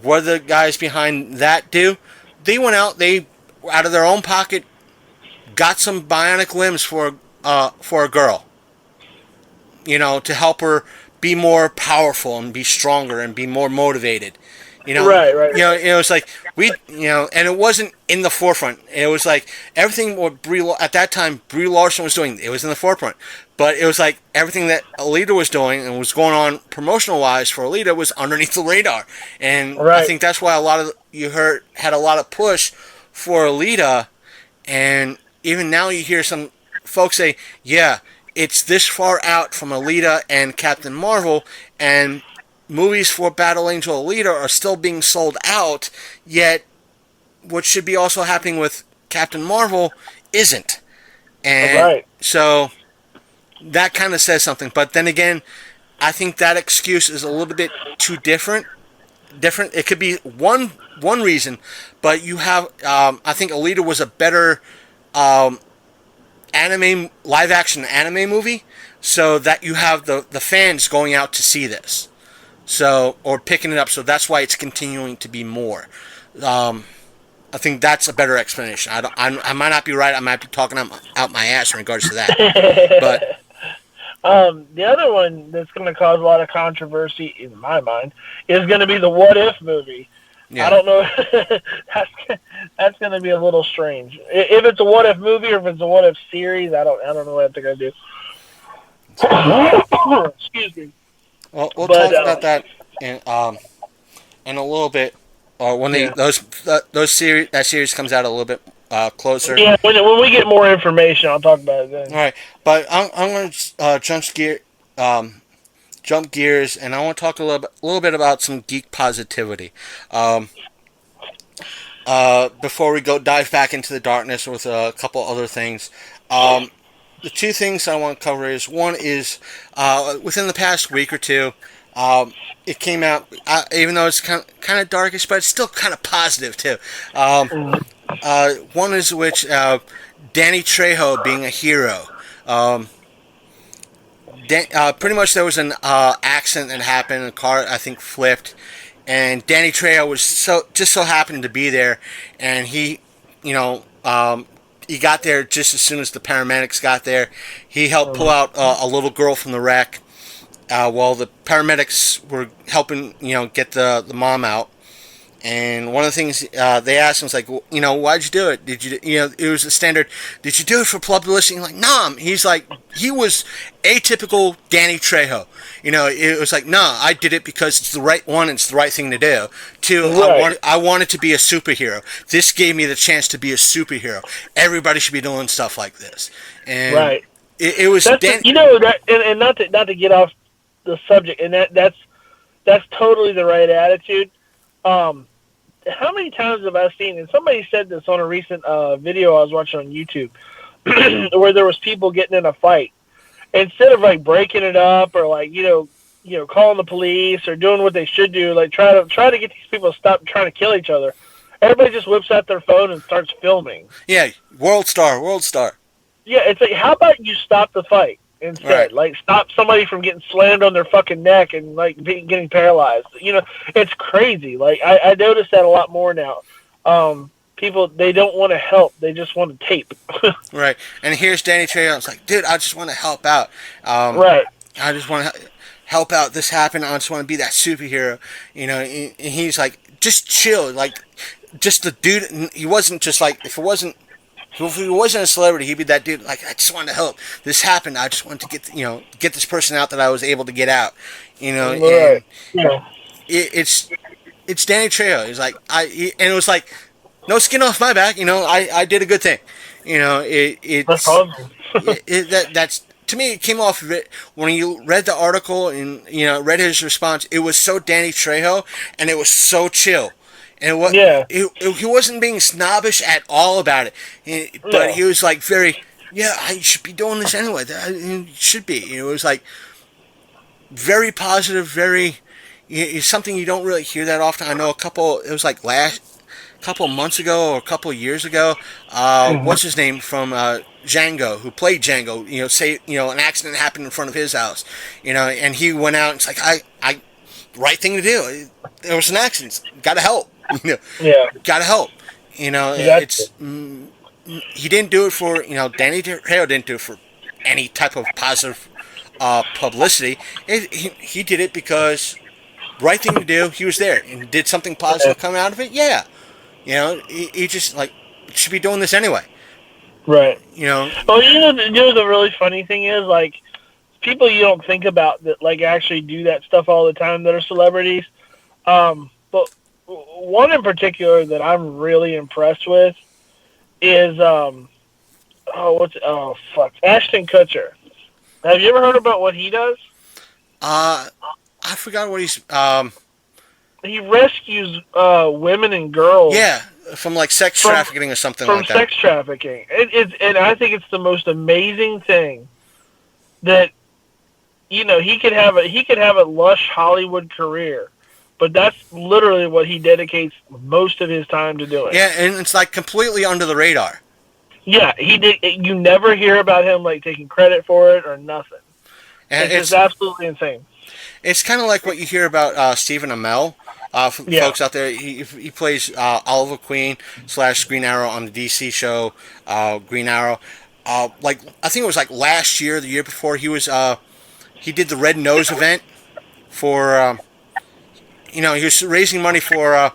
what do the guys behind that do? They went out, they out of their own pocket got some bionic limbs for a girl, to help her be more powerful and be stronger and be more motivated. Right. It was like and it wasn't in the forefront. It was like everything what at that time Brie Larson was doing, it was in the forefront. But it was like everything that Alita was doing and was going on promotional wise for Alita was underneath the radar. And I think that's why a lot of had a lot of push for Alita. And even now you hear some folks say, yeah, it's this far out from Alita and Captain Marvel, and movies for Battle Angel Alita are still being sold out, yet what should be also happening with Captain Marvel isn't. And so that kind of says something. But then again, I think that excuse is a little bit too different. It could be one reason, but you have, I think Alita was a better live action anime movie, so that you have the fans going out to see this. So, or picking it up, so that's why it's continuing to be more. I think that's a better explanation. I might not be right. I might be talking out my ass in regards to that. But the other one that's going to cause a lot of controversy in my mind is going to be the What If movie. Yeah. I don't know. That's going to be a little strange. If it's a What If movie or if it's a What If series, I don't know what they're going to do. Excuse me. Well, we'll talk about that in a little bit, or when that series comes out a little bit closer. Yeah, when we get more information, I'll talk about it then. All right, but I'm going to jump gears, and I want to talk a little bit about some geek positivity. Before we dive back into the darkness with a couple other things. The two things I want to cover is, one is, within the past week or two, it came out, even though it's kind of darkish, but it's still kind of positive, too. One is Danny Trejo being a hero. Pretty much there was an accident that happened. A car, I think, flipped, and Danny Trejo was so happened to be there, and he, he got there just as soon as the paramedics got there. He helped pull out a little girl from the wreck, while the paramedics were helping, get the mom out. And one of the things they asked him was like, why'd you do it? Did you, it was a standard, did you do it for publicity? Like, nah. He's like, he was atypical Danny Trejo. It was like, nah, I did it because it's the right one, it's the right thing to do. Two, Right. I wanted to be a superhero. This gave me the chance to be a superhero. Everybody should be doing stuff like this. And Right. it was That's Danny. that, and not to get off the subject, and that's totally the right attitude. How many times have I seen, and somebody said this on a recent video I was watching on YouTube, where there was people getting in a fight. Instead of like breaking it up or like, calling the police or doing what they should do, like try to get these people to stop trying to kill each other, everybody just whips out their phone and starts filming. Yeah, world star. Yeah, it's like, how about you stop the fight instead? Right. Like, stop somebody from getting slammed on their fucking neck and, like, getting paralyzed. It's crazy. Like, I notice that a lot more now. People, they don't want to help. They just want to tape. Right. And here's Danny Trejo. It's like, dude, I just want to help out. Right. I just want to help out. This happened. I just want to be that superhero. And he's like, just chill. Like, just the dude. He wasn't just like, if he wasn't a celebrity, he'd be that dude. Like, I just wanted to help. This happened. I just wanted to get this person out that I was able to get out. Right. And it's Danny Trejo. He's like, and it was like, no skin off my back. I did a good thing. That's awesome. That's to me. It came off of it when you read the article and read his response. It was so Danny Trejo, and it was so chill. And he wasn't being snobbish at all about it, but he was like I should be doing this anyway. You should be. It was like very positive, very. It's something you don't really hear that often. I know it was like couple months ago or a couple years ago. What's his name from Django, who played Django? An accident happened in front of his house. And he went out and it's like I right thing to do. There was an accident. Got to help. Gotta help. It's he didn't do it for Danny Trejo didn't do it for any type of positive publicity. He did it because right thing to do. He was there and did something positive come out of it. Yeah, he just like should be doing this anyway. Right. Well, the really funny thing is, like, people you don't think about that like actually do that stuff all the time that are celebrities. But one in particular that I'm really impressed with is Ashton Kutcher. Have you ever heard about what he does? I forgot what he's. He rescues women and girls. Yeah, from like sex trafficking or something like that. From sex trafficking, and I think it's the most amazing thing that he could have a lush Hollywood career. But that's literally what he dedicates most of his time to doing. Yeah, and it's like completely under the radar. Yeah, he did. You never hear about him like taking credit for it or nothing. And it's absolutely insane. It's kind of like what you hear about Stephen Amell. Folks out there, he plays Oliver Queen / Green Arrow on the DC show Green Arrow. Like I think it was like last year, the year before, he did the Red Nose event for. He was raising money for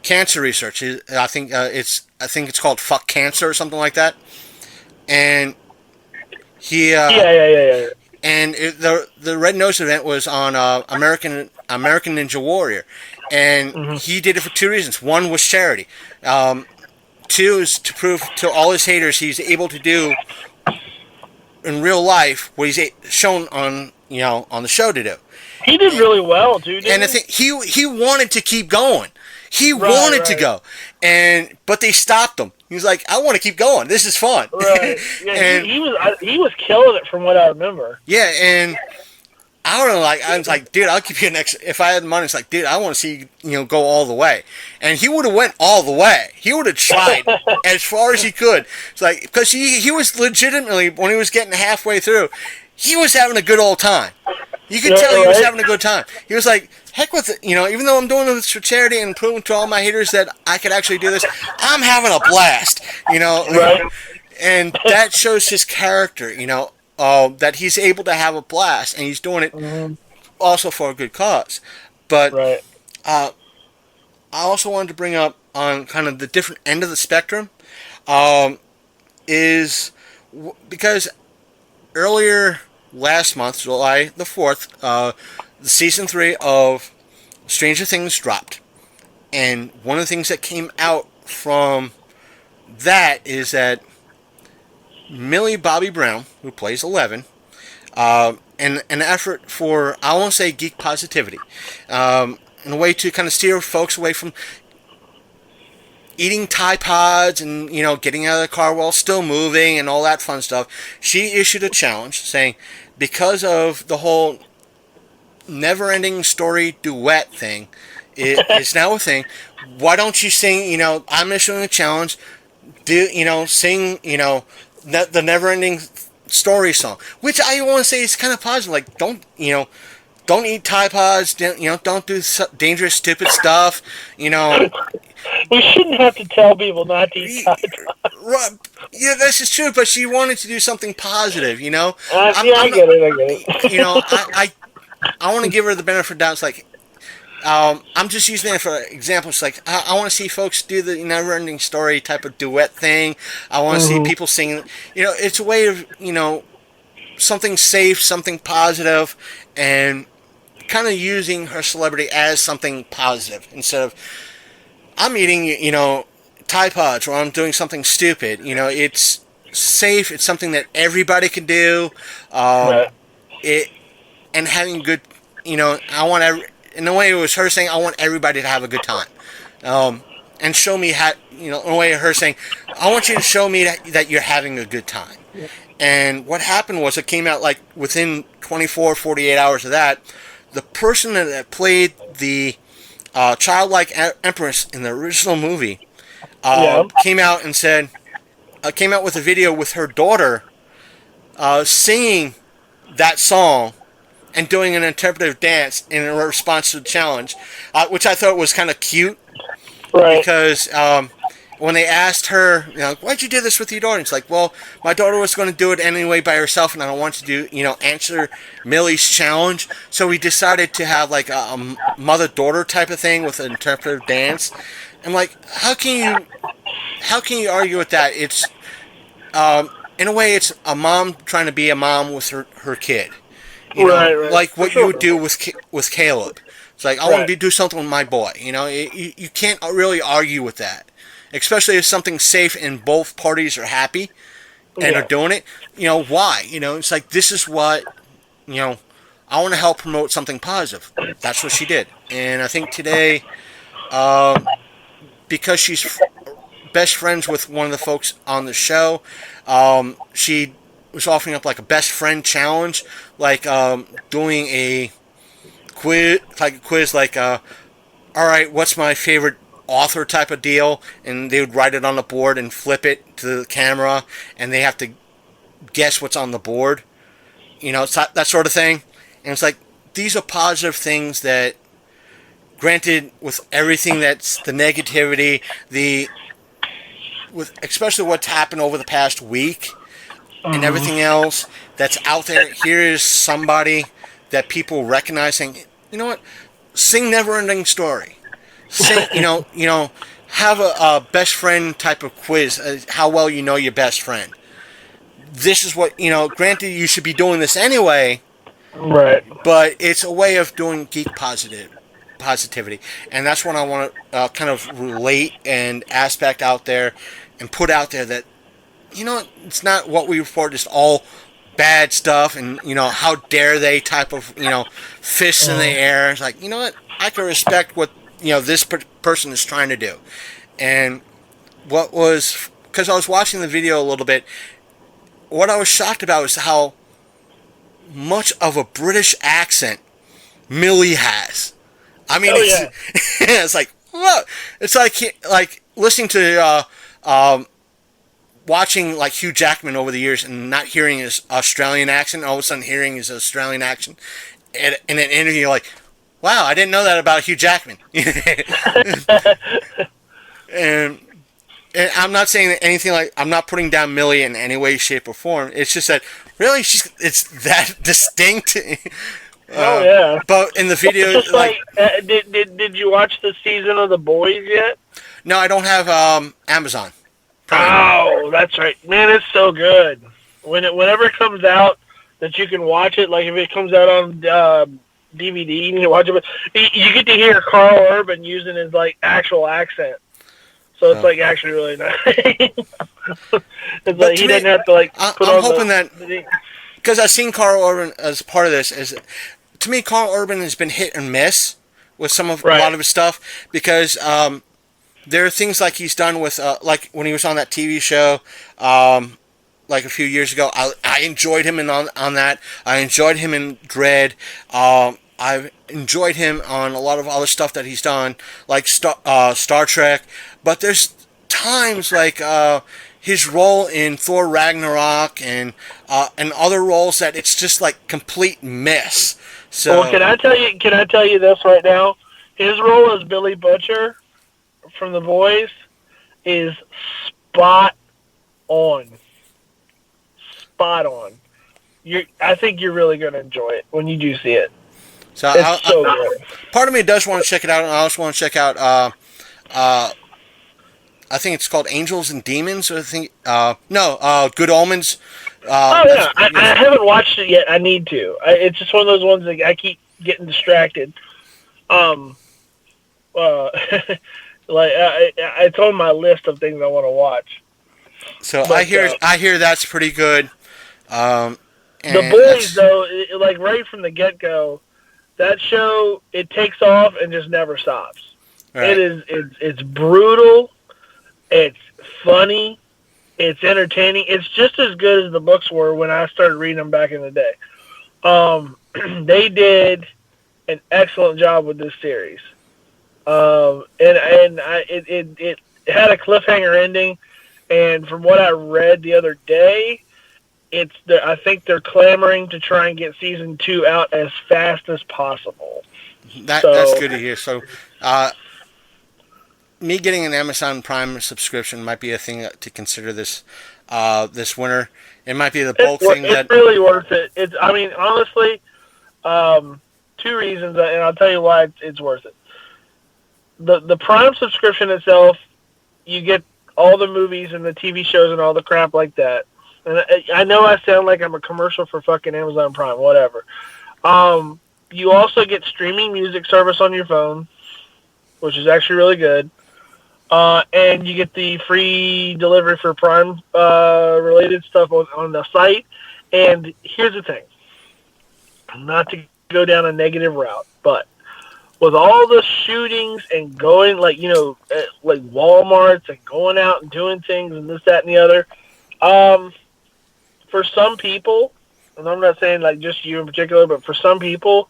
cancer research. I think it's called Fuck Cancer or something like that. And he yeah. And the Red Nose event was on American Ninja Warrior, and he did it for two reasons. One was charity. Two is to prove to all his haters he's able to do in real life what he's shown on the show to do. He did really well, dude. And I think he wanted to keep going. He wanted to go, but they stopped him. He was like, "I want to keep going. This is fun." Right. Yeah, and he was killing it from what I remember. Yeah, and I was like, dude, I'll give you an extra. If I had money, it's like, dude, I want to see you go all the way. And he would have went all the way. He would have tried as far as he could. It's like, because he was legitimately, when he was getting halfway through, he was having a good old time. You could tell he was having a good time. He was like, heck with it, even though I'm doing this for charity and proving to all my haters that I could actually do this, I'm having a blast, Right. And that shows his character, that he's able to have a blast, and he's doing it also for a good cause. But Right. I also wanted to bring up on kind of the different end of the spectrum, is because earlier last month, July the 4th, the season 3 of Stranger Things dropped. And one of the things that came out from that is that Millie Bobby Brown, who plays 11, and an effort for, I won't say geek positivity, in a way to kind of steer folks away from eating Tide Pods and, getting out of the car while still moving and all that fun stuff. She issued a challenge saying, because of the whole never-ending story duet thing, it's now a thing, why don't you sing, I'm issuing a challenge, sing, the never-ending story song, which I want to say is kind of positive. Like, don't eat Tide Pods, don't do dangerous, stupid stuff, We shouldn't have to tell people not to eat Tide Pods. Yeah, this is true, but she wanted to do something positive, I get it. I want to give her the benefit of the doubt. It's like, I'm just using it for example. It's like, I want to see folks do the never-ending story type of duet thing. I want to see people sing. It's a way of, something safe, something positive, and kind of using her celebrity as something positive instead of, I'm eating, Tide Pods, or I'm doing something stupid. It's safe. It's something that everybody can do. And having good, I want in a way it was her saying, I want everybody to have a good time. And show me how, in a way of her saying, I want you to show me that you're having a good time. Yeah. And what happened was, it came out like within 24, 48 hours of that, the person that played the childlike empress in the original movie came out and said, came out with a video with her daughter singing that song and doing an interpretive dance in response to the challenge, which I thought was kind of cute. Right. Because when they asked her, why'd you do this with your daughter? It's like, well, my daughter was going to do it anyway by herself, and I don't want to do, answer Millie's challenge. So we decided to have like a mother-daughter type of thing with an interpretive dance. I'm like, how can you argue with that? It's, in a way, it's a mom trying to be a mom with her kid. Right. Like what you would do with Caleb. It's like, I want to do something with my boy. You can't really argue with that. Especially if something's safe and both parties are happy and are doing it. Why? It's like, this is what, I want to help promote something positive. That's what she did. And I think today, because she's best friends with one of the folks on the show, she was offering up like a best friend challenge, like doing a quiz, all right, what's my favorite author type of deal, and they would write it on the board and flip it to the camera, and they have to guess what's on the board, that sort of thing. And it's like, these are positive things that, granted, with everything that's the negativity, with especially what's happened over the past week, and everything else that's out there, here is somebody that people recognizing, you know what, sing Never-Ending Story. Sing, have a best friend type of quiz, how well you know your best friend. This is what, granted you should be doing this anyway, right? But it's a way of doing geek positivity. And that's what I want to kind of relate and aspect out there and put out there, that, it's not what we report is all bad stuff and, how dare they type of, fists in the air. It's like, what, I can respect what, this person is trying to do. And what was, because I was watching the video a little bit, what I was shocked about was how much of a British accent Millie has. I mean, it's like, what? It's like listening to, watching like Hugh Jackman over the years and not hearing his Australian accent, and all of a sudden hearing his Australian accent in an interview, you're like, wow, I didn't know that about Hugh Jackman. and I'm not saying anything like, I'm not putting down Millie in any way, shape, or form. It's just that, really, it's that distinct. Oh yeah. But in the video, it's just did you watch the season of The Boys yet? No, I don't have Amazon Prime. Oh, that's right, man. It's so good. Whenever it comes out, that you can watch it. Like if it comes out on DVD, you can watch it. But you get to hear Carl Urban using his like actual accent, so it's like actually really nice. It's like he didn't have to like. I'm hoping that, because I've seen Carl Urban as part of this. To me, Carl Urban has been hit and miss with a lot of his stuff, because there are things like he's done with like when he was on that TV show like a few years ago. I enjoyed him on that. I enjoyed him in Dread. I've enjoyed him on a lot of other stuff that he's done, like Star Trek. But there's times like his role in Thor Ragnarok and other roles that it's just like complete mess. So, well, can I tell you this right now? His role as Billy Butcher from The Boys is spot on. Spot on. I think you're really going to enjoy it when you do see it. So it's so good. Part of me does want to check it out, and I also want to check out. I think it's called Angels and Demons. I think Good Omens. I haven't watched it yet. I need to. It's just one of those ones that I keep getting distracted. Like it's on my list of things I want to watch. So but, I hear that's pretty good. The Boys, though, like right from the get-go, that show, it takes off and just never stops. Right. It's brutal. It's funny. It's entertaining. It's just as good as the books were when I started reading them back in the day. They did an excellent job with this series. It had a cliffhanger ending, and from what I read the other day, I think they're clamoring to try and get season 2 out as fast as possible. That's good to hear. So, me getting an Amazon Prime subscription might be a thing to consider this winter. It might be the bulk thing. It's really worth it. Honestly, 2 reasons, and I'll tell you why it's worth it. The Prime subscription itself, you get all the movies and the TV shows and all the crap like that. And I know I sound like I'm a commercial for fucking Amazon Prime, whatever. You also get streaming music service on your phone, which is actually really good. And you get the free delivery for Prime related stuff on the site. And here's the thing. Not to go down a negative route, but with all the shootings and going, like Walmarts and going out and doing things and this, that, and the other, for some people, and I'm not saying like just you in particular, but for some people,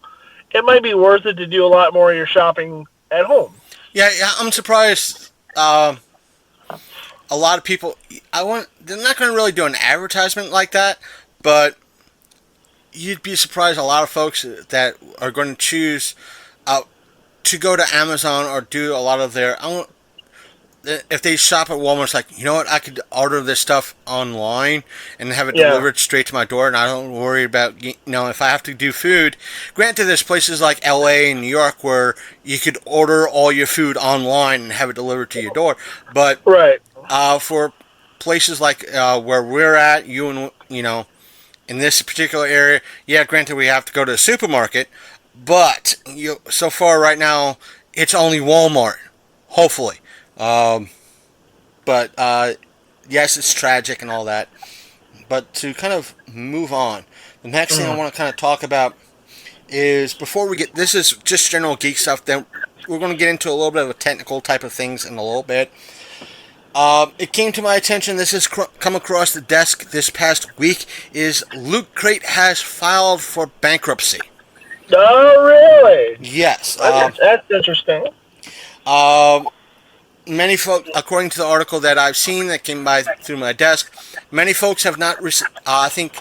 it might be worth it to do a lot more of your shopping at home. Yeah, I'm surprised. A lot of people, they're not going to really do an advertisement like that, but you'd be surprised a lot of folks that are going to choose to go to Amazon or do a lot of their, if they shop at Walmart, it's like, you know what, I could order this stuff online and have it delivered straight to my door, and I don't worry about, if I have to do food. Granted, there's places like LA and New York where you could order all your food online and have it delivered to your door, but for places like where we're at, in this particular area, granted we have to go to the supermarket, but so far right now, it's only Walmart, hopefully. But yes, it's tragic and all that. But to kind of move on, the next thing I want to kind of talk about is, before we get, this is just general geek stuff, then we're going to get into a little bit of a technical type of things in a little bit. It came to my attention, this has come across the desk this past week, is Lootcrate has filed for bankruptcy. Oh, really? Yes. That's interesting. Many folks, according to the article that I've seen that came by through my desk, many folks have not received, I think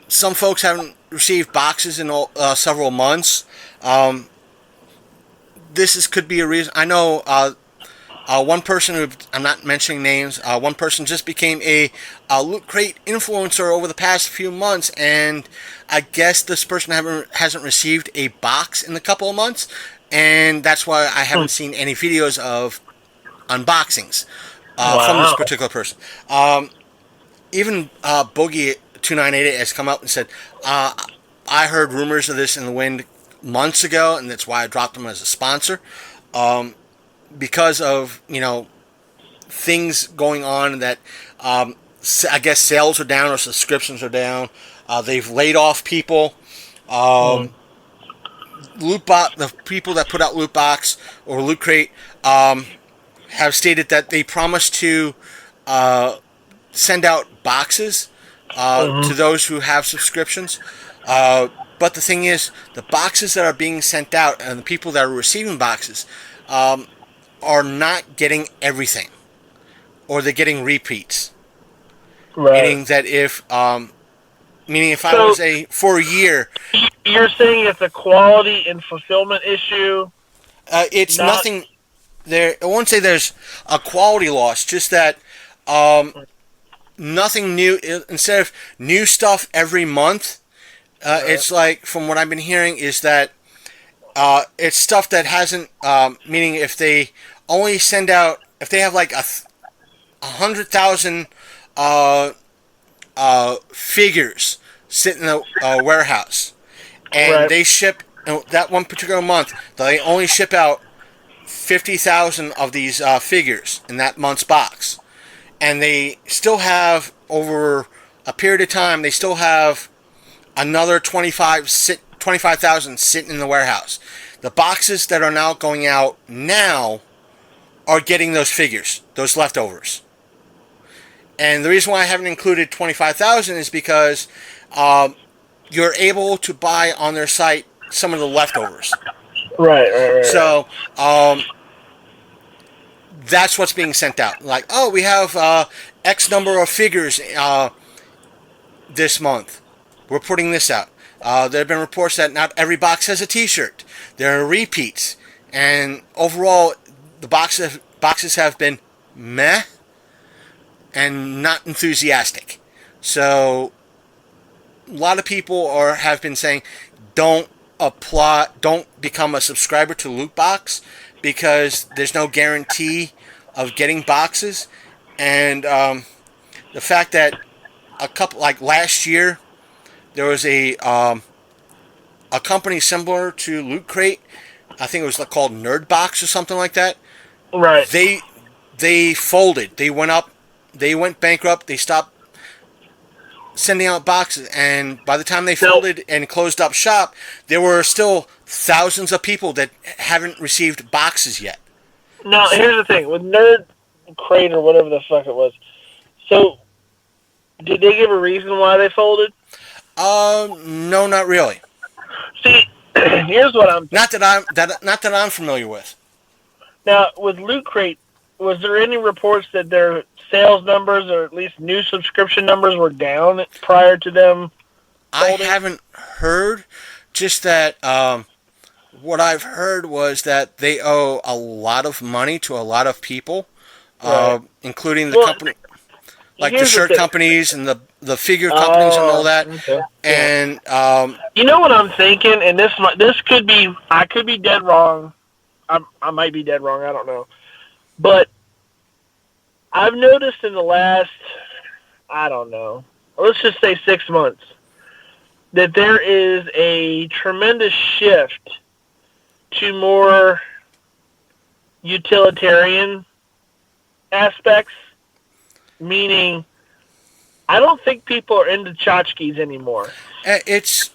some folks haven't received boxes in several months. Could be a reason. I know one person who, I'm not mentioning names, one person just became a Loot Crate influencer over the past few months, and I guess this person hasn't received a box in a couple of months, and that's why I haven't seen any videos of unboxings from this particular person. Even Boogie2988 has come up and said, I heard rumors of this in the wind months ago, and that's why I dropped them as a sponsor. Because of, things going on that I guess sales are down or subscriptions are down. They've laid off people. The people that put out Lootbox or Loot Crate have stated that they promise to send out boxes to those who have subscriptions. But the thing is, the boxes that are being sent out and the people that are receiving boxes are not getting everything, or they're getting repeats. Right. Meaning that if I was for a year, you're saying it's a quality and fulfillment issue. It's nothing. There, I won't say there's a quality loss, just that nothing new. Instead of new stuff every month, it's like, from what I've been hearing, is that it's stuff that hasn't. Meaning, if they only send out, if they have like 100,000 figures sitting in the warehouse, and they ship that one particular month, they only ship out 50,000 of these figures in that month's box, and they still have, over a period of time, they still have another 25,000 sitting in the warehouse. The boxes that are now going out now are getting those figures, those leftovers. And the reason why I haven't included 25,000 is because you're able to buy on their site some of the leftovers. Right. So that's what's being sent out. Like, oh, we have X number of figures this month. We're putting this out. There have been reports that not every box has a T-shirt. There are repeats. And overall, the boxes have been meh and not enthusiastic. So a lot of people have been saying, don't become a subscriber to Lootbox, because there's no guarantee of getting boxes. And the fact that last year, there was a company similar to Loot Crate. I think it was called Nerdbox or something like that. Right. They folded. They went bankrupt. They stopped sending out boxes, and by the time they folded and closed up shop, there were still thousands of people that haven't received boxes yet. Now, here's the thing with Nerd Crate or whatever the fuck it was. So, did they give a reason why they folded? No, not really. See, here's what I'm. Not that I'm familiar with. Now, with Loot Crate, was there any reports that their sales numbers, or at least new subscription numbers, were down prior to them folding? I haven't heard. Just that what I've heard was that they owe a lot of money to a lot of people, including the company, like the shirt companies and the figure companies and all that. Okay. And you know what I'm thinking, and this could be, I could be dead wrong. I might be dead wrong. I don't know, but I've noticed in the last, I don't know, let's just say 6 months, that there is a tremendous shift to more utilitarian aspects, meaning I don't think people are into tchotchkes anymore. it's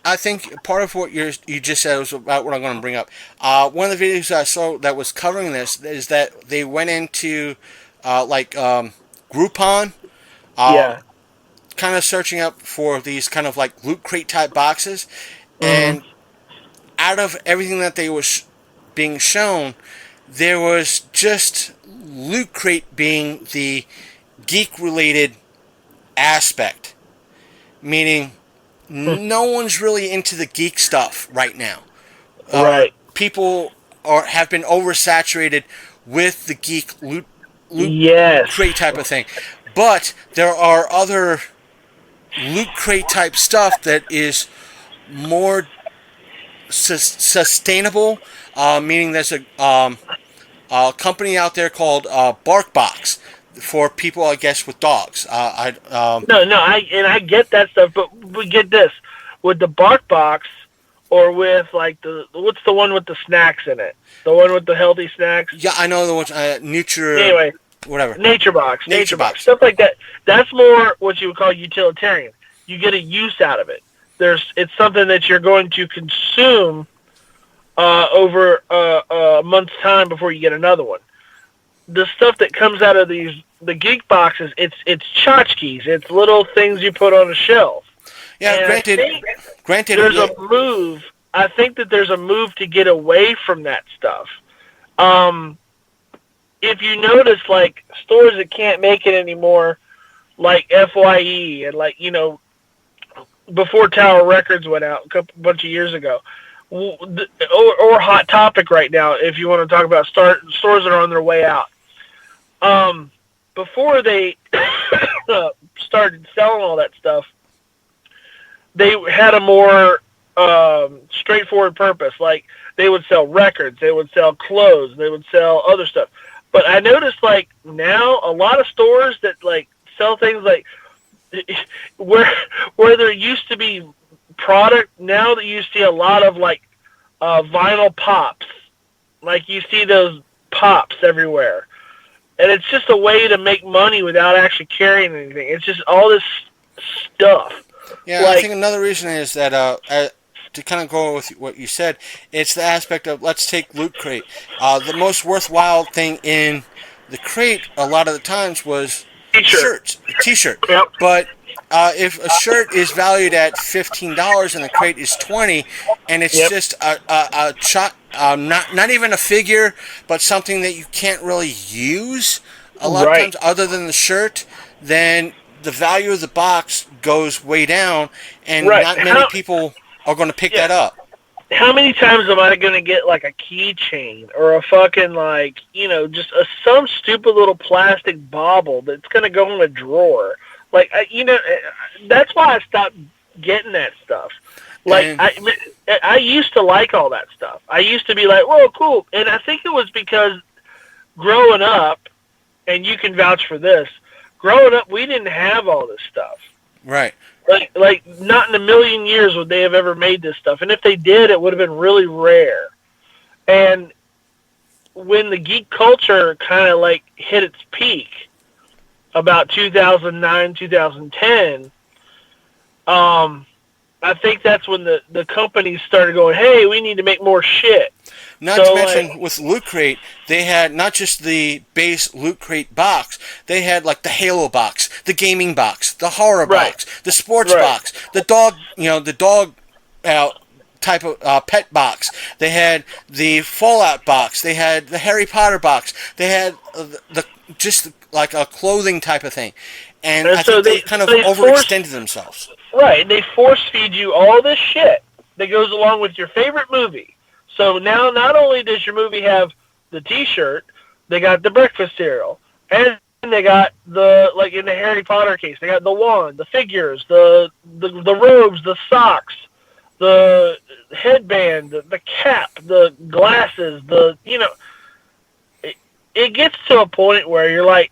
I think part of what you just said was about what I'm going to bring up. One of the videos I saw that was covering this is that they went into Groupon, Yeah. kind of searching up for these kind of like loot crate type boxes, Mm-hmm. and out of everything that they was being shown, there was just Loot Crate being the geek related aspect, meaning no one's really into the geek stuff right now. Right. People have been oversaturated with the geek loot Yes. crate type of thing, but there are other loot crate type stuff that is more sustainable, meaning there's a company out there called BarkBox for people, I guess, with dogs. No, I get that stuff, but we get this with the bark box, or with like what's the one with the snacks in it? The one with the healthy snacks. Yeah, I know the ones. Anyway, whatever. Nature Box, Nature Box, stuff like that. That's more what you would call utilitarian. You get a use out of it. It's something that you're going to consume over a month's time before you get another one. The stuff that comes out of the geek boxes, it's tchotchkes. It's little things you put on a shelf. Yeah, And granted. There's a move. I think that there's a move to get away from that stuff. If you notice, like stores that can't make it anymore, like FYE and before Tower Records went out a bunch of years ago, or Hot Topic right now, if you want to talk about stores that are on their way out. Before they started selling all that stuff, they had a more straightforward purpose. Like they would sell records, they would sell clothes, they would sell other stuff. But I noticed like now a lot of stores that like sell things like where there used to be product, now that you see a lot of like vinyl pops. Like you see those pops everywhere. And it's just a way to make money without actually carrying anything. It's just all this stuff. Yeah, I think another reason is that to kind of go with what you said, it's the aspect of, let's take Loot Crate. The most worthwhile thing in the crate a lot of the times was shirts, a t-shirt. Yep. But if a shirt is valued at $15 and the crate is $20, and it's just a shot, not even a figure, but something that you can't really use a lot of times other than the shirt, then the value of the box goes way down, and not many people are going to pick that up. How many times am I going to get like a keychain or a fucking just some stupid little plastic bauble that's going to go in a drawer? Like, that's why I stopped getting that stuff. Like, I used to like all that stuff. I used to be like, whoa, cool. And I think it was because growing up, and you can vouch for this, growing up, we didn't have all this stuff. Right. Like not in a million years would they have ever made this stuff. And if they did, it would have been really rare. And when the geek culture kind of like hit its peak about 2009, 2010, I think that's when the companies started going, hey, we need to make more shit. Not to mention, with Loot Crate, they had not just the base Loot Crate box, they had like the Halo box, the gaming box, the horror box, the sports box, the dog, type of pet box. They had the Fallout box. They had the Harry Potter box. They had just like a clothing type of thing. And I think they kind of overextended themselves. Right, they force feed you all this shit that goes along with your favorite movie. So now not only does your movie have the T-shirt, they got the breakfast cereal, and they got like in the Harry Potter case, they got the wand, the figures, the robes, the socks, the headband, the cap, the glasses, it gets to a point where you're like,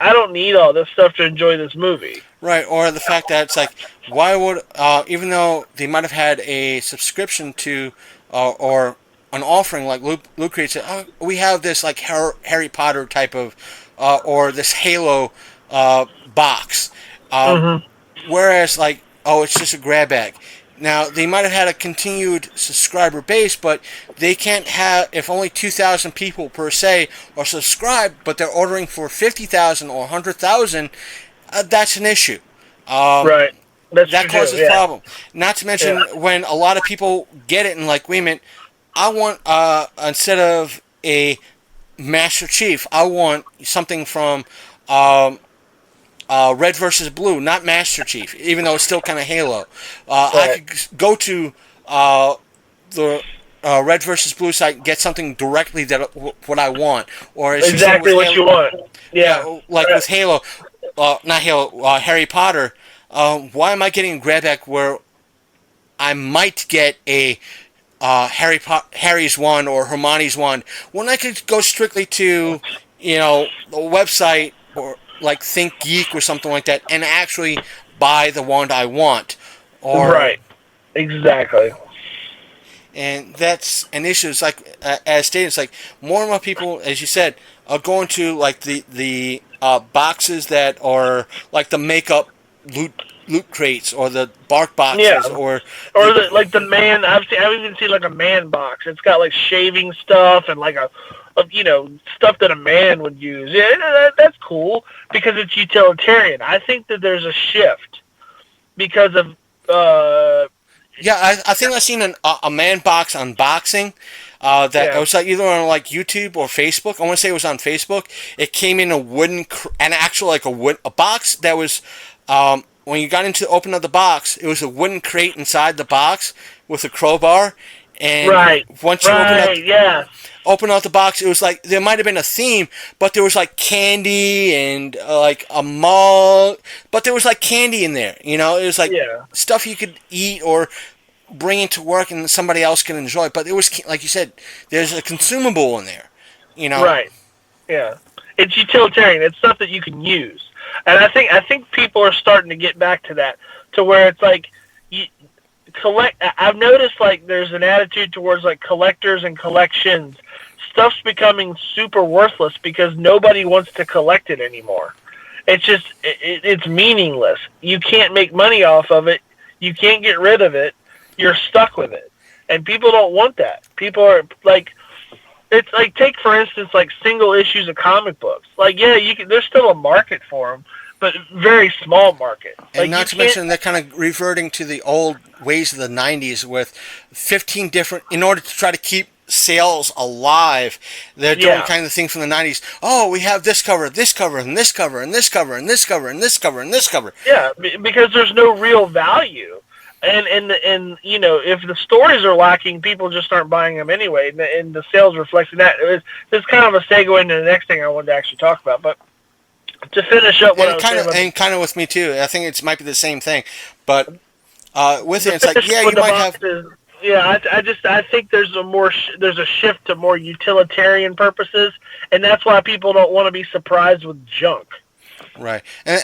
I don't need all this stuff to enjoy this movie. Right, or the fact that it's like, why would, even though they might have had a subscription to, or an offering like Loot Crate said, oh, we have this like Harry Potter type of, or this Halo box. Whereas like, oh, it's just a grab bag. Now, they might have had a continued subscriber base, but they can't have, if only 2,000 people per se are subscribed, but they're ordering for 50,000 or 100,000, that's an issue. Right. That causes problem. Not to mention when a lot of people get it and like, wait a minute, I want, instead of a Master Chief, I want something from Red versus Blue, not Master Chief, even though it's still kind of Halo. I could go to the Red versus Blue site and get something directly that what I want, or exactly what you want. Yeah, like with Halo, not Halo, Harry Potter. Why am I getting a grab bag where I might get a Harry's wand or Hermione's wand when I could go strictly to the website or like Think Geek or something like that and actually buy the wand I want? Right. Exactly. And that's an issue. It's like, as stated, it's like more and more people, as you said, are going to like the boxes that are like the makeup loot crates or the bark boxes or the man. I've even seen like a man box. It's got like shaving stuff and like a stuff that a man would use. Yeah, that's cool because it's utilitarian. I think that there's a shift because of. I think I've seen a man box unboxing. It was like either on like YouTube or Facebook. I want to say it was on Facebook. It came in a wooden, a box that was, when you got into the open of the box, it was a wooden crate inside the box with a crowbar. And once you open up the box, it was like there might have been a theme, but there was like candy and like a mug, but there was like candy in there. It was like stuff you could eat or bring into work and somebody else can enjoy. But it was, like you said, there's a consumable in there. Right. Yeah. It's utilitarian. It's stuff that you can use, and I think people are starting to get back to that, to where it's like I've noticed like there's an attitude towards like collectors and collections. Stuff's becoming super worthless because nobody wants to collect it anymore. It's just it's meaningless. You can't make money off of it. You can't get rid of it. You're stuck with it, and people don't want that. People are like, it's like, take for instance like single issues of comic books. Like there's still a market for them, but very small market. And not to mention they're kind of reverting to the old ways of the 90s with 15 different, in order to try to keep sales alive, they're doing kind of the thing from the 90s. Oh, we have this cover, and this cover, and this cover, and this cover, and this cover, and this cover, and this cover. Yeah, because there's no real value. And if the stories are lacking, people just aren't buying them anyway, and the sales reflecting that. It's kind of a segue into the next thing I wanted to actually talk about, but to finish up what I was saying, kind of with me too. I think it might be the same thing, but with it, it's like you might have. I think there's a shift to more utilitarian purposes, and that's why people don't want to be surprised with junk. Right, and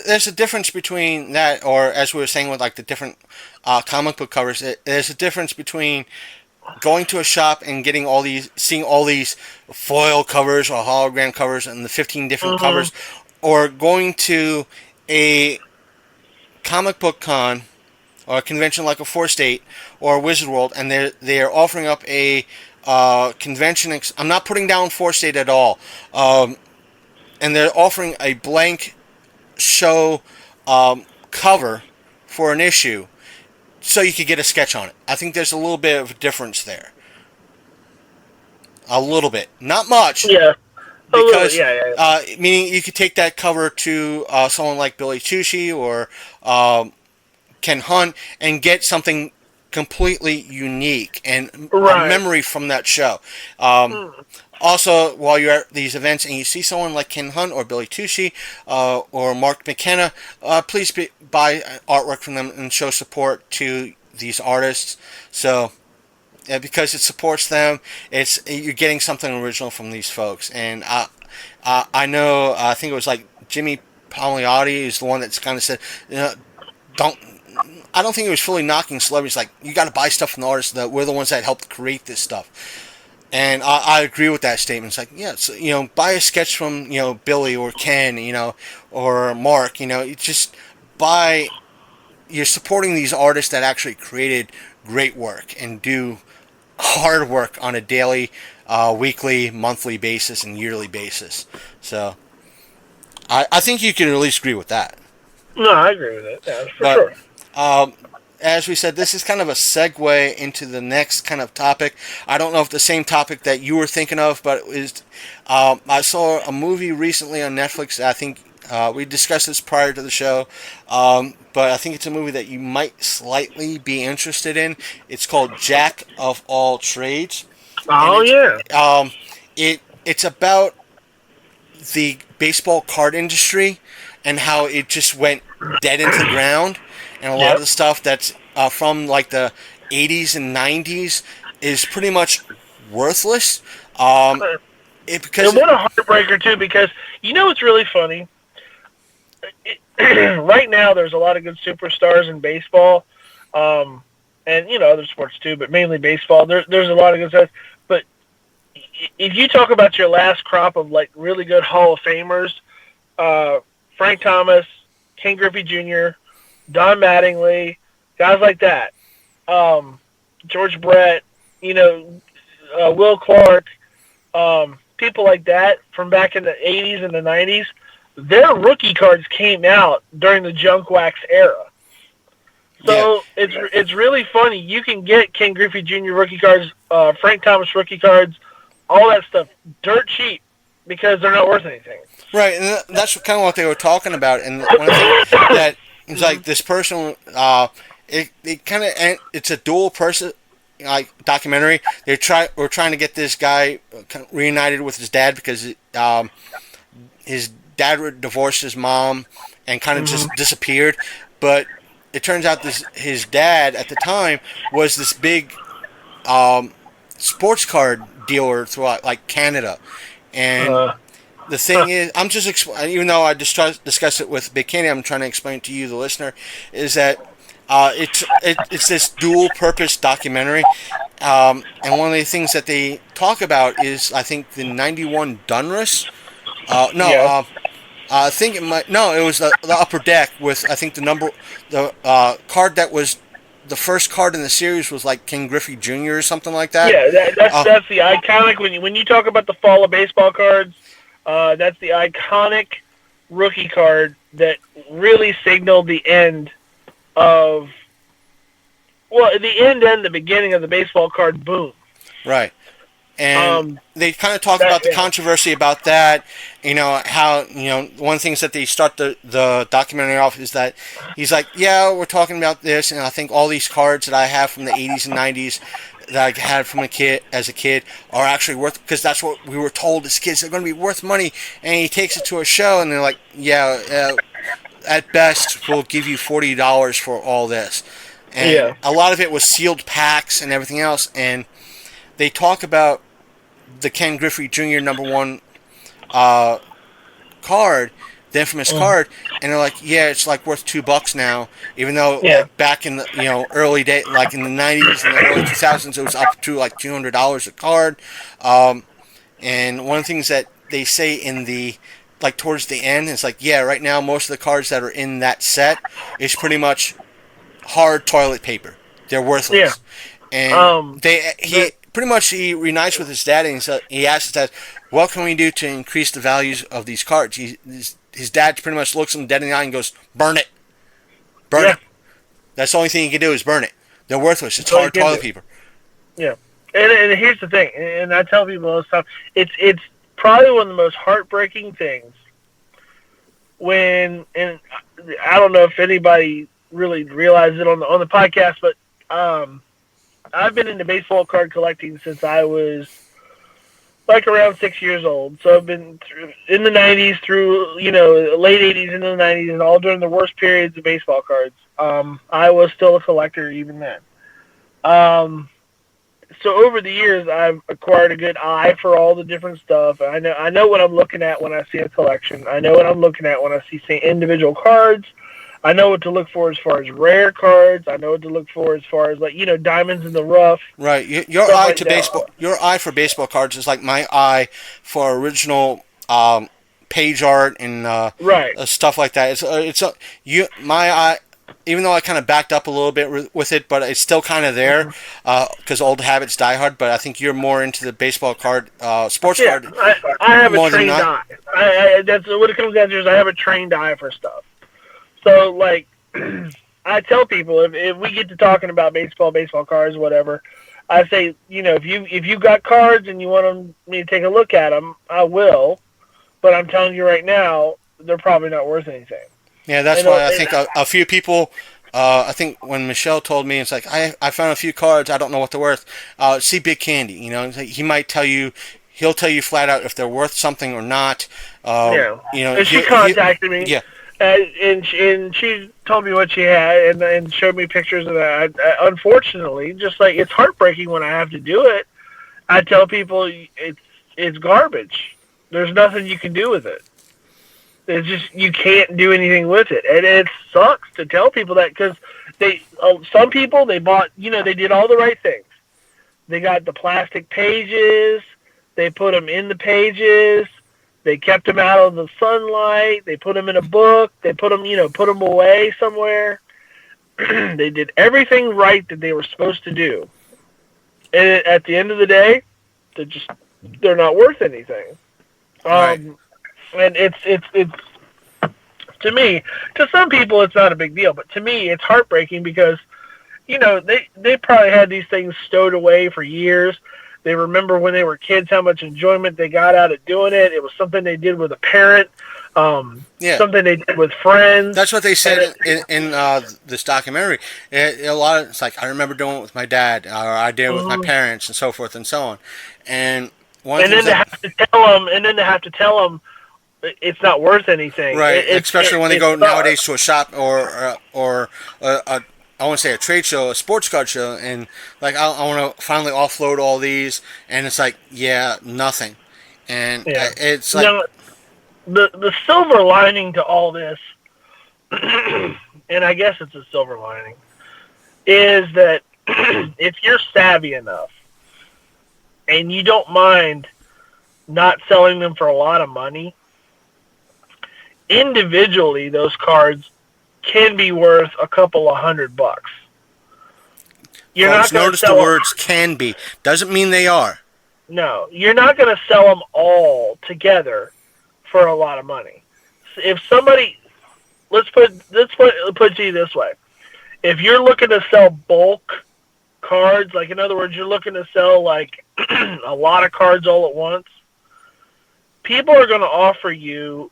there's a difference between that, or as we were saying with like the different comic book covers. There's a difference between going to a shop and seeing all these foil covers or hologram covers and the 15 different covers, or going to a comic book con or a convention like a 4-State or a Wizard World, and they're offering up a convention. I'm not putting down 4-State at all. And they're offering a blank show cover for an issue so you could get a sketch on it. I think there's a little bit of a difference there. A little bit. Not much. Yeah. Because, meaning you could take that cover to someone like Billy Tucci or Ken Hunt and get something completely unique and a memory from that show. Also, while you're at these events and you see someone like Ken Hunt or Billy Tucci or Mark McKenna, please buy artwork from them and show support to these artists. So, because it supports them, you're getting something original from these folks. And I know, I think it was like Jimmy Palmiotti is the one that's kind of said, I don't think he was fully knocking celebrities. Like, you got to buy stuff from the artists. That we're the ones that helped create this stuff. And I agree with that statement. It's like, so, buy a sketch from, Billy or Ken, or Mark, you just buy, you're supporting these artists that actually created great work and do hard work on a daily, weekly, monthly basis, and yearly basis. So, I think you can at least agree with that. No, I agree with it. Yeah, for But, sure. as we said, this is kind of a segue into the next kind of topic. I don't know if the same topic that you were thinking of, but it was, I saw a movie recently on Netflix. I think we discussed this prior to the show, but I think it's a movie that you might slightly be interested in. It's called Jack of All Trades. Oh, yeah. It's about the baseball card industry and how it just went dead into the ground, and a lot of the stuff that's from like the 80s and 90s is pretty much worthless. Because what a heartbreaker too, because you know what's really funny? Right now there's a lot of good superstars in baseball, and you know other sports too, but mainly baseball. There's a lot of good stuff. But if you talk about your last crop of like really good Hall of Famers, Frank Thomas, Ken Griffey Jr., Don Mattingly, guys like that, George Brett, you know, Will Clark, people like that from back in the 80s and the 90s, their rookie cards came out during the junk wax era. So it's really funny. You can get Ken Griffey Jr. rookie cards, Frank Thomas rookie cards, all that stuff, dirt cheap because they're not worth anything. Right, and that's kind of what they were talking about. And one of the things that is like this person, it kind of it's a dual person like documentary. We're trying to get this guy reunited with his dad because his dad divorced his mom and kind of just disappeared. But it turns out his dad at the time was this big sports card dealer throughout like Canada, and the thing is, I'm just even though I discussed it with Big Candy, I'm trying to explain to you, the listener, is that it's this dual purpose documentary, and one of the things that they talk about is I think the '91 Donruss. I think it might. No, it was the Upper Deck with I think the card that was the first card in the series was like Ken Griffey Jr. or something like that. Yeah, that's the iconic when you talk about the fall of baseball cards. That's the iconic rookie card that really signaled the end of the end and the beginning of the baseball card boom. Right. And they kind of talk about the controversy about that, you know, how, you know, one of the things that they start the documentary off is that he's like, yeah, we're talking about this, and I think all these cards that I have from the 80s and 90s that I had from as a kid are actually worth, because that's what we were told as kids, they're going to be worth money, and he takes it to a show, and they're like, yeah, at best, we'll give you $40 for all this. And a lot of it was sealed packs and everything else, and they talk about the Ken Griffey Jr. #1 card, the infamous card, and they're like, yeah, it's like worth $2 now, even though like, back in the early day, like in the 90s and the early 2000s, it was up to like $200 a card. And one of the things that they say in the like towards the end is like, yeah, right now most of the cards that are in that set is pretty much hard toilet paper. They're worthless. And he pretty much he reunites with his dad, and he asks his dad, what can we do to increase the values of these cards? His dad pretty much looks him dead in the eye and goes, burn it. Burn it. That's the only thing you can do is burn it. They're worthless. It's hard toilet paper. Yeah. And here's the thing, and I tell people all this time, it's probably one of the most heartbreaking things when, and I don't know if anybody really realized it on the podcast, but I've been into baseball card collecting since I was like around 6 years old. So I've been in the 90s through, late 80s into the 90s, and all during the worst periods of baseball cards. I was still a collector even then. So over the years, I've acquired a good eye for all the different stuff. I know what I'm looking at when I see a collection. I know what I'm looking at when I see, say, individual cards. I know what to look for as far as rare cards. I know what to look for as far as diamonds in the rough. Right. Your eye to baseball. Your eye for baseball cards is like my eye for original page art and stuff like that. My eye. even though I kind of backed up a little bit with it, but it's still kind of there because old habits die hard. But I think you're more into the baseball card, sports card. I have a more than trained not. eye. That's what it comes down to. Is I have a trained eye for stuff. So like, I tell people if we get to talking about baseball cards, whatever, I say, if you got cards and you want me to take a look at them, I will. But I'm telling you right now, they're probably not worth anything. Yeah, that's why I think a few people. I think when Michelle told me, it's like I found a few cards. I don't know what they're worth. See Big Candy. He might tell you. He'll tell you flat out if they're worth something or not. And she contacted me. Yeah. And she told me what she had and showed me pictures of that. Unfortunately, just like it's heartbreaking when I have to do it, I tell people it's garbage. There's nothing you can do with it. It's just you can't do anything with it, and it sucks to tell people that because some people they bought they did all the right things. They got the plastic pages, they put them in the pages, they kept them out of the sunlight, they put them in a book, they put them away somewhere. They did everything right that they were supposed to do, and at the end of the day, they're not worth anything. Right. And it's to me, to some people it's not a big deal, but to me it's heartbreaking because, they probably had these things stowed away for years. They remember when they were kids how much enjoyment they got out of doing it. It was something they did with a parent, something they did with friends. That's what they said in this documentary. It's like I remember doing it with my dad, or I did it with my parents, and so forth and so on. And then they have to tell them it's not worth anything. Right, especially when they go nowadays to a shop or I want to say a trade show, a sports card show, and like I want to finally offload all these, and it's like nothing, and it's like the silver lining to all this, and I guess it's a silver lining, is that if you're savvy enough and you don't mind not selling them for a lot of money, individually those cards can be worth a couple of $100. You're not going to notice the words "can be" doesn't mean they are. No, you're not going to sell them all together for a lot of money. If somebody, let's put it to you this way: if you're looking to sell bulk cards, like in other words, you're looking to sell like a lot of cards all at once, people are going to offer you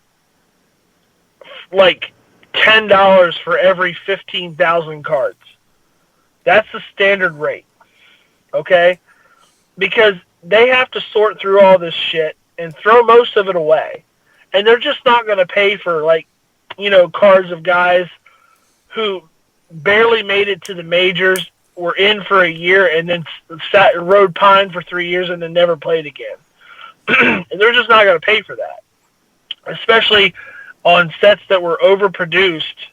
like $10 for every 15,000 cards. That's the standard rate, okay? Because they have to sort through all this shit and throw most of it away. And they're just not going to pay for, like, cards of guys who barely made it to the majors, were in for a year, and then rode pine for 3 years and then never played again. And they're just not going to pay for that, especially on sets that were overproduced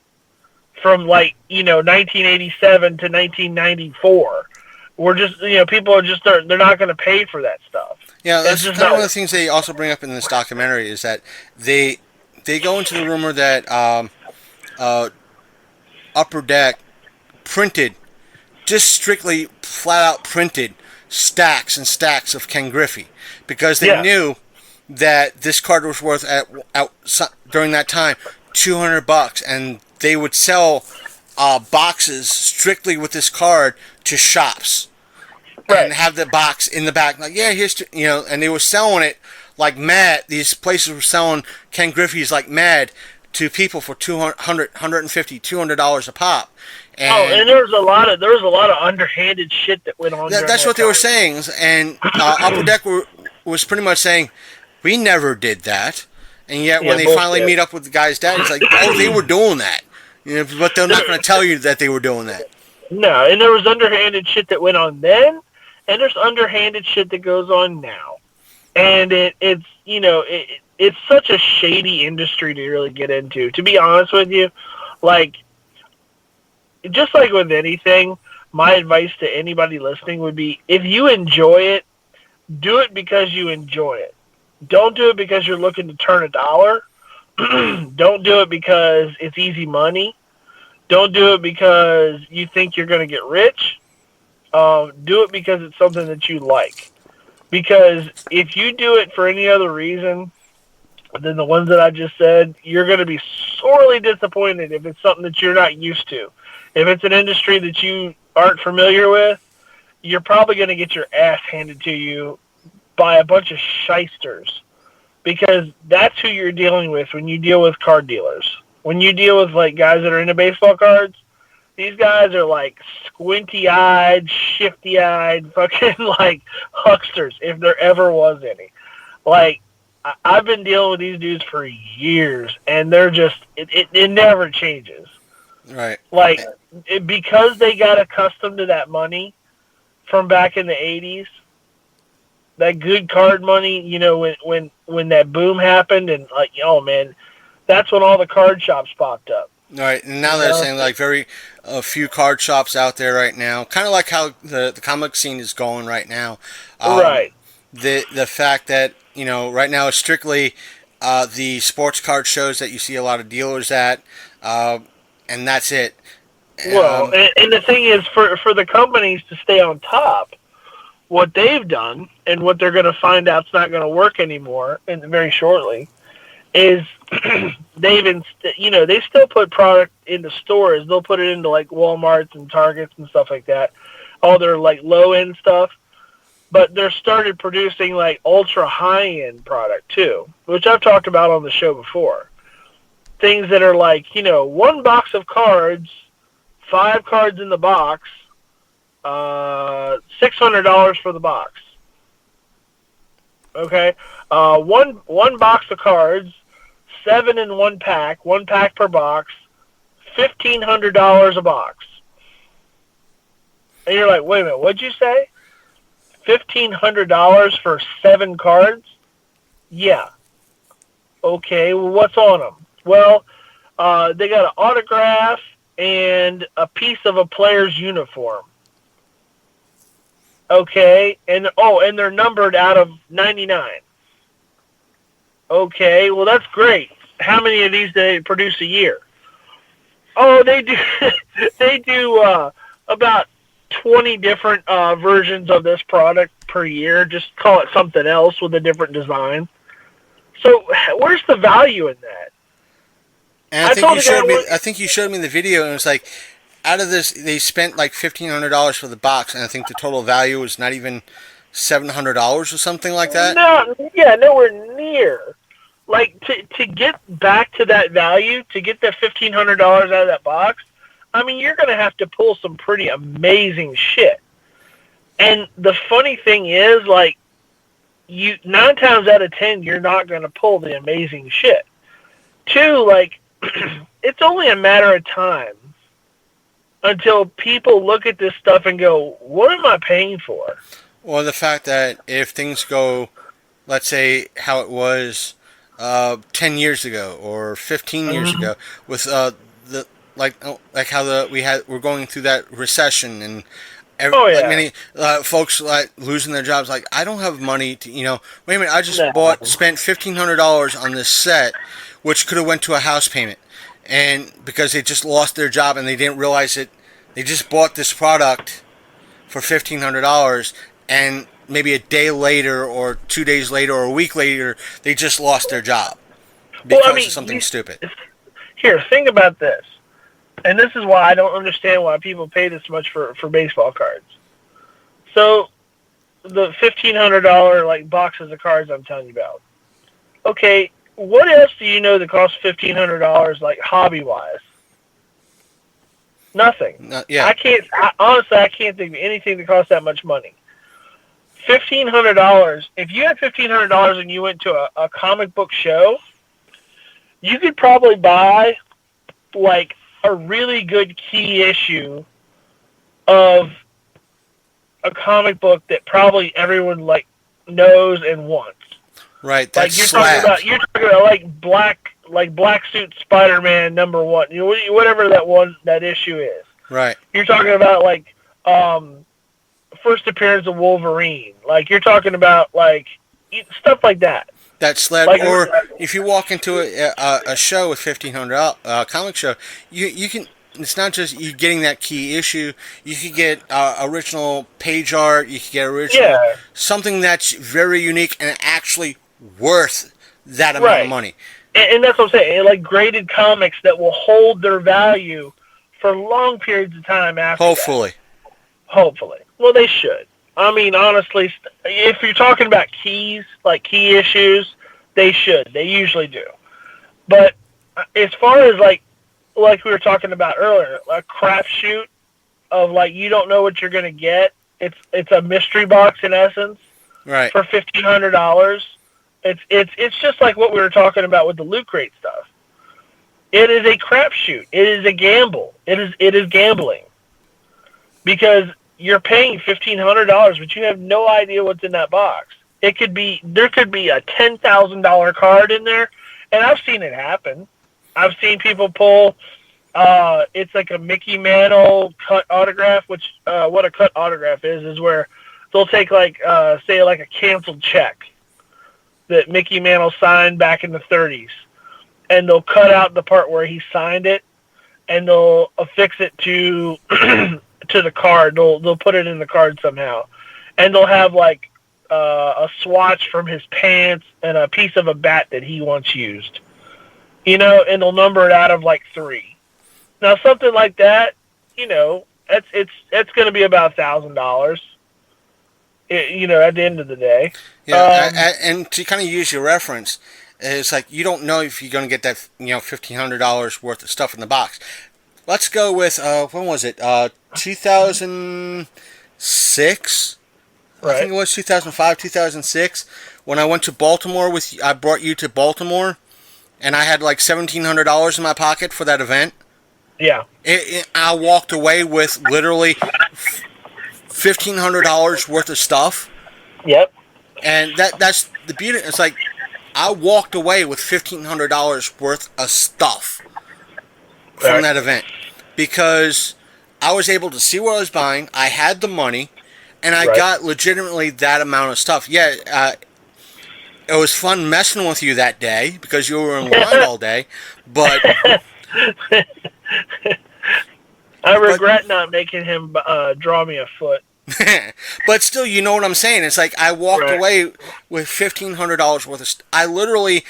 from 1987 to 1994. We're just, people are just, they're not going to pay for that stuff. Yeah, that's kind of one of the things they also bring up in this documentary is that they go into the rumor that Upper Deck printed, just strictly flat out printed stacks and stacks of Ken Griffey because they knew that this card was worth during that time $200, and they would sell boxes strictly with this card to shops, and have the box in the back, like here's and they were selling it like mad. These places were selling Ken Griffey's like mad to people for $200, $150, $200 a pop. And there was a lot of underhanded shit that went on. That's what they were saying, and Upper Deck was pretty much saying, we never did that, and yet when they finally meet up with the guy's dad, it's like, oh, they were doing that, but they're not going to tell you that they were doing that. No, and there was underhanded shit that went on then, and there's underhanded shit that goes on now, and it's such a shady industry to really get into. To be honest with you, just like with anything, my advice to anybody listening would be, if you enjoy it, do it because you enjoy it. Don't do it because you're looking to turn $1. Don't do it because it's easy money. Don't do it because you think you're going to get rich. Do it because it's something that you like. Because if you do it for any other reason than the ones that I just said, you're going to be sorely disappointed if it's something that you're not used to. If it's an industry that you aren't familiar with, you're probably going to get your ass handed to you by a bunch of shysters. Because that's who you're dealing with when you deal with card dealers. When you deal with like guys that are into baseball cards, these guys are like squinty-eyed, shifty-eyed, fucking like hucksters, if there ever was any. Like, I've been dealing with these dudes for years, and they're just, it never changes. Right. Like, because they got accustomed to that money from back in the 80s, that good card money, you know, when that boom happened, and like, oh man, that's when all the card shops popped up. All right, and now they're saying like very few card shops out there right now, kind of like how the comic scene is going right now. Right. The fact that, you know, right now it's strictly the sports card shows that you see a lot of dealers at, and that's it. Well, and the thing is, for the companies to stay on top, what they've done and what they're going to find out's not going to work anymore, and very shortly, is they still put product into stores. They'll put it into like Walmarts and Targets and stuff like that, all their like low end stuff. But they're started producing like ultra high end product too, which I've talked about on the show before. Things that are like, you know, one box of cards, 5 cards in the box, $600 for the box. Okay, one box of cards, 7 in one pack per box, $1,500 a box. And you're like, wait a minute, what'd you say? $1,500 for 7 cards? Yeah. Okay, well, what's on them? Well, they got an autograph and a piece of a player's uniform. Okay, and they're numbered out of 99. Okay, well, that's great. How many of these do they produce a year? Oh, they do. They do about 20 different versions of this product per year. Just call it something else with a different design. So, where's the value in that? And I think you showed me the video, and it was like, out of this, they spent like $1,500 for the box, and I think the total value was not even $700 or something like that. Nowhere near. Like, to get back to that value, to get that $1,500 out of that box, I mean, you're going to have to pull some pretty amazing shit. And the funny thing is, like, 9 times out of 10, you're not going to pull the amazing shit. 2, like, it's only a matter of time until people look at this stuff and go, what am I paying for? Well, the fact that if things go, let's say, how it was 10 years ago or 15 years ago, with we're going through that recession, and many folks like losing their jobs. Like, I don't have money to, wait a minute, I just spent $1,500 on this set, which could have went to a house payment, and because they just lost their job and they didn't realize it, they just bought this product for $1,500, and maybe a day later or 2 days later or a week later, they just lost their job because of something stupid. Here, think about this. And this is why I don't understand why people pay this much for baseball cards. So, the $1,500 like boxes of cards I'm telling you about. Okay, what else do you know that costs $1,500 like hobby-wise? Nothing. Honestly, I can't think of anything that costs that much money. $1,500. If you had $1,500 and you went to a comic book show, you could probably buy like a really good key issue of a comic book that probably everyone like knows and wants. Right. That's you're talking about Black Suit Spider-Man #1, whatever that issue is. Right. You're talking about like first appearance of Wolverine. Like, you're talking about like stuff like that. That sled, like, or if you walk into a show with $1,500 comic show, you can it's not just you getting that key issue. You could get original page art. You could get original something that's very unique and actually worth that amount of money. And that's what I'm saying. Like graded comics that will hold their value for long periods of time after. Hopefully. Well, they should. I mean, honestly, if you're talking about keys, like key issues, they should. They usually do. But as far as like we were talking about earlier, a crapshoot of like you don't know what you're going to get. It's a mystery box in essence, right? For $1,500. It's just like what we were talking about with the Lootcrate stuff. It is a crapshoot. It is a gamble. It is gambling because you're paying $1,500, but you have no idea what's in that box. There could be a $10,000 card in there, and I've seen it happen. I've seen people pull. It's like a Mickey Mantle cut autograph, which what a cut autograph is where they'll take like say like a canceled check that Mickey Mantle signed back in the 30s, and they'll cut out the part where he signed it, and they'll affix it to to the card. They'll put it in the card somehow, and they'll have like a swatch from his pants and a piece of a bat that he once used. And they'll number it out of like 3. Now something like that, it's going to be about $1,000. At the end of the day. Yeah, and to kind of use your reference, it's like you don't know if you're going to get that $1,500 worth of stuff in the box. Let's go with when was it? 2006. Right. I think it was 2005, 2006 when I went to Baltimore I brought you to Baltimore. And I had like $1,700 in my pocket for that event. Yeah. I walked away with literally $1,500 worth of stuff. Yep. And that's the beauty. It's like I walked away with $1,500 worth of stuff from that event because I was able to see what I was buying. I had the money, and I got legitimately that amount of stuff. Yeah. It was fun messing with you that day because you were in line all day, but I regret not making him draw me a foot. But still, you know what I'm saying? It's like I walked away with $1,500 worth of I literally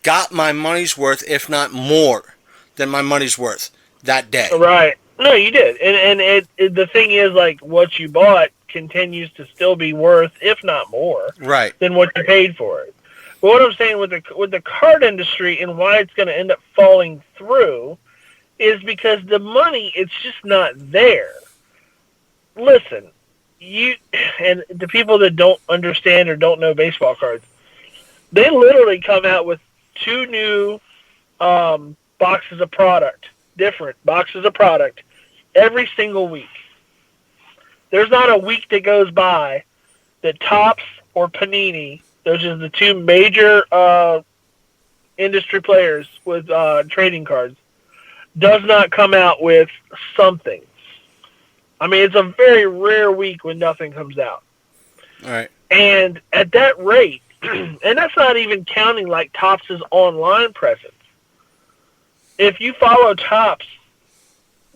got my money's worth, if not more than my money's worth that day. Right. No, you did. And the thing is, like, what you bought continues to still be worth, if not more, than what you paid for it. But what I'm saying with the card industry and why it's going to end up falling through is because the money, it's just not there. Listen, and the people that don't understand or don't know baseball cards, they literally come out with 2 new boxes of product, different boxes of product, every single week. There's not a week that goes by that Topps or Panini, those are the 2 major industry players with trading cards, does not come out with something. I mean, it's a very rare week when nothing comes out. All right. And at that rate, and that's not even counting like Topps' online presence. If you follow Topps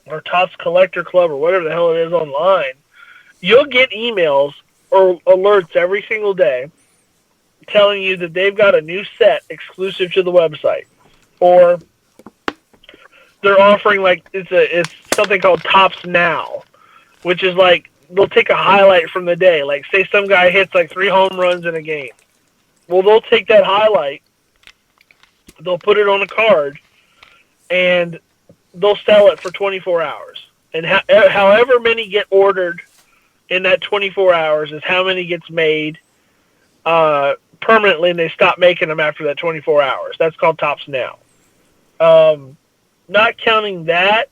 or Topps Collector Club or whatever the hell it is online, you'll get emails or alerts every single day telling you that they've got a new set exclusive to the website, or they're offering like it's something called Topps Now, which is like they'll take a highlight from the day. Like say some guy hits like 3 home runs in a game. Well, they'll take that highlight, they'll put it on a card, and they'll sell it for 24 hours. And however many get ordered in that 24 hours is how many gets made permanently, and they stop making them after that 24 hours. That's called Topps Now. Not counting that,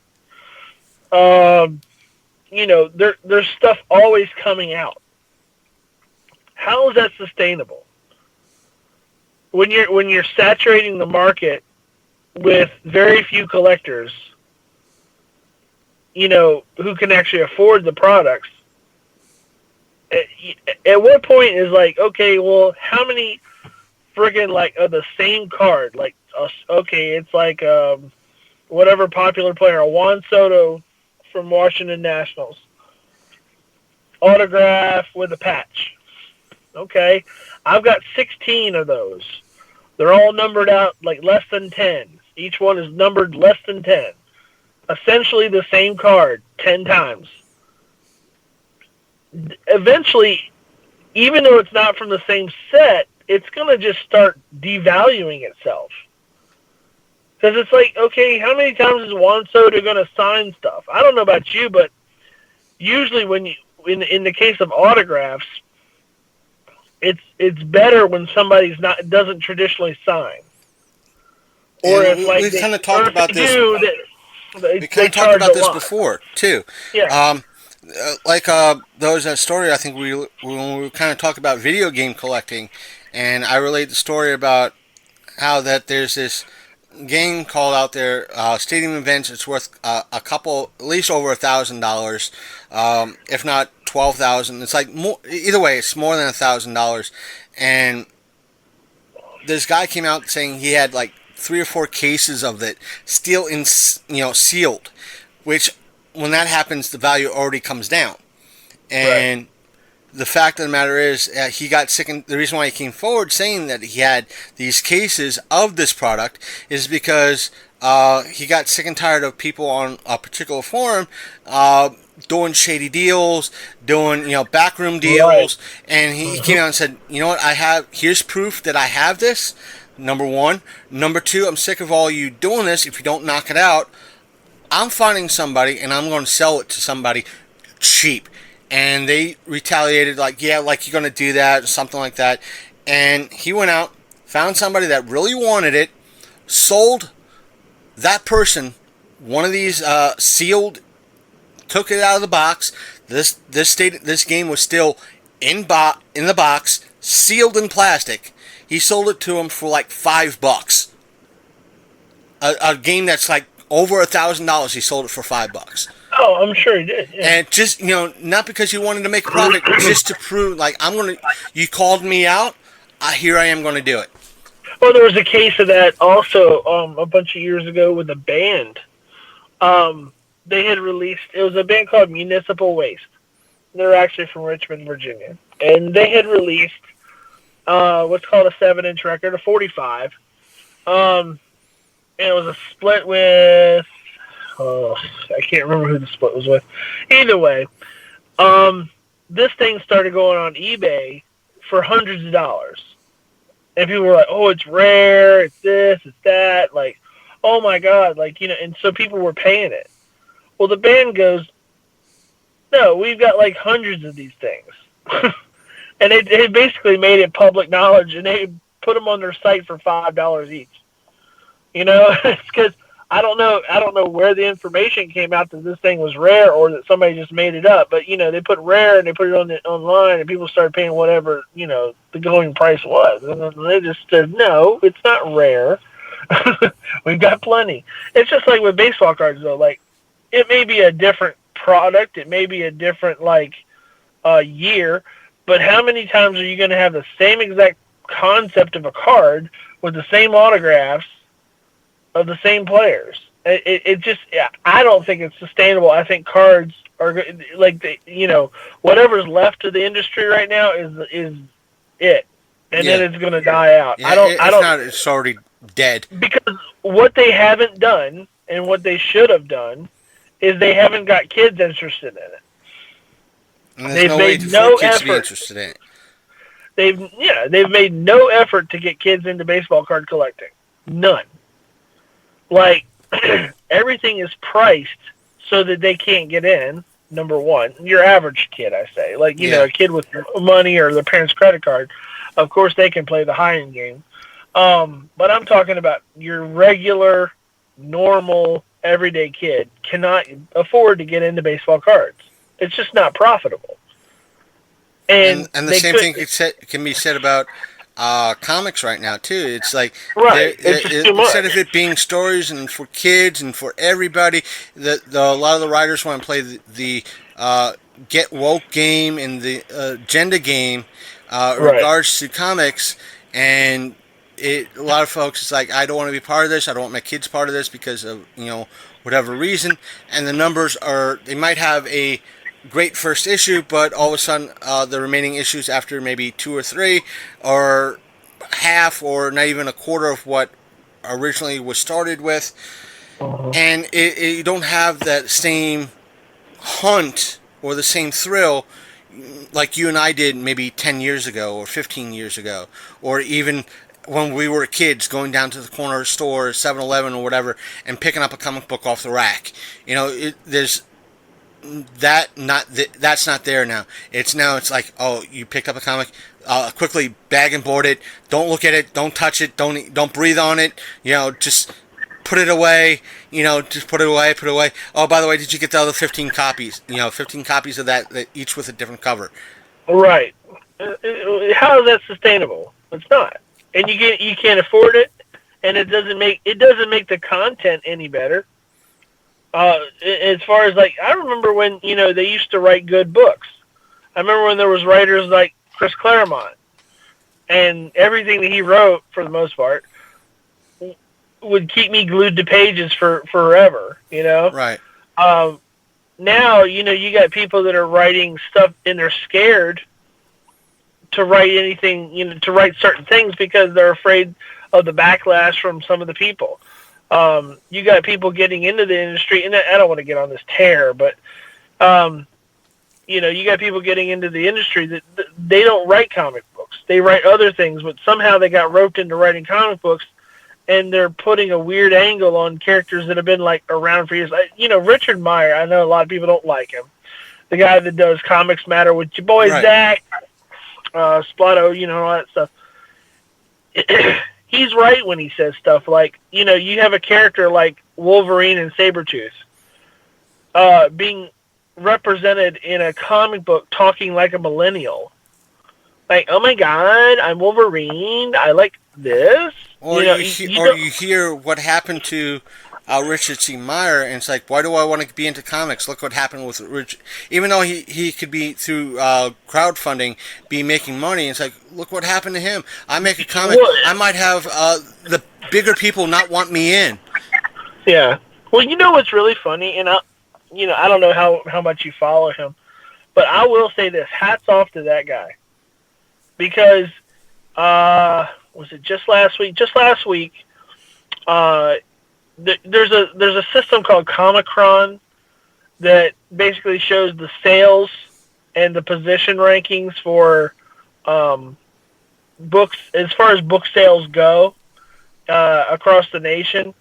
there's stuff always coming out. How is that sustainable? When you're saturating the market with very few collectors, who can actually afford the products, at what point is like, okay, well, how many friggin' like of the same card? Like, okay, it's like, whatever popular player, a Juan Soto from Washington Nationals. Autograph with a patch. Okay. I've got 16 of those. They're all numbered out like less than 10. Each one is numbered less than 10. Essentially the same card 10 times. Eventually, even though it's not from the same set, it's going to just start devaluing itself. Because it's like, okay, how many times is Juan Soto going to sign stuff? I don't know about you, but usually when you, in the case of autographs, it's better when somebody's doesn't traditionally sign. Or and if like we've kind of talked about this. We kind of talked about this before too. Yeah. There was a story I think when we kind of talked about video game collecting, and I relayed the story about how that there's this game called out there, Stadium Events. It's worth at least over $1,000, if not 12,000. It's like more. Either way, it's more than $1,000. And this guy came out saying he had like 3 or 4 cases of it still sealed, which when that happens, the value already comes down. And right. The fact of the matter is, he got sick. And the reason why he came forward saying that he had these cases of this product is because he got sick and tired of people on a particular forum doing shady deals, doing backroom deals, right. And he came out and said, "You know what? Here's proof that I have this. Number one. Number two, I'm sick of all you doing this. If you don't knock it out, I'm finding somebody and I'm going to sell it to somebody cheap." And they retaliated like, "Yeah, like you're going to do that," or something like that. And he went out, found somebody that really wanted it, sold that person one of these sealed, took it out of the box. This game was still in the box, sealed in plastic. He sold it to him for like $5. A game that's like over $1,000. He sold it for $5. Oh, I'm sure he did. Yeah. And just not because you wanted to make a profit, just to prove like you called me out. Here I am going to do it. Well, there was a case of that also a bunch of years ago with a band. They had released. It was a band called Municipal Waste. They're actually from Richmond, Virginia, and they had released what's called a 7-inch record, a 45. And it was a split with. I can't remember who the split was with. Either way, this thing started going on eBay for hundreds of dollars. And people were like, "Oh, it's rare, it's this, it's that." Like, oh my God. Like, and so people were paying it. Well, the band goes, "No, we've got like hundreds of these things." And they basically made it public knowledge, and they put them on their site for $5 each. It's because I don't know where the information came out that this thing was rare or that somebody just made it up. But they put rare and they put it online, and people started paying whatever the going price was, and they just said, "No, it's not rare. We've got plenty." It's just like with baseball cards, though. Like, it may be a different product, it may be a different year, but how many times are you going to have the same exact concept of a card with the same autographs of the same players? It just, I don't think it's sustainable. I think cards are like whatever's left of the industry right now is it, and then it's going to die out. Yeah, it's already dead. Because what they haven't done and what they should have done is they haven't got kids interested in it. And there's no way for kids to be interested in it. They've made no effort to get kids into baseball card collecting. None. Like, everything is priced so that they can't get in, number one. Your average kid, I say. Like, a kid with money or their parents' credit card, of course they can play the high-end game. But I'm talking about your regular, normal, everyday kid cannot afford to get into baseball cards. It's just not profitable. And the same thing can be said about comics right now too. It's like instead of it being stories and for kids and for everybody, a lot of the writers want to play the get woke game and the agenda game in regards to comics, and a lot of folks, it's like, I don't want to be part of this. I don't want my kids part of this because of, whatever reason. And the numbers they might have a great first issue, but all of a sudden, the remaining issues after maybe 2 or 3 are half or not even a quarter of what originally was started with. And you don't have that same hunt or the same thrill like you and I did maybe 10 years ago or 15 years ago, or even when we were kids going down to the corner store, 7-Eleven or whatever, and picking up a comic book off the rack. There's that's not there now. It's like, oh, you picked up a comic, quickly bag and board it. Don't look at it. Don't touch it. Don't breathe on it. Just put it away. Just put it away. Put it away. Oh, by the way, did you get the other 15 copies? 15 copies of that each with a different cover. Right. How is that sustainable? It's not. And you can't afford it, and it doesn't make the content any better. As far as, like, I remember when, they used to write good books. I remember when there was writers like Chris Claremont, and everything that he wrote, for the most part, would keep me glued to pages for forever, Right. Now, you got people that are writing stuff, and they're scared to write anything, to write certain things because they're afraid of the backlash from some of the people. You got people getting into the industry, and I don't want to get on this tear, but, you got people getting into the industry that they don't write comic books. They write other things, but somehow they got roped into writing comic books, and they're putting a weird angle on characters that have been, like, around for years. Richard Meyer, I know a lot of people don't like him. The guy that does Comics Matter with your boy, right. Zach, Splato, all that stuff. He's right when he says stuff like, you have a character like Wolverine and Sabretooth being represented in a comic book talking like a millennial. Like, oh my God, I'm Wolverine. I like this. Or you hear what happened to Richard C. Meyer, and it's like, why do I want to be into comics? Look what happened with Richard. Even though he could be, through crowdfunding, be making money, it's like, look what happened to him. I make a comic, I might have the bigger people not want me in. Yeah. Well, what's really funny, and I don't know how much you follow him, but I will say this, hats off to that guy. Because, was it just last week? Just last week, there's a system called Comicron that basically shows the sales and the position rankings for books, as far as book sales go, across the nation.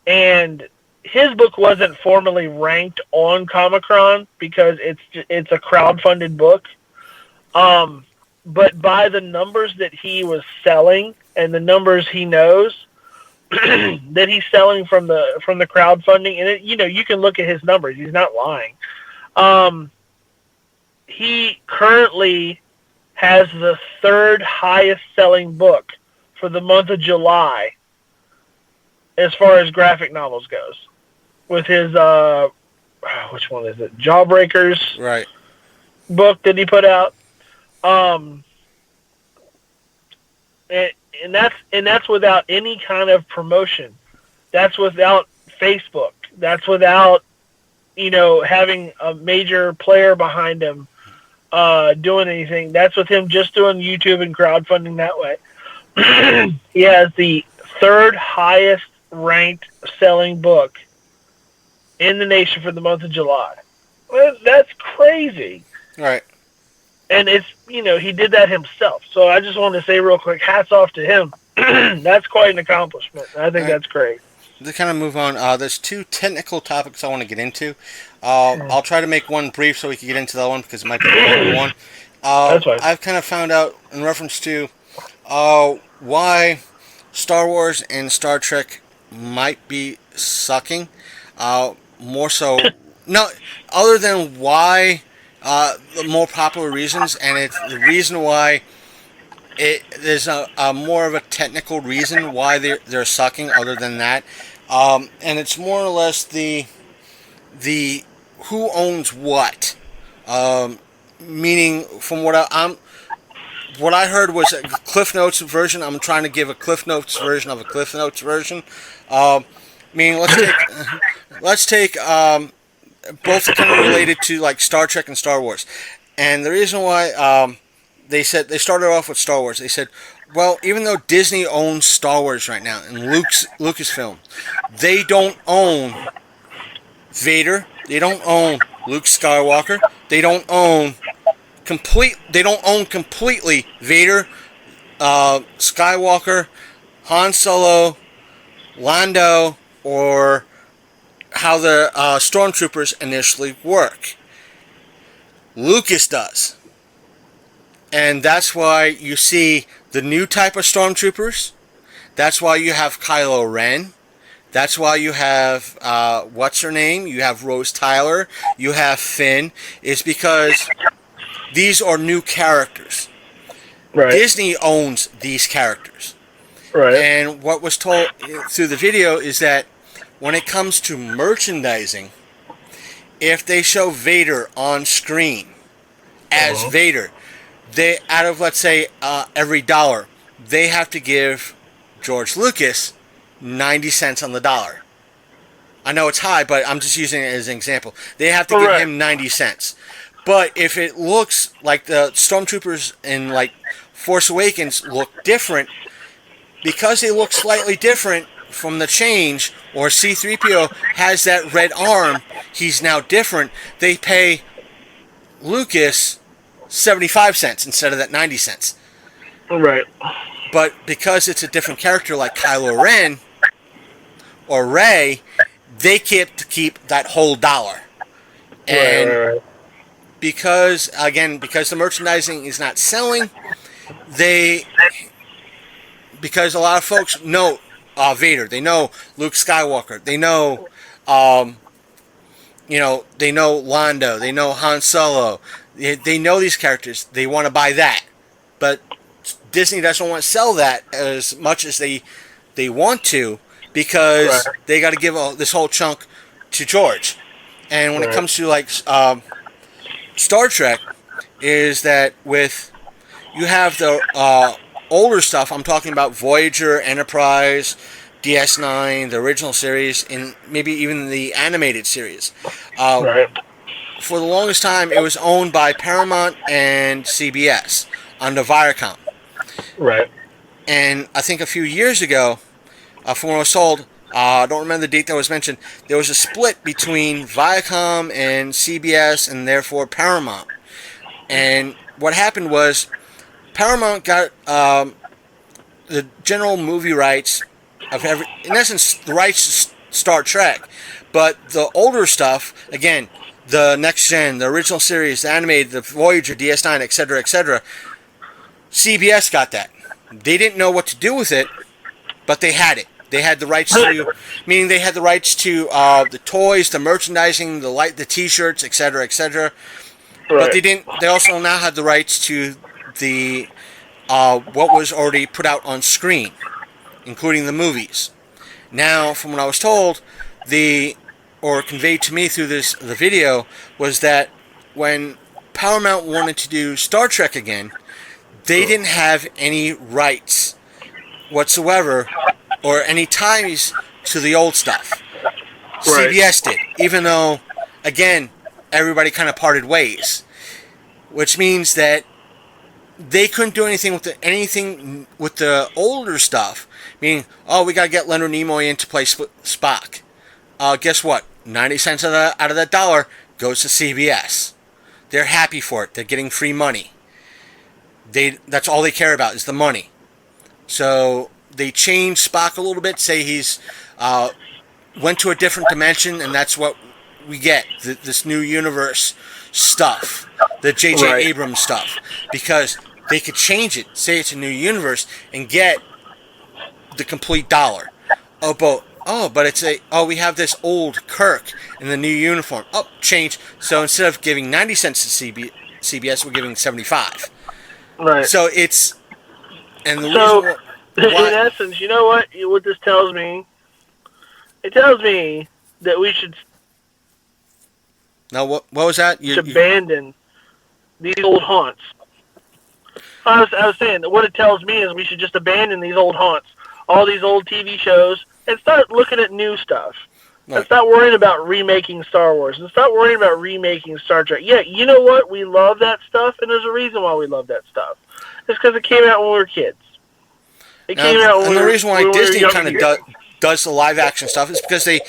And his book wasn't formally ranked on Comicron because it's a crowdfunded book. But by the numbers that he was selling and the numbers he knows that he's selling from the crowdfunding, and you can look at his numbers. He's not lying. He currently has the 3rd highest selling book for the month of July as far as graphic novels goes, with his which one is it? Jawbreakers, right? Book that he put out. And that's without any kind of promotion. That's without Facebook. That's without, having a major player behind him, doing anything. That's with him just doing YouTube and crowdfunding that way. He has the 3rd highest ranked selling book in the nation for the month of July. Well, that's crazy. Right. And it's, he did that himself. So I just want to say real quick, hats off to him. That's quite an accomplishment. I think that's great. To kind of move on, there's 2 technical topics I want to get into. I'll try to make one brief so we can get into the other one because it might be a longer one. That's fine. I've kind of found out in reference to why Star Wars and Star Trek might be sucking. More so, no, other than why... the more popular reasons, and it's the reason why there's a more of a technical reason why they're sucking other than that, and it's more or less the who owns what, meaning from what what I heard was a Cliff Notes version. I'm trying to give a Cliff Notes version of a Cliff Notes version. I mean, let's take both kind of related to like Star Trek and Star Wars, and the reason why they started off with Star Wars. They said, well, even though Disney owns Star Wars right now and Lucasfilm, they don't own Vader. They don't own Luke Skywalker. They don't own completely Vader, Skywalker, Han Solo, Lando, or how the stormtroopers initially work. Lucas does. And that's why you see the new type of stormtroopers. That's why you have Kylo Ren. That's why you have, what's her name? You have Rose Tyler. You have Finn. It's because these are new characters. Right. Disney owns these characters. Right. And what was told through the video is that when it comes to merchandising, if they show Vader on screen as Vader, they, out of, let's say, every $1, they have to give George Lucas 90 cents on the dollar. I know it's high, but I'm just using it as an example. They have to give him 90 cents. But if it looks like the stormtroopers in like Force Awakens look different, because they look slightly different from the change, or C-3PO has that red arm, he's now different, they pay Lucas 75 cents instead of that 90 cents. Right. But because it's a different character like Kylo Ren or Rey, they get to keep that whole $1. And right. because the merchandising is not selling, because a lot of folks know Vader, they know Luke Skywalker, they know they know Lando, they know Han Solo, they know these characters, they want to buy that. But Disney doesn't want to sell that as much as they want to, because they got to give this whole chunk to George. And when it comes to like Star Trek, is that with you have the older stuff. I'm talking about Voyager, Enterprise, DS9, the original series, and maybe even the animated series. For the longest time, it was owned by Paramount and CBS under Viacom. Right. And I think a few years ago, from what I was told, I don't remember the date that was mentioned, there was a split between Viacom and CBS and therefore Paramount. And what happened was Paramount got the general movie rights of in essence, the rights to Star Trek. But the older stuff, again, the Next Gen, the original series, the animated, the Voyager, DS9, etc., CBS got that. They didn't know what to do with it, but they had it. They had the rights to, meaning they had the rights to the toys, the merchandising, the T-shirts, etc. But they didn't. They also now had the rights to the what was already put out on screen, including the movies. Now, from what I was told, or conveyed to me through the video, was that when Paramount wanted to do Star Trek again, they didn't have any rights whatsoever or any ties to the old stuff. CBS did, even though, again, everybody kind of parted ways, which means that they couldn't do anything with the older stuff. Meaning, we gotta get Leonard Nimoy in to play Spock. Guess what? 90 cents out of that $1 goes to CBS. They're happy for it. They're getting free money. That's all they care about is the money. So they changed Spock a little bit. Say he's went to a different dimension, and that's what we get. This new universe stuff, the J.J. Abrams stuff, because they could change it. Say it's a new universe and get the complete $1. But it's we have this old Kirk in the new uniform. Change. So instead of giving 90 cents to CBS, we're giving 75. Right. So it's, and the reason why, in essence, you know what this tells me? It tells me that we should. Now, what was that? Abandon these old haunts. I was saying that what it tells me is we should just abandon these old haunts, all these old TV shows, and start looking at new stuff. Right. And stop worrying about remaking Star Wars, and stop worrying about remaking Star Trek. Yeah, you know what? We love that stuff, and there's a reason why we love that stuff. It's because it came out when we were kids. It came out when and we the were, reason why when Disney we were kind of younger. does the live action stuff is because it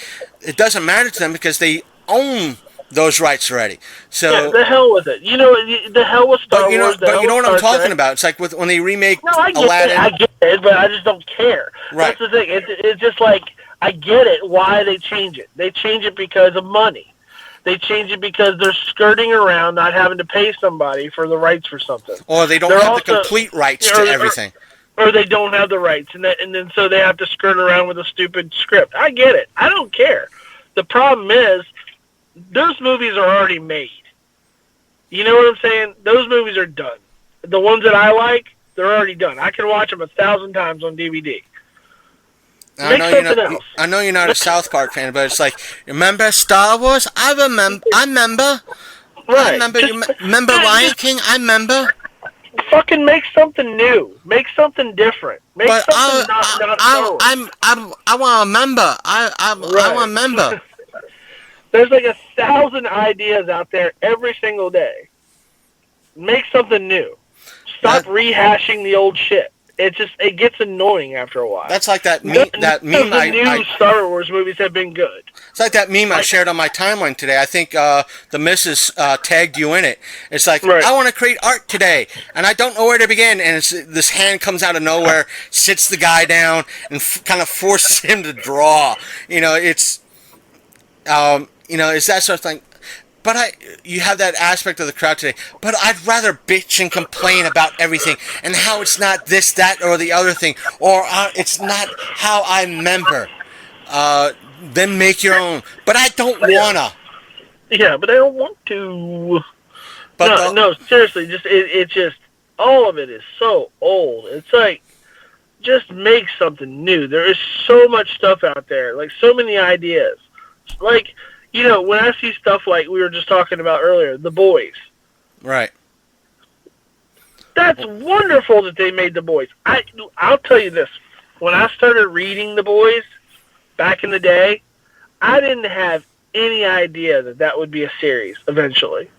doesn't matter to them because they own those rights already. So Yeah, the hell with it. You know, the hell with Star Wars. But you know what I'm Star talking Trek. about. It's like when they remake No, I get Aladdin. it. I get it, but I just don't care. Right. That's the thing. It's just like I get it. Why they change it? They change it because of money. They change it because they're skirting around not having to pay somebody for the rights for something. Or they don't They're have also- the complete rights to everything. Or they don't have the rights, and then so they have to skirt around with a stupid script. I get it. I don't care. The problem is, those movies are already made. You know what I'm saying? Those movies are done. The ones that I like, they're already done. I can watch them 1,000 times on DVD. I know you're not a South Park fan, but it's like, remember Star Wars? I remember. Right. Remember Lion King? I remember. Fucking make something new. Make something different. Make But something not Star Wars. I want to remember. I want to remember. There's like 1,000 ideas out there every single day. Make something new. Stop rehashing the old shit. It gets annoying after a while. That's like that meme. That meme. The new Star Wars movies have been good. It's like that meme I shared on my timeline today. I think the missus tagged you in it. It's like, Right. I want to create art today, and I don't know where to begin. And this hand comes out of nowhere, sits the guy down, and kind of forces him to draw. It's that sort of thing. But you have that aspect of the crowd today. But I'd rather bitch and complain about everything and how it's not this, that, or the other thing, or it's not how I remember. Then make your own. But I don't wanna. Yeah, but I don't want to. But no, seriously, it's just all of it is so old. It's like, just make something new. There is so much stuff out there, like so many ideas. Like, when I see stuff like we were just talking about earlier, The Boys. Right. That's wonderful that they made The Boys. I'll tell you this. When I started reading The Boys back in the day, I didn't have any idea that would be a series eventually.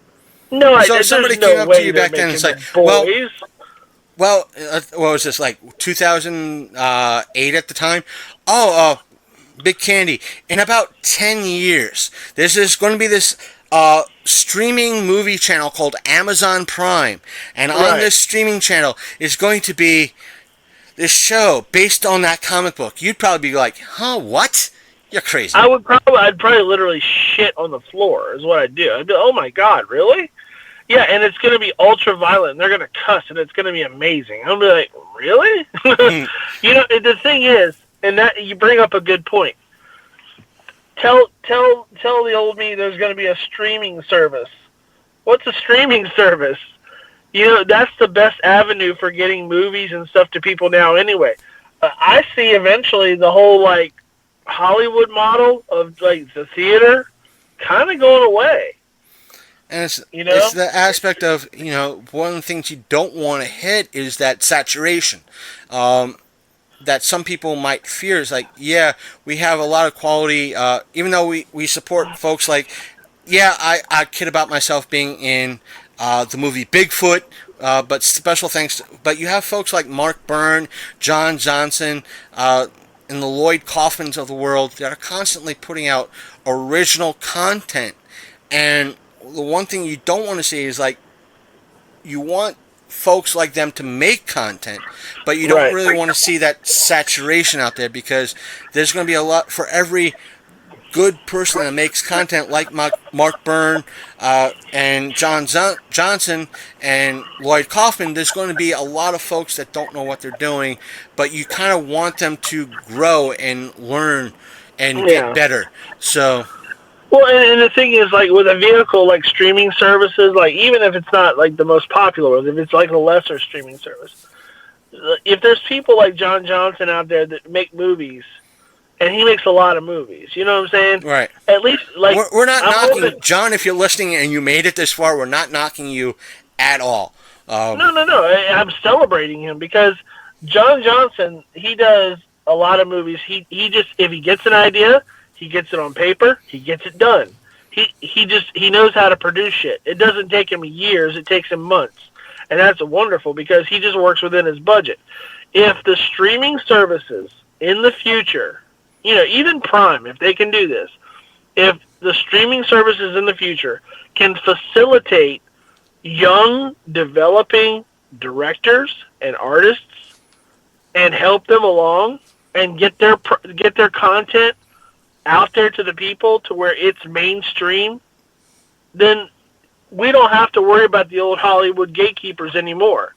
No, so somebody came up to you back then and it's like, Boys. well, what was this, like 2008 at the time? Big Candy. In about 10 years, there's going to be this streaming movie channel called Amazon Prime. And on this streaming channel is going to be this show based on that comic book. You'd probably be like, huh, what? You're crazy. I'd probably literally shit on the floor is what I'd do. I'd be, oh my God, really? Yeah, and it's going to be ultra violent, and they're going to cuss, and it's going to be amazing. I'm going to be like, really? The thing is, and that you bring up a good point. Tell the old me there's going to be a streaming service. What's a streaming service? That's the best avenue for getting movies and stuff to people now anyway. I see eventually the whole, like, Hollywood model of, like, the theater kind of going away. And it's the aspect of, one of the things you don't want to hit is that saturation. That some people might fear is like, yeah, we have a lot of quality, even though we support folks like, yeah, I kid about myself being in the movie Bigfoot, but special thanks. But you have folks like Mark Byrne, John Johnson, and the Lloyd Kaufmans of the world that are constantly putting out original content. And the one thing you don't want to see is, like, you want folks like them to make content, but you don't really want to see that saturation out there, because there's going to be a lot for every good person that makes content like Mark Byrne and John Johnson and Lloyd Kaufman. There's going to be a lot of folks that don't know what they're doing, but you kind of want them to grow and learn and get better. So, well, and the thing is, like, with a vehicle like streaming services, like, even if it's not like the most popular, if it's like a lesser streaming service, if there's people like John Johnson out there that make movies, and he makes a lot of movies, you know what I'm saying? Right. At least, like, we're not knocking John. If you're listening and you made it this far, we're not knocking you at all. No. I'm celebrating him because John Johnson, he does a lot of movies. He just, if he gets an idea, he gets it on paper, he gets it done. He knows how to produce shit. It doesn't take him years, it takes him months. And that's wonderful because he just works within his budget. If the streaming services in the future, even Prime, if they can do this, if the streaming services in the future can facilitate young, developing directors and artists and help them along and get their content out there to the people to where it's mainstream, then we don't have to worry about the old Hollywood gatekeepers anymore.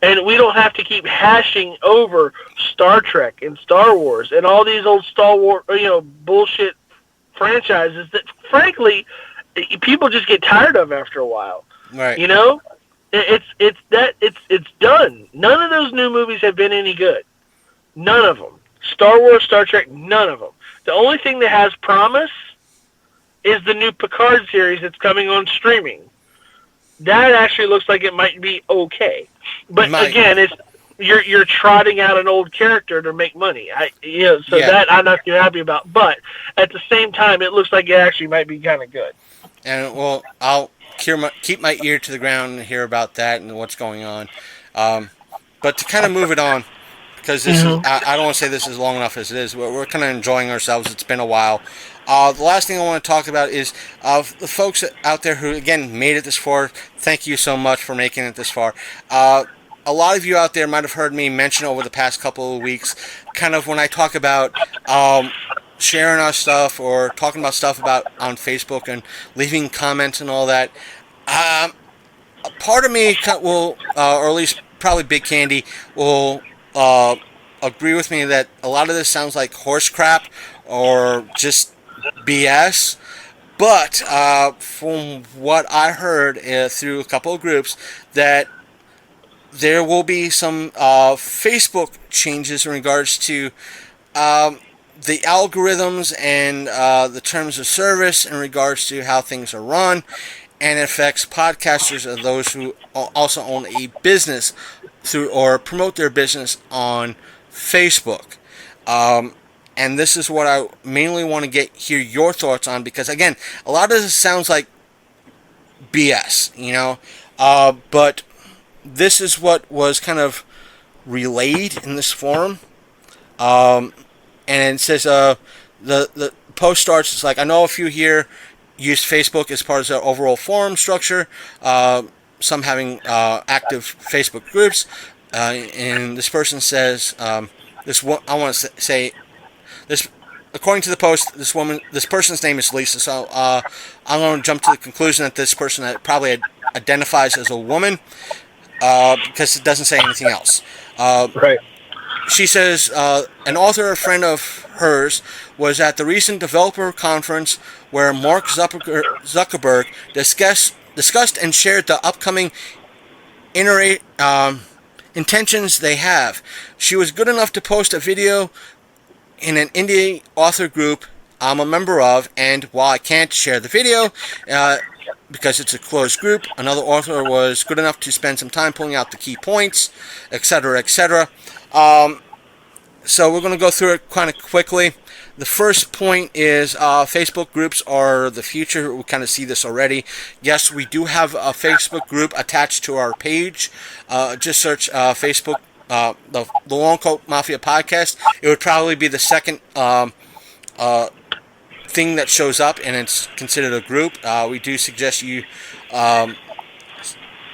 And we don't have to keep hashing over Star Trek and Star Wars and all these old Star Wars, bullshit franchises that, frankly, people just get tired of after a while. Right. It's done. None of those new movies have been any good. None of them. Star Wars, Star Trek, none of them. The only thing that has promise is the new Picard series that's coming on streaming. That actually looks like it might be okay. But again, you're trotting out an old character to make money. That I'm not too happy about. But at the same time, it looks like it actually might be kind of good. And well, I'll keep my ear to the ground and hear about that and what's going on. But to kind of move it on, because this is, I don't want to say this is long enough as it is. We're kind of enjoying ourselves. It's been a while. The last thing I want to talk about is the folks out there who, again, made it this far. Thank you so much for making it this far. A lot of you out there might have heard me mention over the past couple of weeks, kind of when I talk about sharing our stuff or talking about stuff on Facebook and leaving comments and all that. Part of me will, or at least probably Big Candy, will agree with me that a lot of this sounds like horse crap or just BS. But from what I heard through a couple of groups, that there will be some Facebook changes in regards to the algorithms and the terms of service in regards to how things are run, and it affects podcasters or those who also own a business through or promote their business on Facebook. And this is what I mainly want to hear your thoughts on, because again, a lot of this sounds like BS, but this is what was kind of relayed in this forum. And it says, the post starts, it's like, I know a few here use Facebook as part of their overall forum structure, some having active Facebook groups, and this person says, according to the post, this person's name is Lisa, so I'm going to jump to the conclusion that this person probably identifies as a woman, because it doesn't say anything else. Right. She says, an author, a friend of hers, was at the recent developer conference where Mark Zuckerberg discussed and shared the upcoming intentions they have. She was good enough to post a video in an indie author group I'm a member of, and while I can't share the video because it's a closed group, another author was good enough to spend some time pulling out the key points, etc., etc. So we're going to go through it kind of quickly. The first point is Facebook groups are the future. We kind of see this already. Yes, we do have a Facebook group attached to our page. Just search Facebook, the Long Coat Mafia Podcast. It would probably be the second thing that shows up, and it's considered a group. We do suggest you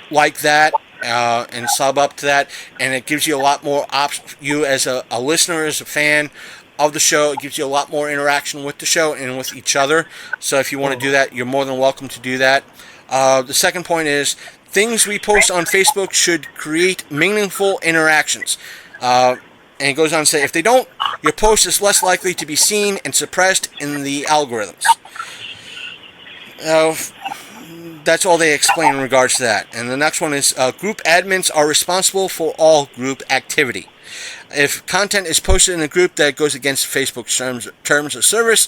like that. And sub up to that, and it gives you a lot more options. You as a listener, as a fan of the show, it gives you a lot more interaction with the show and with each other. So if you want to do that, you're more than welcome to do that. The second point is, things we post on Facebook should create meaningful interactions. And it goes on to say, if they don't, your post is less likely to be seen and suppressed in the algorithms. That's all they explain in regards to that. And the next one is, group admins are responsible for all group activity. If content is posted in a group that goes against Facebook's terms of service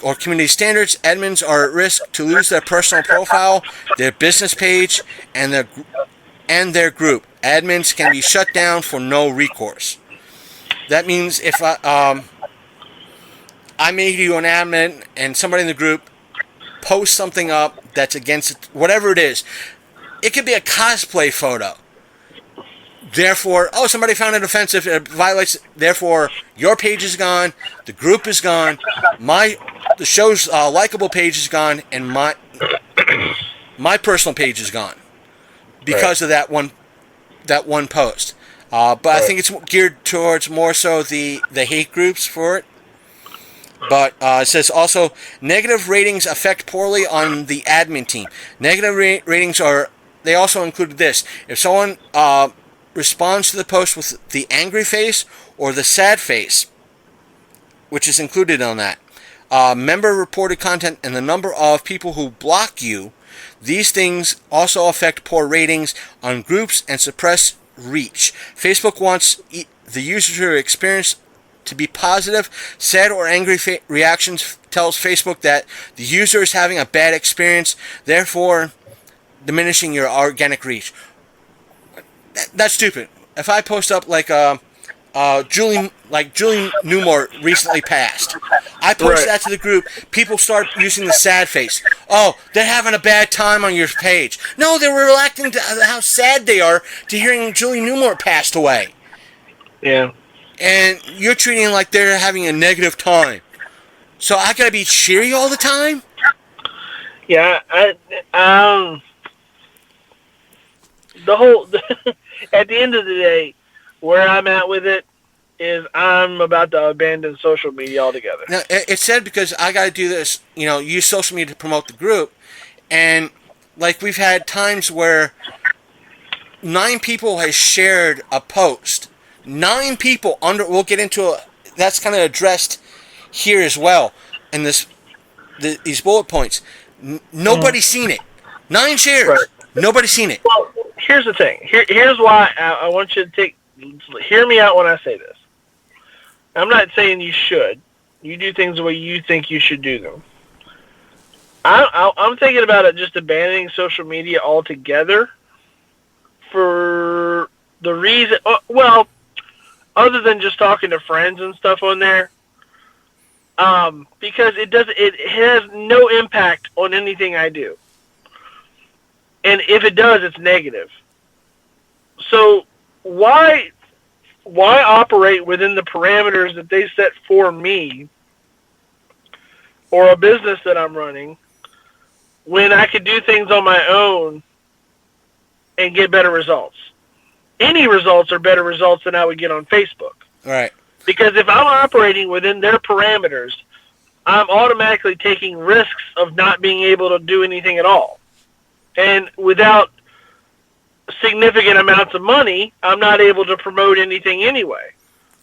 or community standards, admins are at risk to lose their personal profile, their business page, and their and their group. Admins can be shut down for no recourse. That means if I made you an admin and somebody in the group posts something up that's against whatever it is, it could be a cosplay photo. Therefore, somebody found it offensive, it violates, therefore, your page is gone, the group is gone, the show's likable page is gone, and my personal page is gone because of that one post. But I think it's geared towards more so the hate groups for it. But it says also, negative ratings affect poorly on the admin team. Negative ratings they also included this. If someone responds to the post with the angry face or the sad face, which is included on that, member-reported content, and the number of people who block you, these things also affect poor ratings on groups and suppress reach. Facebook wants the user experience to be positive. Sad or angry reactions tells Facebook that the user is having a bad experience, therefore diminishing your organic reach. That's stupid. If I post up like Julie Newmore recently passed, I post that to the group, people start using the sad face. Oh, they're having a bad time on your page. No, they're reacting to how sad they are to hearing Julie Newmore passed away. Yeah. And you're treating it like they're having a negative time. So I gotta be cheery all the time? Yeah, at the end of the day, where I'm at with it is I'm about to abandon social media altogether. Now, it's sad because I got to do this, use social media to promote the group. And, like, we've had times where 9 people has shared a post. 9 people we'll get into that's kind of addressed here as well in these bullet points. Nobody's seen it. 9 shares. Right. Nobody's seen it. Well, here's the thing. Here's why I want you to hear me out when I say this. I'm not saying you should. You do things the way you think you should do them. I'm thinking about it just abandoning social media altogether for the reason, other than just talking to friends and stuff on there, because it has no impact on anything I do. And if it does, it's negative. So why operate within the parameters that they set for me or a business that I'm running when I could do things on my own and get better results? Any results are better results than I would get on Facebook. Right. Because if I'm operating within their parameters, I'm automatically taking risks of not being able to do anything at all. And without significant amounts of money, I'm not able to promote anything anyway.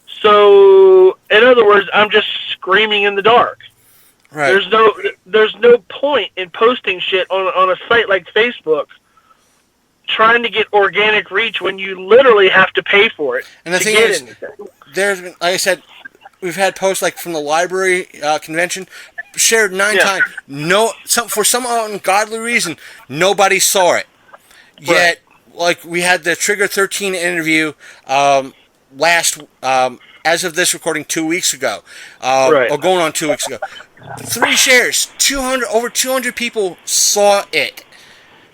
So, in other words, I'm just screaming in the dark. Right. There's no point in posting shit on a site like Facebook trying to get organic reach when you literally have to pay for it. And the thing is, there's been, like I said, we've had posts like from the library convention shared 9 times. For some ungodly reason, nobody saw it. Yet, like we had the Trigger 13 interview as of this recording 2 weeks ago, or going on 2 weeks ago. 3 shares, over 200 people saw it,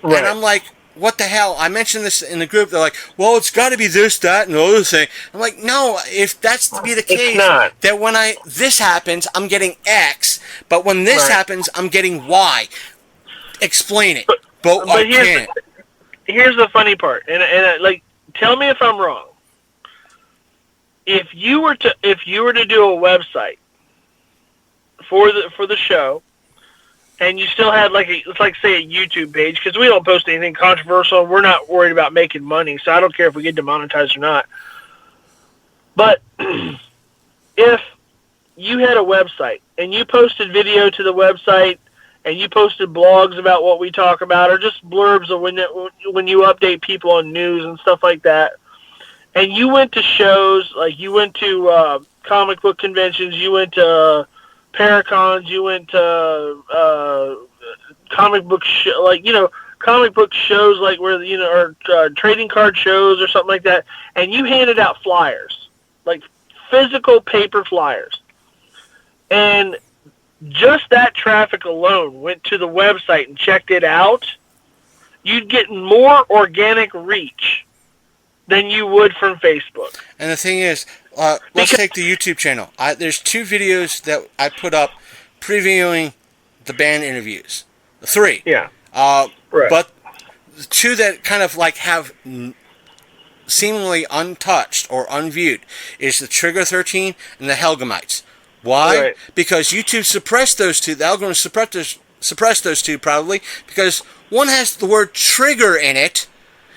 and I'm like, what the hell? I mentioned this in the group. They're like, well, it's got to be this, that, and the other thing. I'm like, no, if that's to be the case, that when this happens, I'm getting X, but when this happens, I'm getting Y. Explain it. But I can't. Here's the funny part, and like, tell me if I'm wrong. If you were to do a website for the show, and you still had let's say a YouTube page, because we don't post anything controversial. We're not worried about making money, so I don't care if we get demonetized or not. But if you had a website and you posted video to the website and you posted blogs about what we talk about, or just blurbs of when you update people on news and stuff like that, and you went to shows, like you went to comic book conventions, you went to Paracons, you went to comic book comic book shows, like where or trading card shows or something like that, and you handed out flyers, like physical paper flyers, and just that traffic alone went to the website and checked it out, you'd get more organic reach than you would from Facebook. And the thing is, let's take the YouTube channel. There's 2 videos that I put up previewing the band interviews. 3. Yeah. Right. But the 2 that kind of like have seemingly untouched or unviewed is the Trigger 13 and the Helgamites. Why? Right. Because YouTube suppressed those 2. The algorithm suppressed those 2 probably because one has the word trigger in it,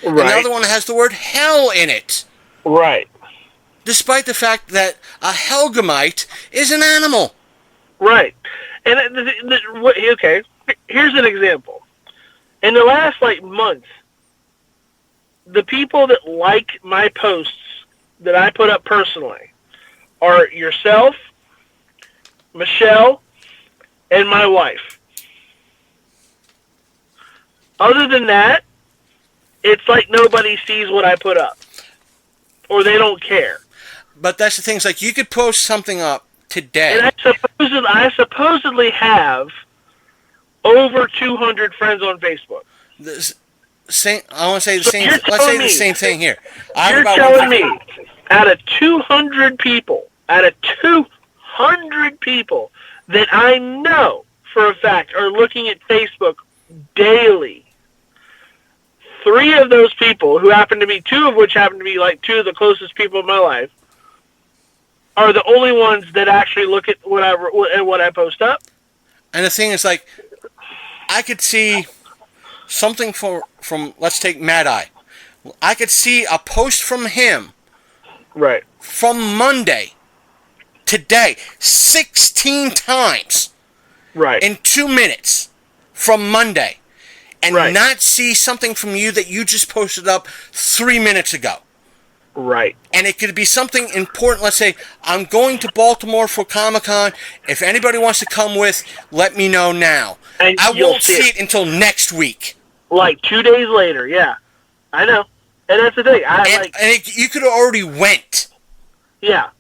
right, and the other one has the word hell in it. Right. Despite the fact that a Helgamite is an animal. Right. And okay, here's an example. In the last month, the people that like my posts that I put up personally are yourself, Michelle, and my wife. Other than that, it's like nobody sees what I put up. Or they don't care. But that's the thing. It's like you could post something up today. And I supposedly have over 200 friends on Facebook. I want to say the same. Let's say the same thing here. You're telling me out of 200 people that I know for a fact are looking at Facebook daily, 3 of those people, who happen to be 2 of which happen to be 2 of the closest people in my life, are the only ones that actually look at what I post up. And the thing is, I could see something from let's take Mad Eye. I could see a post from him, right, from Monday, today, 16 times, right, in 2 minutes, from Monday, and not see something from you that you just posted up 3 minutes ago. Right. And it could be something important. Let's say, I'm going to Baltimore for Comic-Con. If anybody wants to come with, let me know now. And I won't see it until next week. 2 days later, yeah. I know. And that's the thing. You could have already went. Yeah.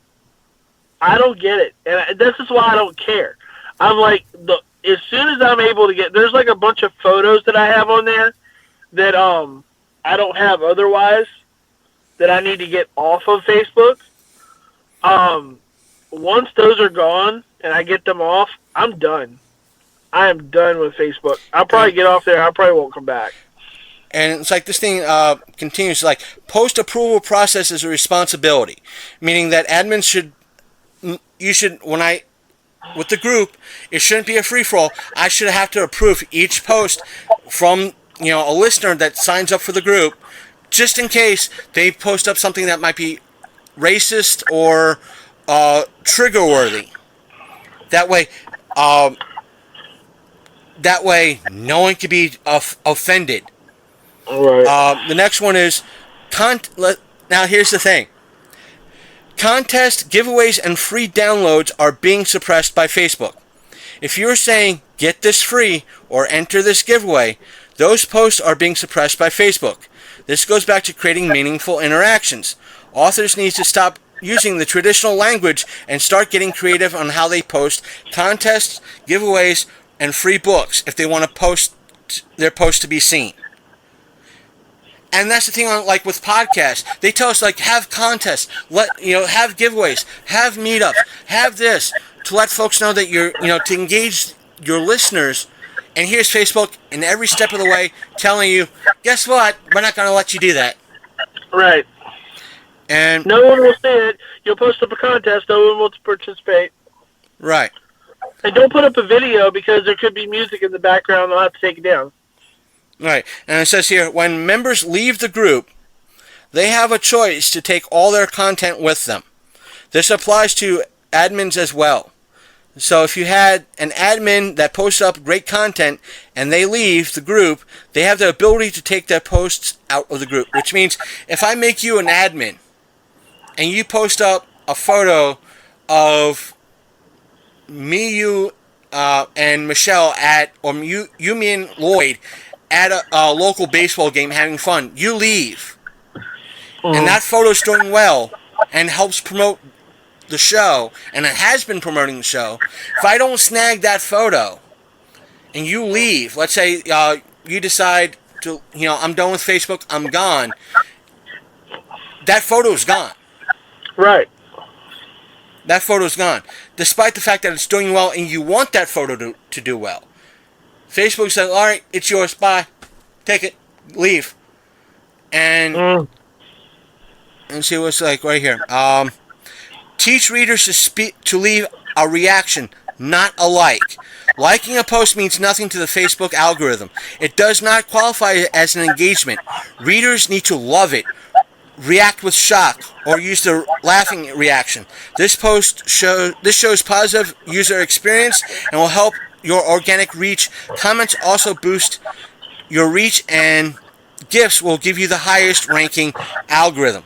I don't get it. And this is why I don't care. I'm as soon as I'm able to get... There's a bunch of photos that I have on there that I don't have otherwise, that I need to get off of Facebook. Once those are gone and I get them off, I'm done. I am done with Facebook. I'll probably get off there. I probably won't come back. And it's this thing continues, post-approval process is a responsibility, meaning that admins with the group, it shouldn't be a free-for-all. I should have to approve each post from, a listener that signs up for the group, just in case they post up something that might be racist or trigger-worthy. That way, no one can be offended. Right. The next one is now here's the thing. Contests, giveaways, and free downloads are being suppressed by Facebook. If you're saying, get this free or enter this giveaway, those posts are being suppressed by Facebook. This goes back to creating meaningful interactions. Authors need to stop using the traditional language and start getting creative on how they post contests, giveaways, and free books if they want to post their posts to be seen. And that's the thing with podcasts. They tell us have contests, have giveaways, have meetups, have this to let folks know that you're to engage your listeners. And here's Facebook in every step of the way telling you, guess what? We're not going to let you do that. Right. And no one will see it. You'll post up a contest. No one will participate. Right. And don't put up a video because there could be music in the background. They'll have to take it down. Right. And it says here, when members leave the group, they have a choice to take all their content with them. This applies to admins as well. So if you had an admin that posts up great content and they leave the group, they have the ability to take their posts out of the group. Which means if I make you an admin and you post up a photo of me, you, and Michelle or you, me, and Lloyd at a local baseball game having fun. You leave. And that photo's doing well and helps promote the show, and it has been promoting the show. If I don't snag that photo and you leave, let's say you decide to, I'm done with Facebook, I'm gone, that photo's gone. Right. That photo's gone. Despite the fact that it's doing well and you want that photo to do well. Facebook says, all right, it's yours, bye. Take it, leave. And see what's like right here. Teach readers to leave a reaction, not a like. Liking a post means nothing to the Facebook algorithm. It does not qualify as an engagement. Readers need to love it, react with shock, or use the laughing reaction. This shows positive user experience and will help your organic reach. Comments also boost your reach, and GIFs will give you the highest ranking algorithm.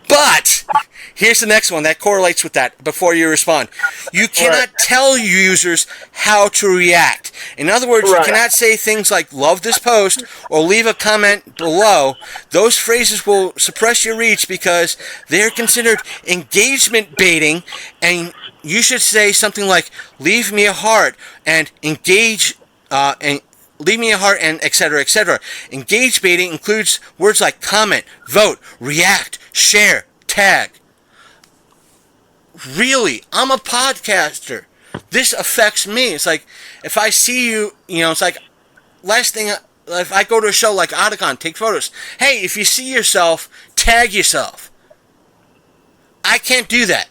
But here's the next one that correlates with that before you respond. You cannot tell users how to react. In other words, you cannot say things like love this post or leave a comment below. Those phrases will suppress your reach because they're considered engagement baiting, and you should say something like leave me a heart and engage and leave me a heart and etc. etc. Engage baiting includes words like comment, vote, react, share, tag. Really, I'm a podcaster. This affects me. It's like if I see you, it's like last thing. If I go to a show like Otakon, take photos. Hey, if you see yourself, tag yourself. I can't do that.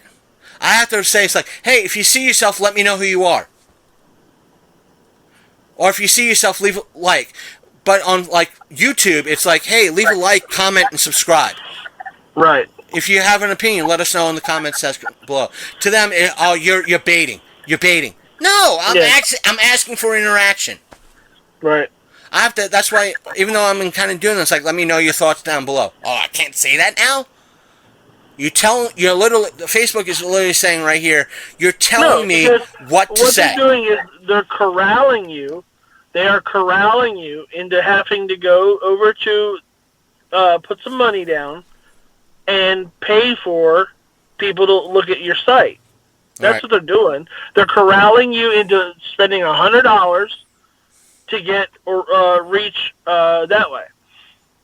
I have to say, it's like, hey, if you see yourself, let me know who you are. Or if you see yourself, leave a like. But on like YouTube, it's like, hey, leave a like, comment, and subscribe. Right. If you have an opinion, let us know in the comments section below. To them, you're baiting. You're baiting. No, I'm asking for interaction. Right. I have to. That's why, even though I'm kind of doing this, like, let me know your thoughts down below. Oh, I can't say that now. You're literally. Facebook is literally saying right here. You're telling me what to say. What they're doing is they're corralling you. They are corralling you into having to go over to put some money down and pay for people to look at your site. That's what they're doing. They're corralling you into spending $100 to get or reach that way,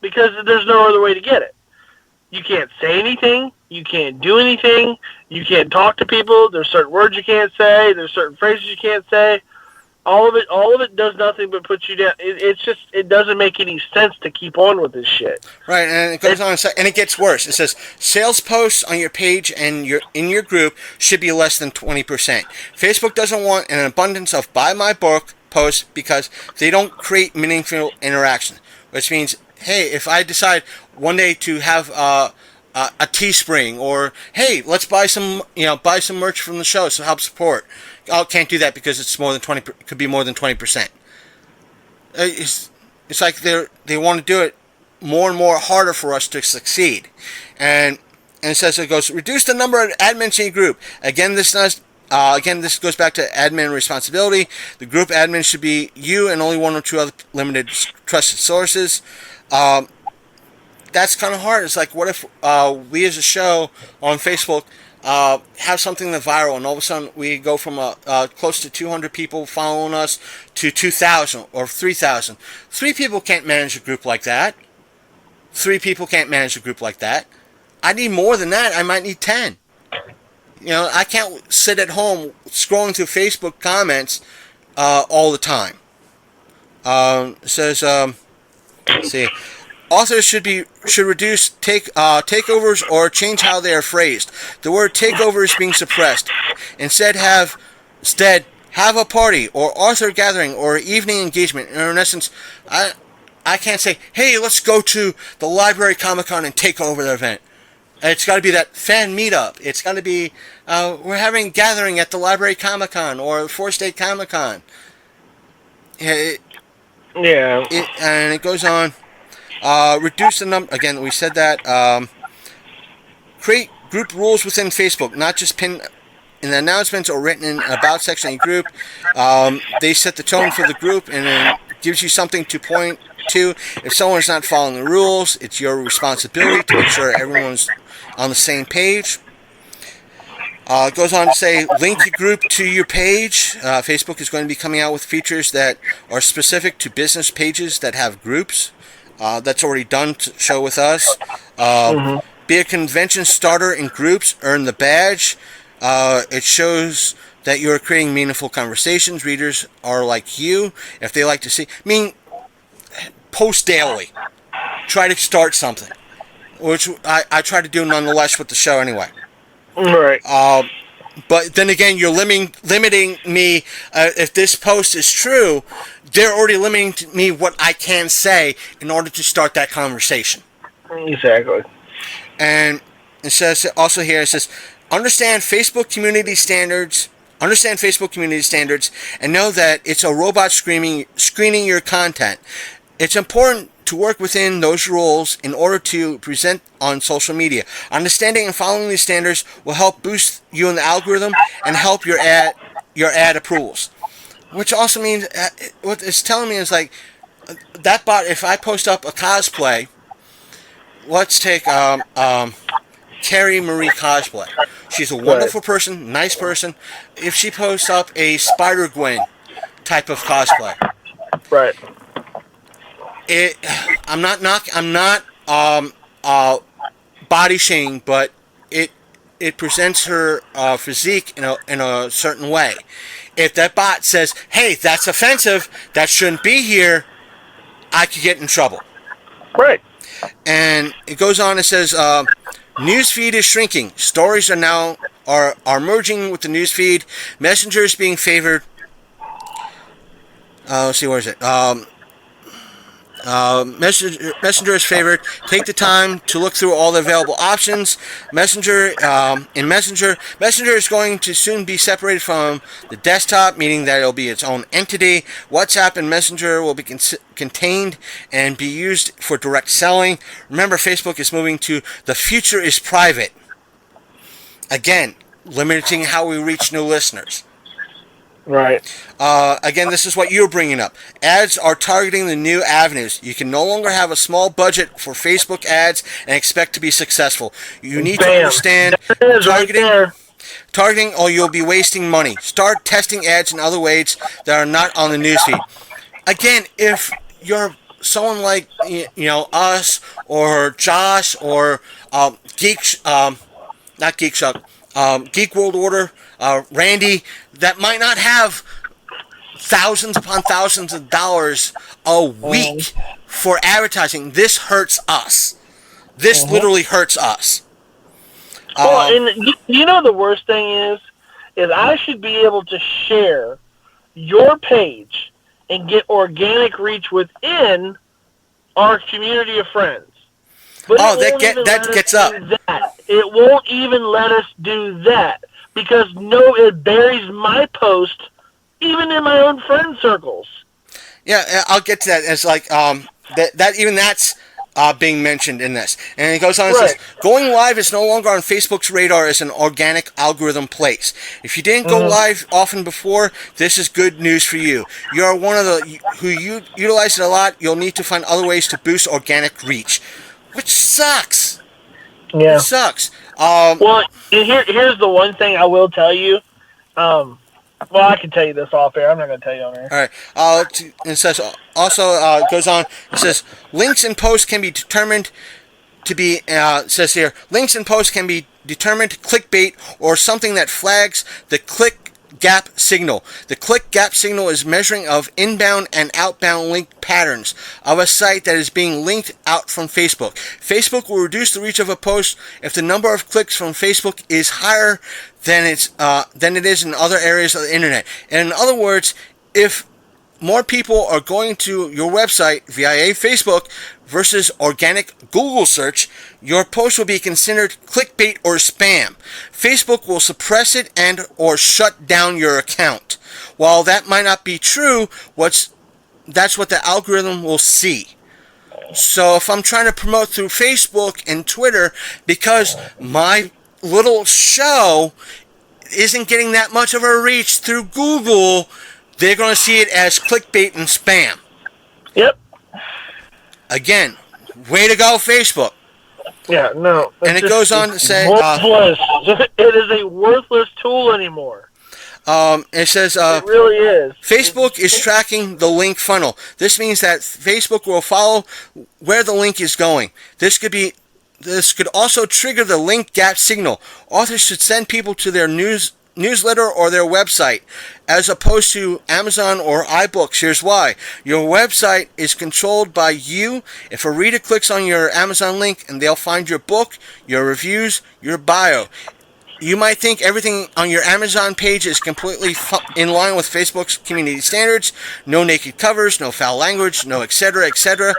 because there's no other way to get it. You can't say anything. You can't do anything. You can't talk to people. There's certain words you can't say. There's certain phrases you can't say. All of it does nothing but put you down. It doesn't make any sense to keep on with this shit. Right, and it goes on, and it gets worse. It says sales posts on your page and in your group should be less than 20%. Facebook doesn't want an abundance of buy my book posts because they don't create meaningful interaction. Which means, hey, if I decide one day to have a Teespring, or hey, let's buy some merch from the show to help support. I can't do that because it's more than 20. Could be more than 20%. It's like they want to do it more and more harder for us to succeed, and it says it goes reduce the number of admins in your group. Again, this goes back to admin responsibility. The group admin should be you and only one or two other limited trusted sources. That's kind of hard. It's like, what if we as a show on Facebook have something that's viral, and all of a sudden we go from close to 200 people following us to 2,000 or 3,000. 3 people can't manage a group like that. 3 people can't manage a group like that. I need more than that. I might need 10. I can't sit at home scrolling through Facebook comments all the time. It says, let's see. Authors should reduce takeovers or change how they are phrased. The word takeover is being suppressed. Instead, have a party or author gathering or evening engagement. In essence, I can't say, hey, let's go to the Library Comic-Con and take over the event. It's got to be that fan meetup. It's got to be, we're having a gathering at the Library Comic-Con or the 4-State Comic-Con. And it goes on. Reduce the number. Again, we said that. Create group rules within Facebook, not just pin in the announcements or written in about section of your group. They set the tone for the group and then gives you something to point to. If someone's not following the rules, it's your responsibility to make sure everyone's on the same page. It goes on to say, link the group to your page. Facebook is going to be coming out with features that are specific to business pages that have groups. That's already done to show with us. Be a convention starter in groups. Earn the badge. It shows that you're creating meaningful conversations. Readers are like you. If they like to see... post daily. Try to start something. Which I try to do nonetheless with the show anyway. Right. But then again, you're limiting me. If this post is true, they're already limiting me what I can say in order to start that conversation. Exactly. And it says also here, it says, understand Facebook community standards, and know that it's a robot screening your content. It's important to work within those rules in order to present on social media. Understanding and following these standards will help boost you in the algorithm and help your ad approvals. Which also means, what it's telling me is like, that bot, if I post up a cosplay, let's take Carrie Marie cosplay. She's a wonderful person, nice person. If she posts up a Spider-Gwen type of cosplay. Right. I'm not body shaming, but it presents her physique in a certain way. If that bot says, "Hey, that's offensive, that shouldn't be here," I could get in trouble. Right. And it goes on. It says, "Newsfeed is shrinking. Stories are merging with the newsfeed. Messenger is being favored." Let's see, where is it? Messenger is favored. Take the time to look through all the available options. Messenger is going to soon be separated from the desktop, meaning that it'll be its own entity. WhatsApp and Messenger will be contained and be used for direct selling. Remember, Facebook is moving to the future is private. Again, limiting how we reach new listeners. Right. Again, this is what you're bringing up. Ads are targeting the new avenues. You can no longer have a small budget for Facebook ads and expect to be successful. You need to understand targeting, or you'll be wasting money. Start testing ads in other ways that are not on the newsfeed. Again, if you're someone like us or Josh or Geek, not Geek Shop, Geek World Order, Randy, that might not have thousands upon thousands of dollars a week for advertising. This hurts us. This literally hurts us. Well, and you know the worst thing is I should be able to share your page and get organic reach within our community of friends. But that gets up. It won't even let us do that because it buries my post even in my own friend circles. Yeah, I'll get to that. It's like that's being mentioned in this, and it goes on and says, going live is no longer on Facebook's radar as an organic algorithm place. If you didn't go live often before, this is good news for you. You're one of the who utilize it a lot. You'll need to find other ways to boost organic reach, which sucks. Yeah, it sucks. Well, here's the one thing I will tell you. Well, I can tell you this off air. I'm not going to tell you on air. All right. It says also it goes on. It says links and posts can be determined to be. It says here links and posts can be determined clickbait or something that flags the click gap signal. The click gap signal is measuring of inbound and outbound link patterns of a site that is being linked out from Facebook. Facebook will reduce the reach of a post if the number of clicks from Facebook is higher than it is in other areas of the internet. And in other words, if more people are going to your website via Facebook versus organic Google search, your post will be considered clickbait or spam. Facebook will suppress it and or shut down your account. While that might not be true, that's what the algorithm will see. So if I'm trying to promote through Facebook and Twitter because my little show isn't getting that much of a reach through Google, they're going to see it as clickbait and spam. Yep. Again, way to go, Facebook. Yeah, no. And it goes on to say... worthless. It is a worthless tool anymore. It says... it really is. Facebook is tracking the link funnel. This means that Facebook will follow where the link is going. This could also trigger the link gap signal. Authors should send people to their newsletter or their website, as opposed to Amazon or iBooks. Here's why. Your website is controlled by you. If a reader clicks on your Amazon link, and they'll find your book, your reviews, your bio. You might think everything on your Amazon page is completely in line with Facebook's community standards. No naked covers, no foul language, no etc., etc.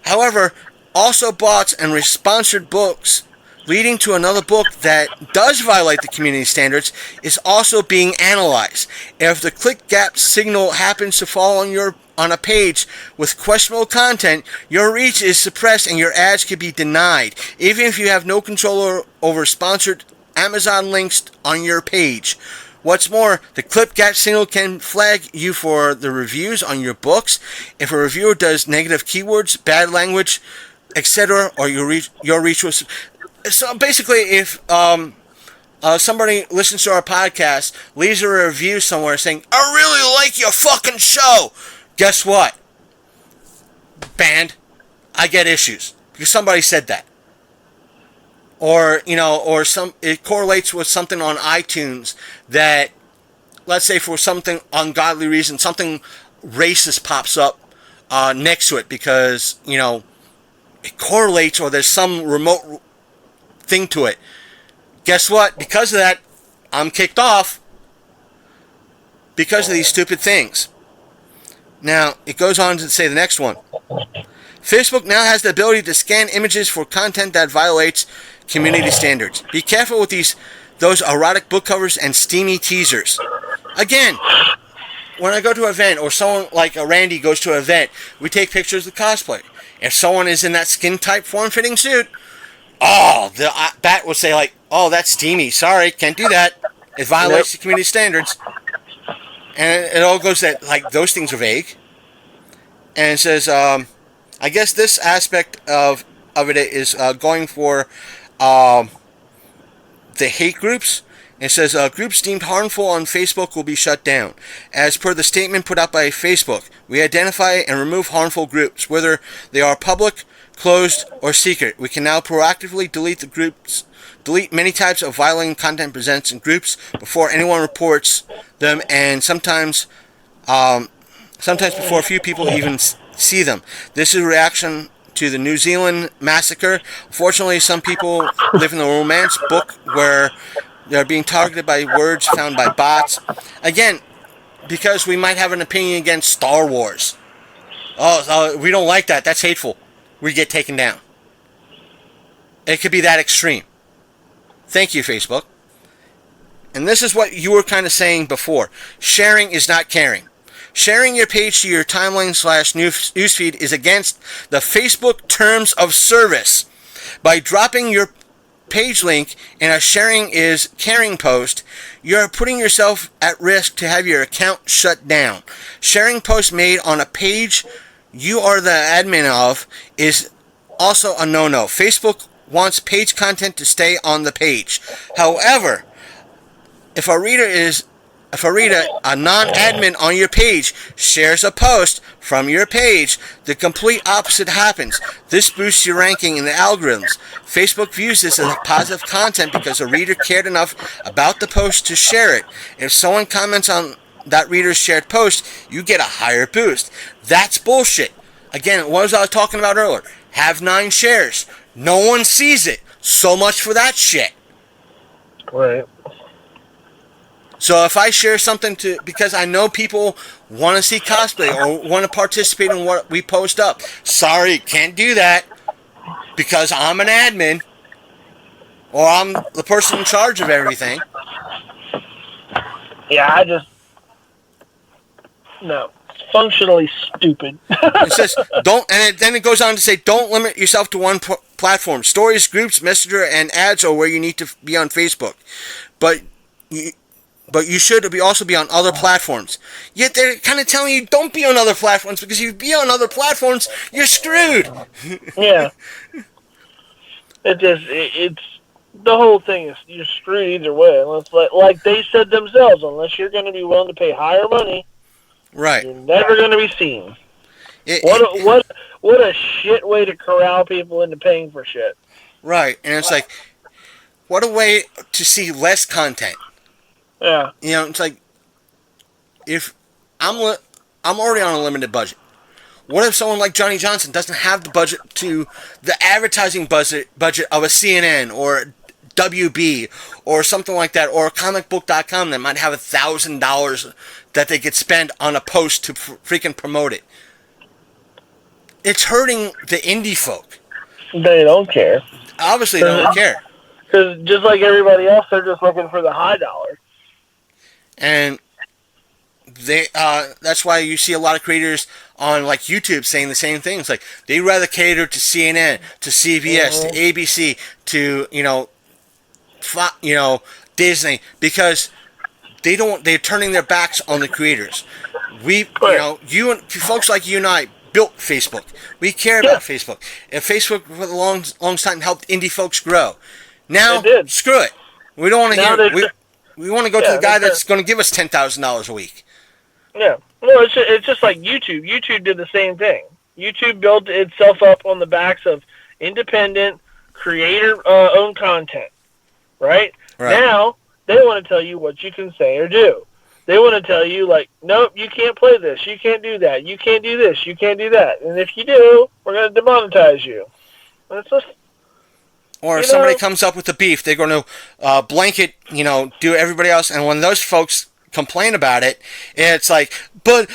However, also bots and sponsored books leading to another book that does violate the community standards is also being analyzed. If the click gap signal happens to fall on a page with questionable content, your reach is suppressed and your ads could be denied, even if you have no control over sponsored Amazon links on your page. What's more, the clip gap signal can flag you for the reviews on your books. If a reviewer does negative keywords, bad language, etc., or your reach was... So basically, if somebody listens to our podcast, leaves a review somewhere saying, "I really like your fucking show," guess what? Banned. I get issues because somebody said that. Or, it correlates with something on iTunes that, let's say for something ungodly reason, something racist pops up next to it because, it correlates or there's some remote thing to it. Guess what? Because of that, I'm kicked off because of these stupid things. Now, it goes on to say the next one. Facebook now has the ability to scan images for content that violates community standards. Be careful with those erotic book covers and steamy teasers. Again, when I go to an event, or someone like Randy goes to an event, we take pictures of the cosplay. If someone is in that skin-tight, form-fitting suit, the bat will say like, "Oh, that's steamy. Sorry, can't do that. It violates the community standards." And it all goes that, like, those things are vague. And it says, I guess this aspect of it is going for the hate groups. It says, groups deemed harmful on Facebook will be shut down. As per the statement put out by Facebook, we identify and remove harmful groups, whether they are public, closed, or secret. We can now proactively delete many types of violent content presents in groups before anyone reports them, and sometimes before a few people even see them. This is a reaction to the New Zealand massacre. Unfortunately, some people live in the romance book where they're being targeted by words found by bots. Again, because we might have an opinion against Star Wars. We don't like that. That's hateful. We get taken down. It could be that extreme. Thank you, Facebook. And this is what you were kind of saying before. Sharing is not caring. Sharing your page to your timeline / newsfeed is against the Facebook terms of service. By dropping your page link in a sharing is caring post, you're putting yourself at risk to have your account shut down. Sharing posts made on a page you are the admin of is also a no-no. Facebook wants page content to stay on the page. However, if a reader, a non-admin on your page, shares a post from your page, the complete opposite happens. This boosts your ranking in the algorithms. Facebook views this as positive content because a reader cared enough about the post to share it. If someone comments on that reader's shared post, you get a higher boost. That's bullshit. Again, what was I talking about earlier? Have 9 shares. No one sees it. So much for that shit. Right. So if I share something because I know people want to see cosplay or want to participate in what we post up. Sorry, can't do that because I'm an admin or I'm the person in charge of everything. Yeah, no. It's functionally stupid. It says, then it goes on to say, don't limit yourself to one platform. Stories, groups, Messenger, and ads are where you need to be on Facebook. But but you should also be on other platforms. Yet they're kind of telling you don't be on other platforms, because if you be on other platforms, you're screwed. Yeah. It's the whole thing is you're screwed either way. Unless, like they said themselves, unless you're going to be willing to pay higher money, Right. you're never going to be seen. What a shit way to corral people into paying for shit. Right, and it's like, what a way to see less content. Yeah. You know, it's like, if I'm already on a limited budget. What if someone like Johnny Johnson doesn't have the budget to the advertising budget of a CNN or WB or something like that, or comicbook.com that might have $1,000 that they could spend on a post to freaking promote it? It's hurting the indie folk. They don't care. Obviously, they don't care. Because just like everybody else, they're just looking for the high dollar. And that's why you see a lot of creators on like YouTube saying the same things. Like, they rather cater to CNN, to CBS, to ABC, to Disney, because they're turning their backs on the creators. You and folks like you and I built Facebook. We care about Facebook, and Facebook for the long time helped indie folks grow. Now, screw it. We don't want to hear. We want to go to the guy that's going to give us $10,000 a week. Yeah. Well, it's just like YouTube. YouTube did the same thing. YouTube built itself up on the backs of independent, creator-owned content, right? Now, they want to tell you what you can say or do. They want to tell you, like, nope, you can't play this. You can't do that. You can't do this. You can't do that. And if you do, we're going to demonetize you. And it's just... Or if somebody comes up with a beef, they're going to blanket, do everybody else. And when those folks complain about it, it's like, but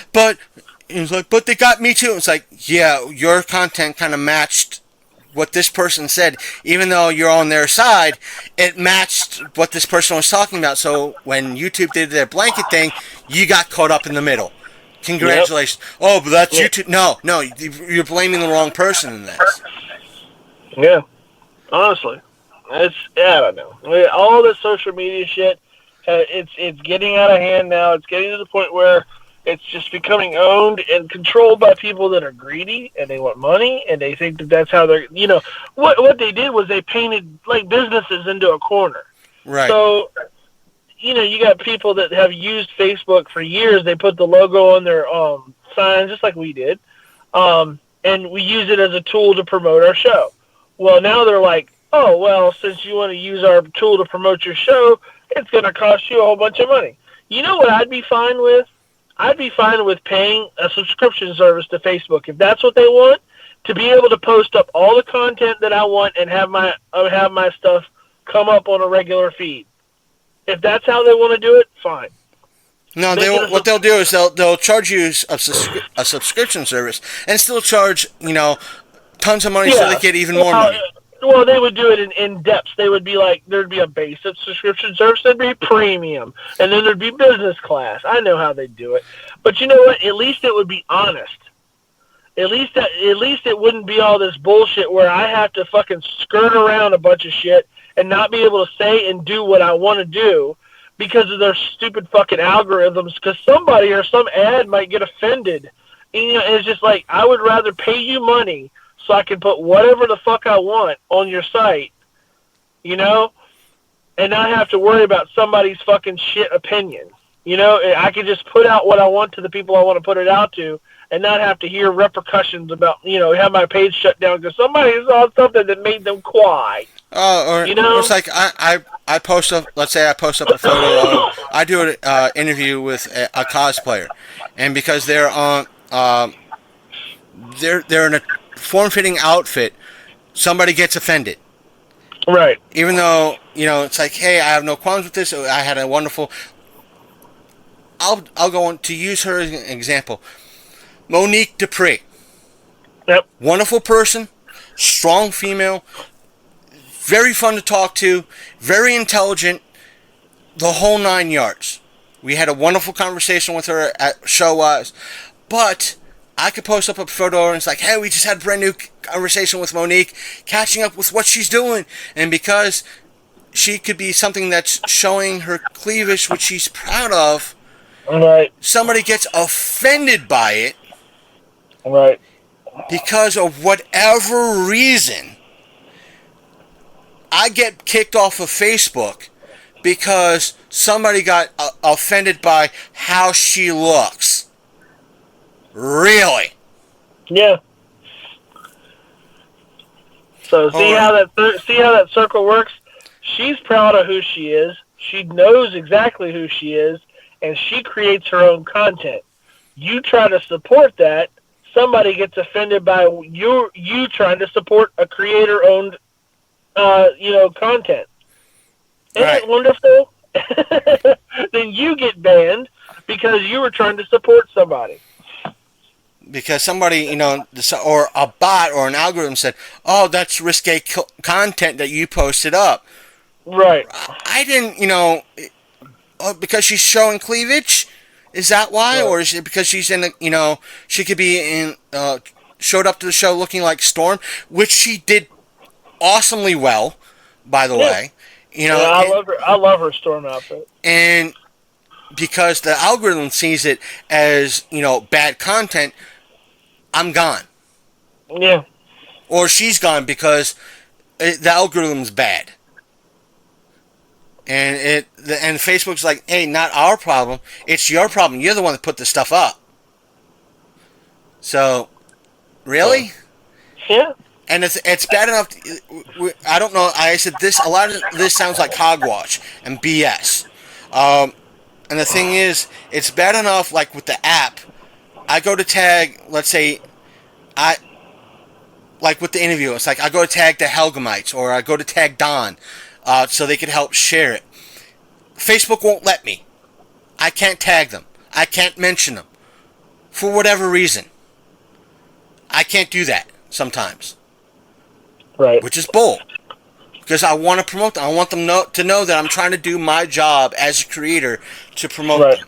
they got me too. It's like, yeah, your content kind of matched what this person said. Even though you're on their side, it matched what this person was talking about. So when YouTube did their blanket thing, you got caught up in the middle. Congratulations. Yep. Oh, but that's YouTube. No, you're blaming the wrong person in this. Yeah. Honestly, I don't know. All this social media shit, it's getting out of hand now. It's getting to the point where it's just becoming owned and controlled by people that are greedy and they want money and they think that that's how they're. What they did was they painted like businesses into a corner. Right. So, you got people that have used Facebook for years. They put the logo on their signs just like we did, and we use it as a tool to promote our show. Well, now they're like, oh, well, since you want to use our tool to promote your show, it's going to cost you a whole bunch of money. You know what I'd be fine with? I'd be fine with paying a subscription service to Facebook, if that's what they want, to be able to post up all the content that I want and have my stuff come up on a regular feed. If that's how they want to do it, fine. No, what they'll do is they'll charge you a subscription service and still charge, tons of money so they get even more money. Well, they would do it in depths. They would be like, there'd be a basic subscription service, there'd be premium, and then there'd be business class. I know how they do it. But you know what? At least it would be honest. At least it wouldn't be all this bullshit where I have to fucking skirt around a bunch of shit and not be able to say and do what I want to do because of their stupid fucking algorithms, because somebody or some ad might get offended. And, it's just like, I would rather pay you money so I can put whatever the fuck I want on your site, and not have to worry about somebody's fucking shit opinion. I can just put out what I want to the people I want to put it out to and not have to hear repercussions about, have my page shut down because somebody saw something that made them cry. It's like I post up, let's say I post up a photo of, I do an interview with a cosplayer, and because they're on, they're in a form-fitting outfit, somebody gets offended. Right. Even though, it's like, hey, I have no qualms with this. I had a wonderful... I'll go on to use her as an example. Monique Dupree. Yep. Wonderful person, strong female, very fun to talk to, very intelligent, the whole 9 yards. We had a wonderful conversation with her at show-wise, but I could post up a photo and it's like, hey, we just had a brand new conversation with Monique, catching up with what she's doing. And because she could be something that's showing her cleavage, which she's proud of. Right. Somebody gets offended by it. Right. Because of whatever reason. I get kicked off of Facebook because somebody got offended by how she looks. Really? Yeah. So see how that circle works? She's proud of who she is. She knows exactly who she is, and she creates her own content. You try to support that, somebody gets offended by you trying to support a creator-owned, content. Isn't it wonderful? Then you get banned because you were trying to support somebody. Because somebody, or a bot or an algorithm said, oh, that's risque content that you posted up. Right. I didn't, because she's showing cleavage? Is that why? Right. Or is it because she's in she could be in, showed up to the show looking like Storm, which she did awesomely well, by the way. I love her Storm outfit. And because the algorithm sees it as, bad content, I'm gone. Yeah. Or she's gone because the algorithm's bad. And Facebook's like, hey, not our problem. It's your problem. You're the one that put the stuff up. So, really? Yeah. And it's bad enough. I don't know. I said this. A lot of this sounds like hogwash and BS. And the thing is, it's bad enough. Like with the app, I go to tag. Let's say, like with the interview, it's like I go to tag the Helgamites or I go to tag Don, so they can help share it. Facebook won't let me. I can't tag them. I can't mention them for whatever reason. I can't do that sometimes. Right. Which is bull. Because I want to promote them. I want them to know that I'm trying to do my job as a creator to promote them.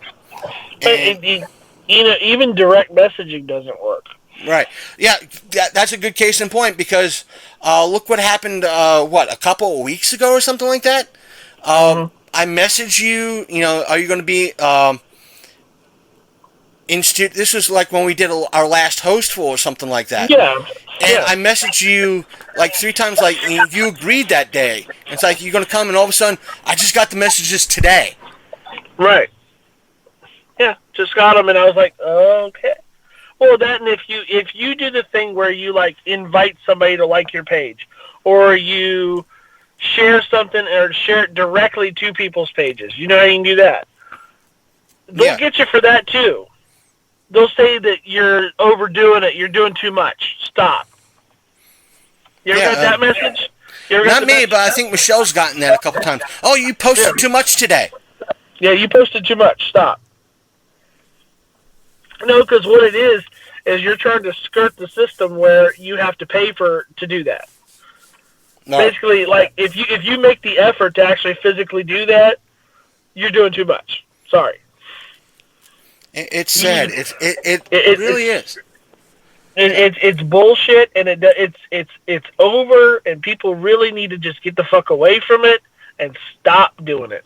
And, even direct messaging doesn't work. Right. Yeah, that's a good case in point because look what happened, a couple of weeks ago or something like that? I messaged you, are you going to be this was like when we did our last hostful or something like that. Yeah. And I messaged you like 3 times, like you agreed that day. It's like you're going to come, and all of a sudden, I just got the messages today. Right. Yeah, just got them, and I was like, okay. Well, that, and if you do the thing where you like invite somebody to like your page, or you share something or share it directly to people's pages, you know how you can do that. They'll get you for that too. They'll say that you're overdoing it. You're doing too much. Stop. You ever got that message? Not me, but I think Michelle's gotten that a couple times. Oh, you posted too much today. Yeah, you posted too much. Stop. No, because what it is you're trying to skirt the system where you have to pay to do that. No. Basically, like if you make the effort to actually physically do that, you're doing too much. Sorry. It's sad. It really is. It's bullshit, and it's over, and people really need to just get the fuck away from it and stop doing it.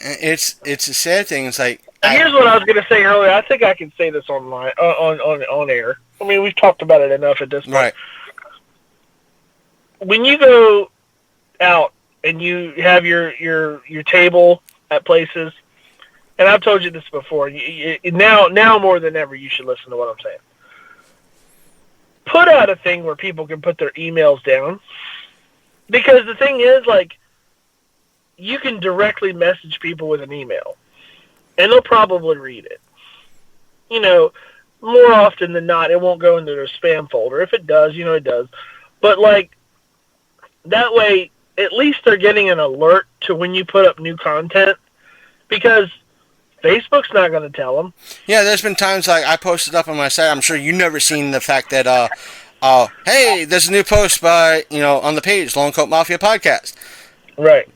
It's a sad thing. It's like. Here's what I was going to say earlier. I think I can say this online on air. I mean, we've talked about it enough at this point. Right. When you go out and you have your table at places. And I've told you this before. Now more than ever, you should listen to what I'm saying. Put out a thing where people can put their emails down. Because the thing is, like, you can directly message people with an email. And they'll probably read it. More often than not, it won't go into their spam folder. If it does, it does. But, like, that way, at least they're getting an alert to when you put up new content. Because Facebook's not going to tell them. Yeah, there's been times like I posted up on my site. I'm sure you've never seen the fact that, hey, there's a new post by, on the page, Long Coat Mafia Podcast. Right.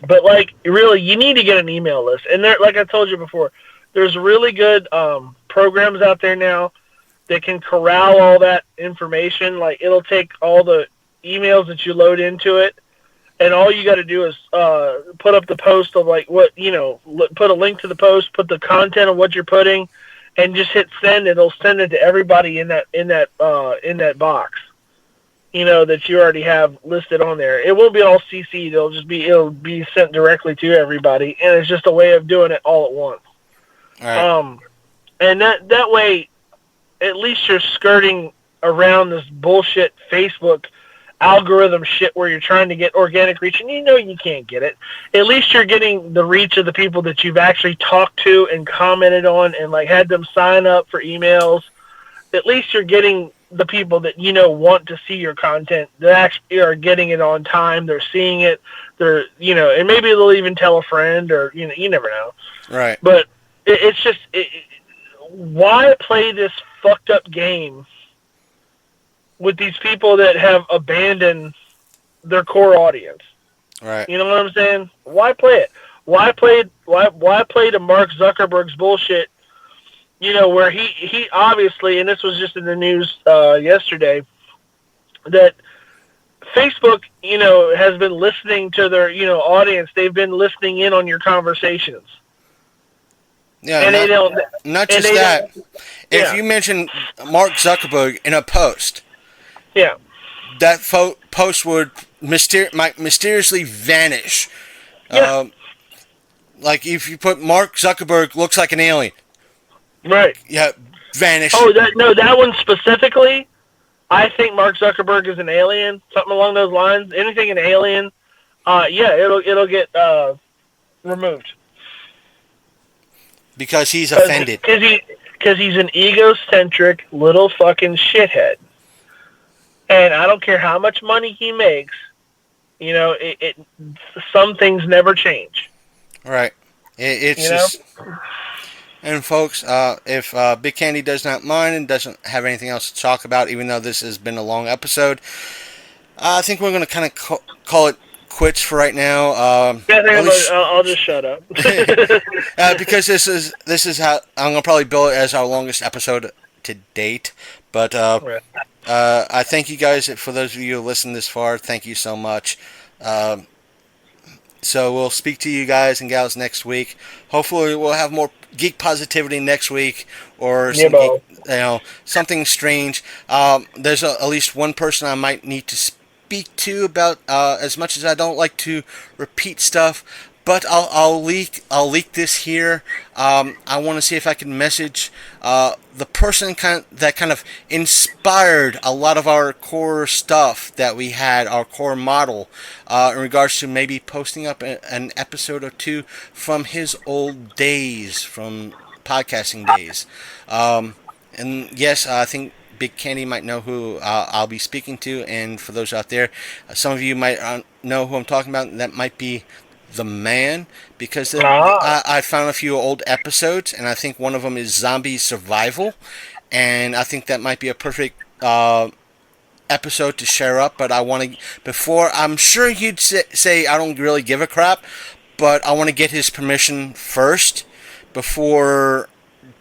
But, like, really, you need to get an email list. And there, like I told you before, there's really good programs out there now that can corral all that information. Like, it'll take all the emails that you load into it, and all you got to do is put up the post of like what put a link to the post, put the content of what you're putting, and just hit send. It'll send it to everybody in that box, that you already have listed on there. It won't be all CC'd. It'll be sent directly to everybody, and it's just a way of doing it all at once. All right. And that way, at least you're skirting around this bullshit Facebook algorithm shit where you're trying to get organic reach, and you can't get it. At least you're getting the reach of the people that you've actually talked to and commented on and like had them sign up for emails. At least you're getting the people that want to see your content. That actually are getting it on time. They're seeing it. They're and maybe they'll even tell a friend, or you never know. Right. But it's just why play this fucked up game with these people that have abandoned their core audience? Right. You know what I'm saying? Why play it? Why play to Mark Zuckerberg's bullshit? Where he obviously, and this was just in the news yesterday, that Facebook, has been listening to their, audience. They've been listening in on your conversations. Yeah, and they don't. Not just that. If you mention Mark Zuckerberg in a post, yeah, that post would might mysteriously vanish. Yeah. Like if you put Mark Zuckerberg looks like an alien. Right. Yeah, vanish. Oh, that one specifically, I think Mark Zuckerberg is an alien, something along those lines. Anything an alien, it'll get removed. Because he's offended. Because he's an egocentric little fucking shithead. And I don't care how much money he makes, some things never change. Right. It's just... And folks, if Big Candy does not mind and doesn't have anything else to talk about, even though this has been a long episode, I think we're going to kind of call it quits for right now. I'll just shut up. Because this is how I'm going to probably bill it as our longest episode to date. But I thank you guys, for those of you who listened this far. Thank you so much. So we'll speak to you guys and gals next week. Hopefully we'll have more geek positivity next week, or something strange. There's at least one person I might need to speak to about, as much as I don't like to repeat stuff, but I'll leak this here. I want to see if I can message the person that kind of inspired a lot of our core stuff that we had, our core model, in regards to maybe posting up an episode or two from his old days, from podcasting days. And yes, I think Big Candy might know who I'll be speaking to, and for those out there, some of you might know who I'm talking about. That might be the man, because I found a few old episodes, and I think one of them is zombie survival, and I think that might be a perfect episode to share up. But I want to, I'm sure he'd say I don't really give a crap, but I want to get his permission first before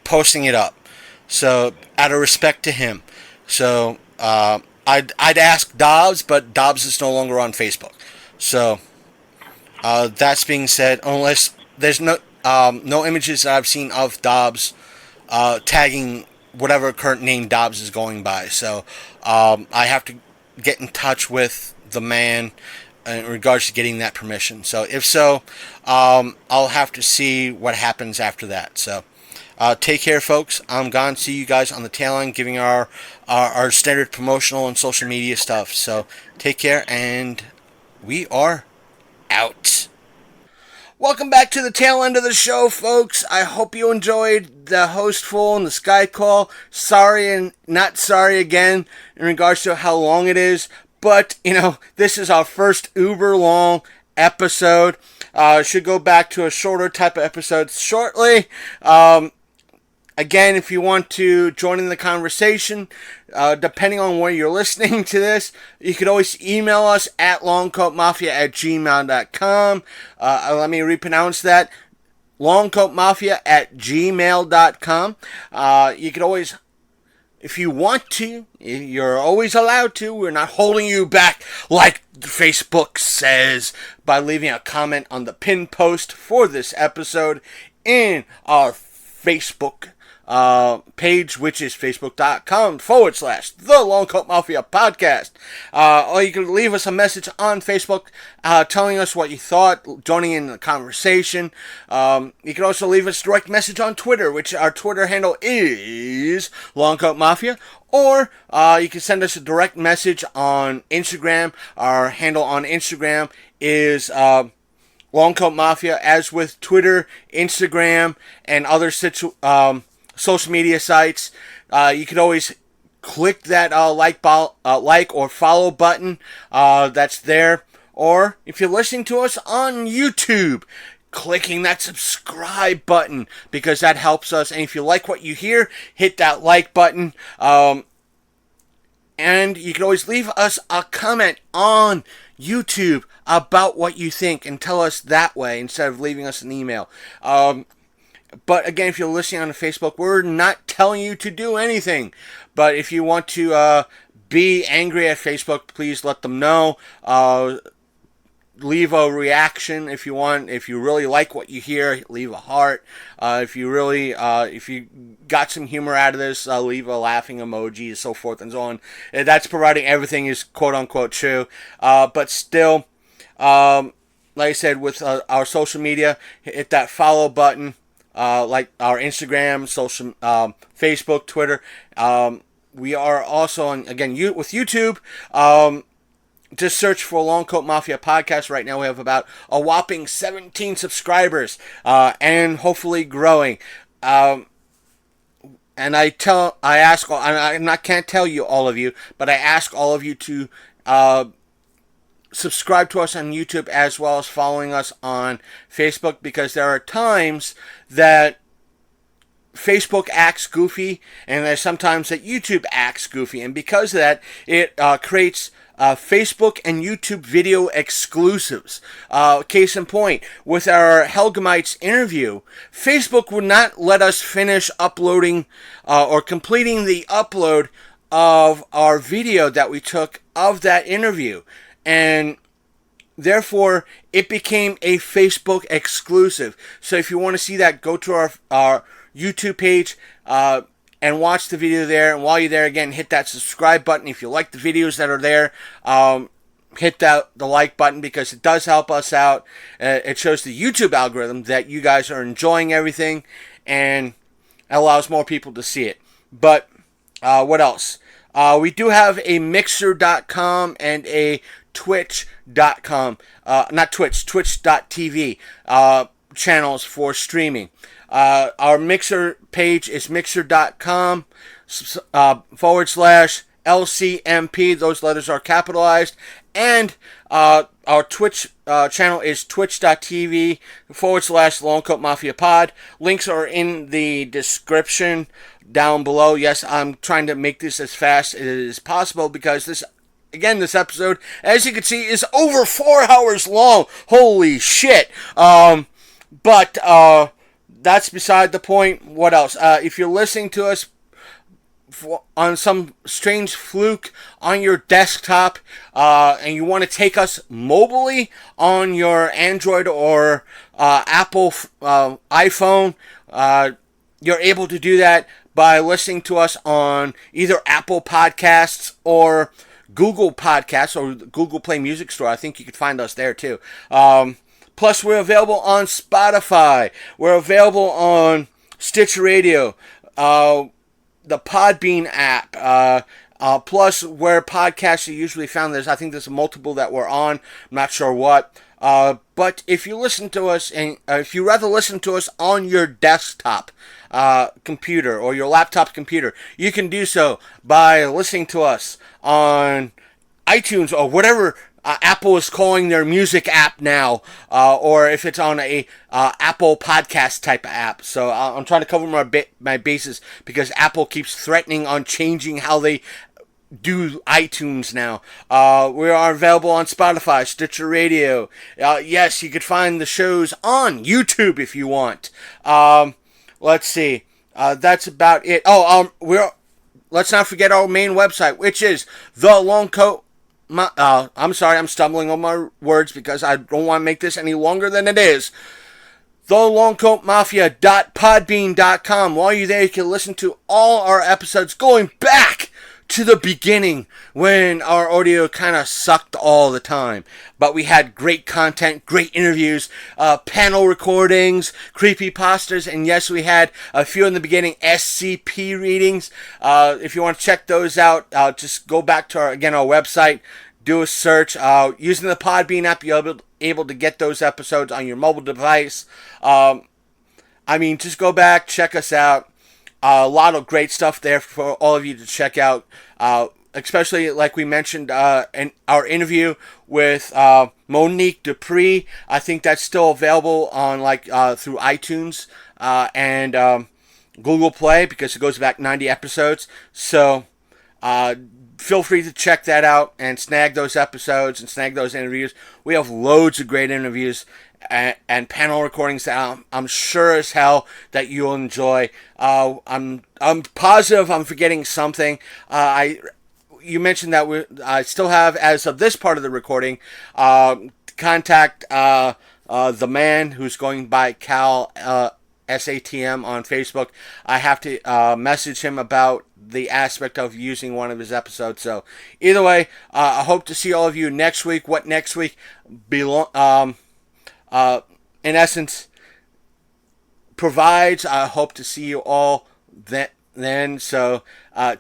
posting it up, so out of respect to him. So I'd ask Dobbs, but Dobbs is no longer on Facebook. So that's being said, unless there's no images that I've seen of Dobbs tagging whatever current name Dobbs is going by. So I have to get in touch with the man in regards to getting that permission. So if so, I'll have to see what happens after that. So take care, folks. I'm gone. See you guys on the tail end, giving our standard promotional and social media stuff. So take care, and we are out. Welcome back to the tail end of the show, folks. I hope you enjoyed the hostful and the sky call. Sorry and not sorry again in regards to how long it is, but this is our first uber long episode. Should go back to a shorter type of episode shortly. Again, if you want to join in the conversation, depending on where you're listening to this, you could always email us at longcoatmafia@gmail.com. Let me repronounce that, longcoatmafia@gmail.com. You could always if you want to, you're always allowed to. We're not holding you back like Facebook says by leaving a comment on the pinned post for this episode in our Facebook page, which is facebook.com/The Long Coat Mafia Podcast. Or you can leave us a message on Facebook telling us what you thought, joining in the conversation. You can also leave us a direct message on Twitter, which our Twitter handle is Long Coat Mafia. Or you can send us a direct message on Instagram. Our handle on Instagram is Long Coat Mafia, as with Twitter, Instagram, and other social media sites. You can always click that like or follow button that's there. Or if you're listening to us on YouTube, clicking that subscribe button, because that helps us. And if you like what you hear, hit that like button. And you can always leave us a comment on YouTube about what you think and tell us that way instead of leaving us an email. But again, if you're listening on Facebook, we're not telling you to do anything. But if you want to be angry at Facebook, please let them know. Leave a reaction if you want. If you really like what you hear, leave a heart. If you got some humor out of this, leave a laughing emoji, and so forth and so on. And that's providing everything is quote unquote true. But still, like I said, with our social media, hit that follow button. Like our Instagram, social, Facebook, Twitter. We are also on, again, with YouTube. Just search for Long Coat Mafia Podcast. Right now we have about a whopping 17 subscribers, and hopefully growing. And I can't tell you all of you, but I ask all of you to subscribe to us on YouTube as well as following us on Facebook, because there are times that Facebook acts goofy and there's sometimes that YouTube acts goofy, and because of that, it creates Facebook and YouTube video exclusives. Case in point, with our Helgamites interview, Facebook would not let us finish uploading or completing the upload of our video that we took of that interview. And therefore, it became a Facebook exclusive. So if you want to see that, go to our YouTube page and watch the video there. And while you're there, again, hit that subscribe button. If you like the videos that are there, hit the like button, because it does help us out. It shows the YouTube algorithm that you guys are enjoying everything, and allows more people to see it. But what else? We do have a Mixer.com and a Twitch.com, Twitch.tv channels for streaming. Our Mixer page is Mixer.com /LCMP. Those letters are capitalized. And our Twitch channel is Twitch.tv /Long Coat Mafia Pod. Links are in the description down below. Yes, I'm trying to make this as fast as possible, because this episode, as you can see, is over 4 hours long. Holy shit. But that's beside the point. What else? If you're listening to us on some strange fluke on your desktop, and you want to take us mobilely on your Android or Apple iPhone, you're able to do that by listening to us on either Apple Podcasts or Google Podcasts or Google Play Music Store. I think you could find us there too. Plus, we're available on Spotify. We're available on Stitcher Radio, the Podbean app. Plus, where podcasts are usually found, I think there's multiple that we're on. I'm not sure what. But if you listen to us, and if you rather listen to us on your desktop computer or your laptop computer, you can do so by listening to us on iTunes or whatever Apple is calling their music app now, or if it's on a Apple podcast type of app. So I'm trying to cover my bases, because Apple keeps threatening on changing how they do iTunes now. We are available on Spotify, Stitcher Radio. Yes, you could find the shows on YouTube if you want. Let's see. That's about it. let's not forget our main website, which is the Long Coat. I'm sorry, I'm stumbling on my words because I don't want to make this any longer than it is. thelongcoatmafia.podbean.com. While you're there, you can listen to all our episodes going back to the beginning when our audio kind of sucked all the time. But we had great content, great interviews, panel recordings, creepypastas, and yes, we had a few in the beginning SCP readings. If you want to check those out, just go back to our website, do a search. Using the Podbean app, you'll be able to get those episodes on your mobile device. Just go back, check us out. A lot of great stuff there for all of you to check out, especially like we mentioned in our interview with Monique Dupree. I think that's still available on through iTunes and Google Play because it goes back 90 episodes. So feel free to check that out and snag those episodes and snag those interviews. We have loads of great interviews and panel recordings that I'm sure as hell that you'll enjoy. I'm positive I'm forgetting something. You mentioned that I still have, as of this part of the recording, contact the man who's going by Cal SATM on Facebook. I have to message him about the aspect of using one of his episodes. So either way, I hope to see all of you next week. What next week in essence provides. I hope to see you all then. So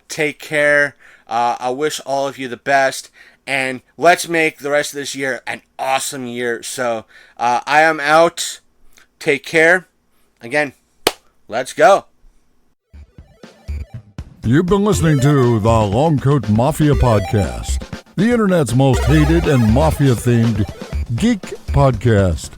take care. I wish all of you the best, and let's make the rest of this year an awesome year. So I am out. Take care. Again, let's go. You've been listening to the Longcoat Mafia Podcast, the internet's most hated and mafia-themed geek podcast.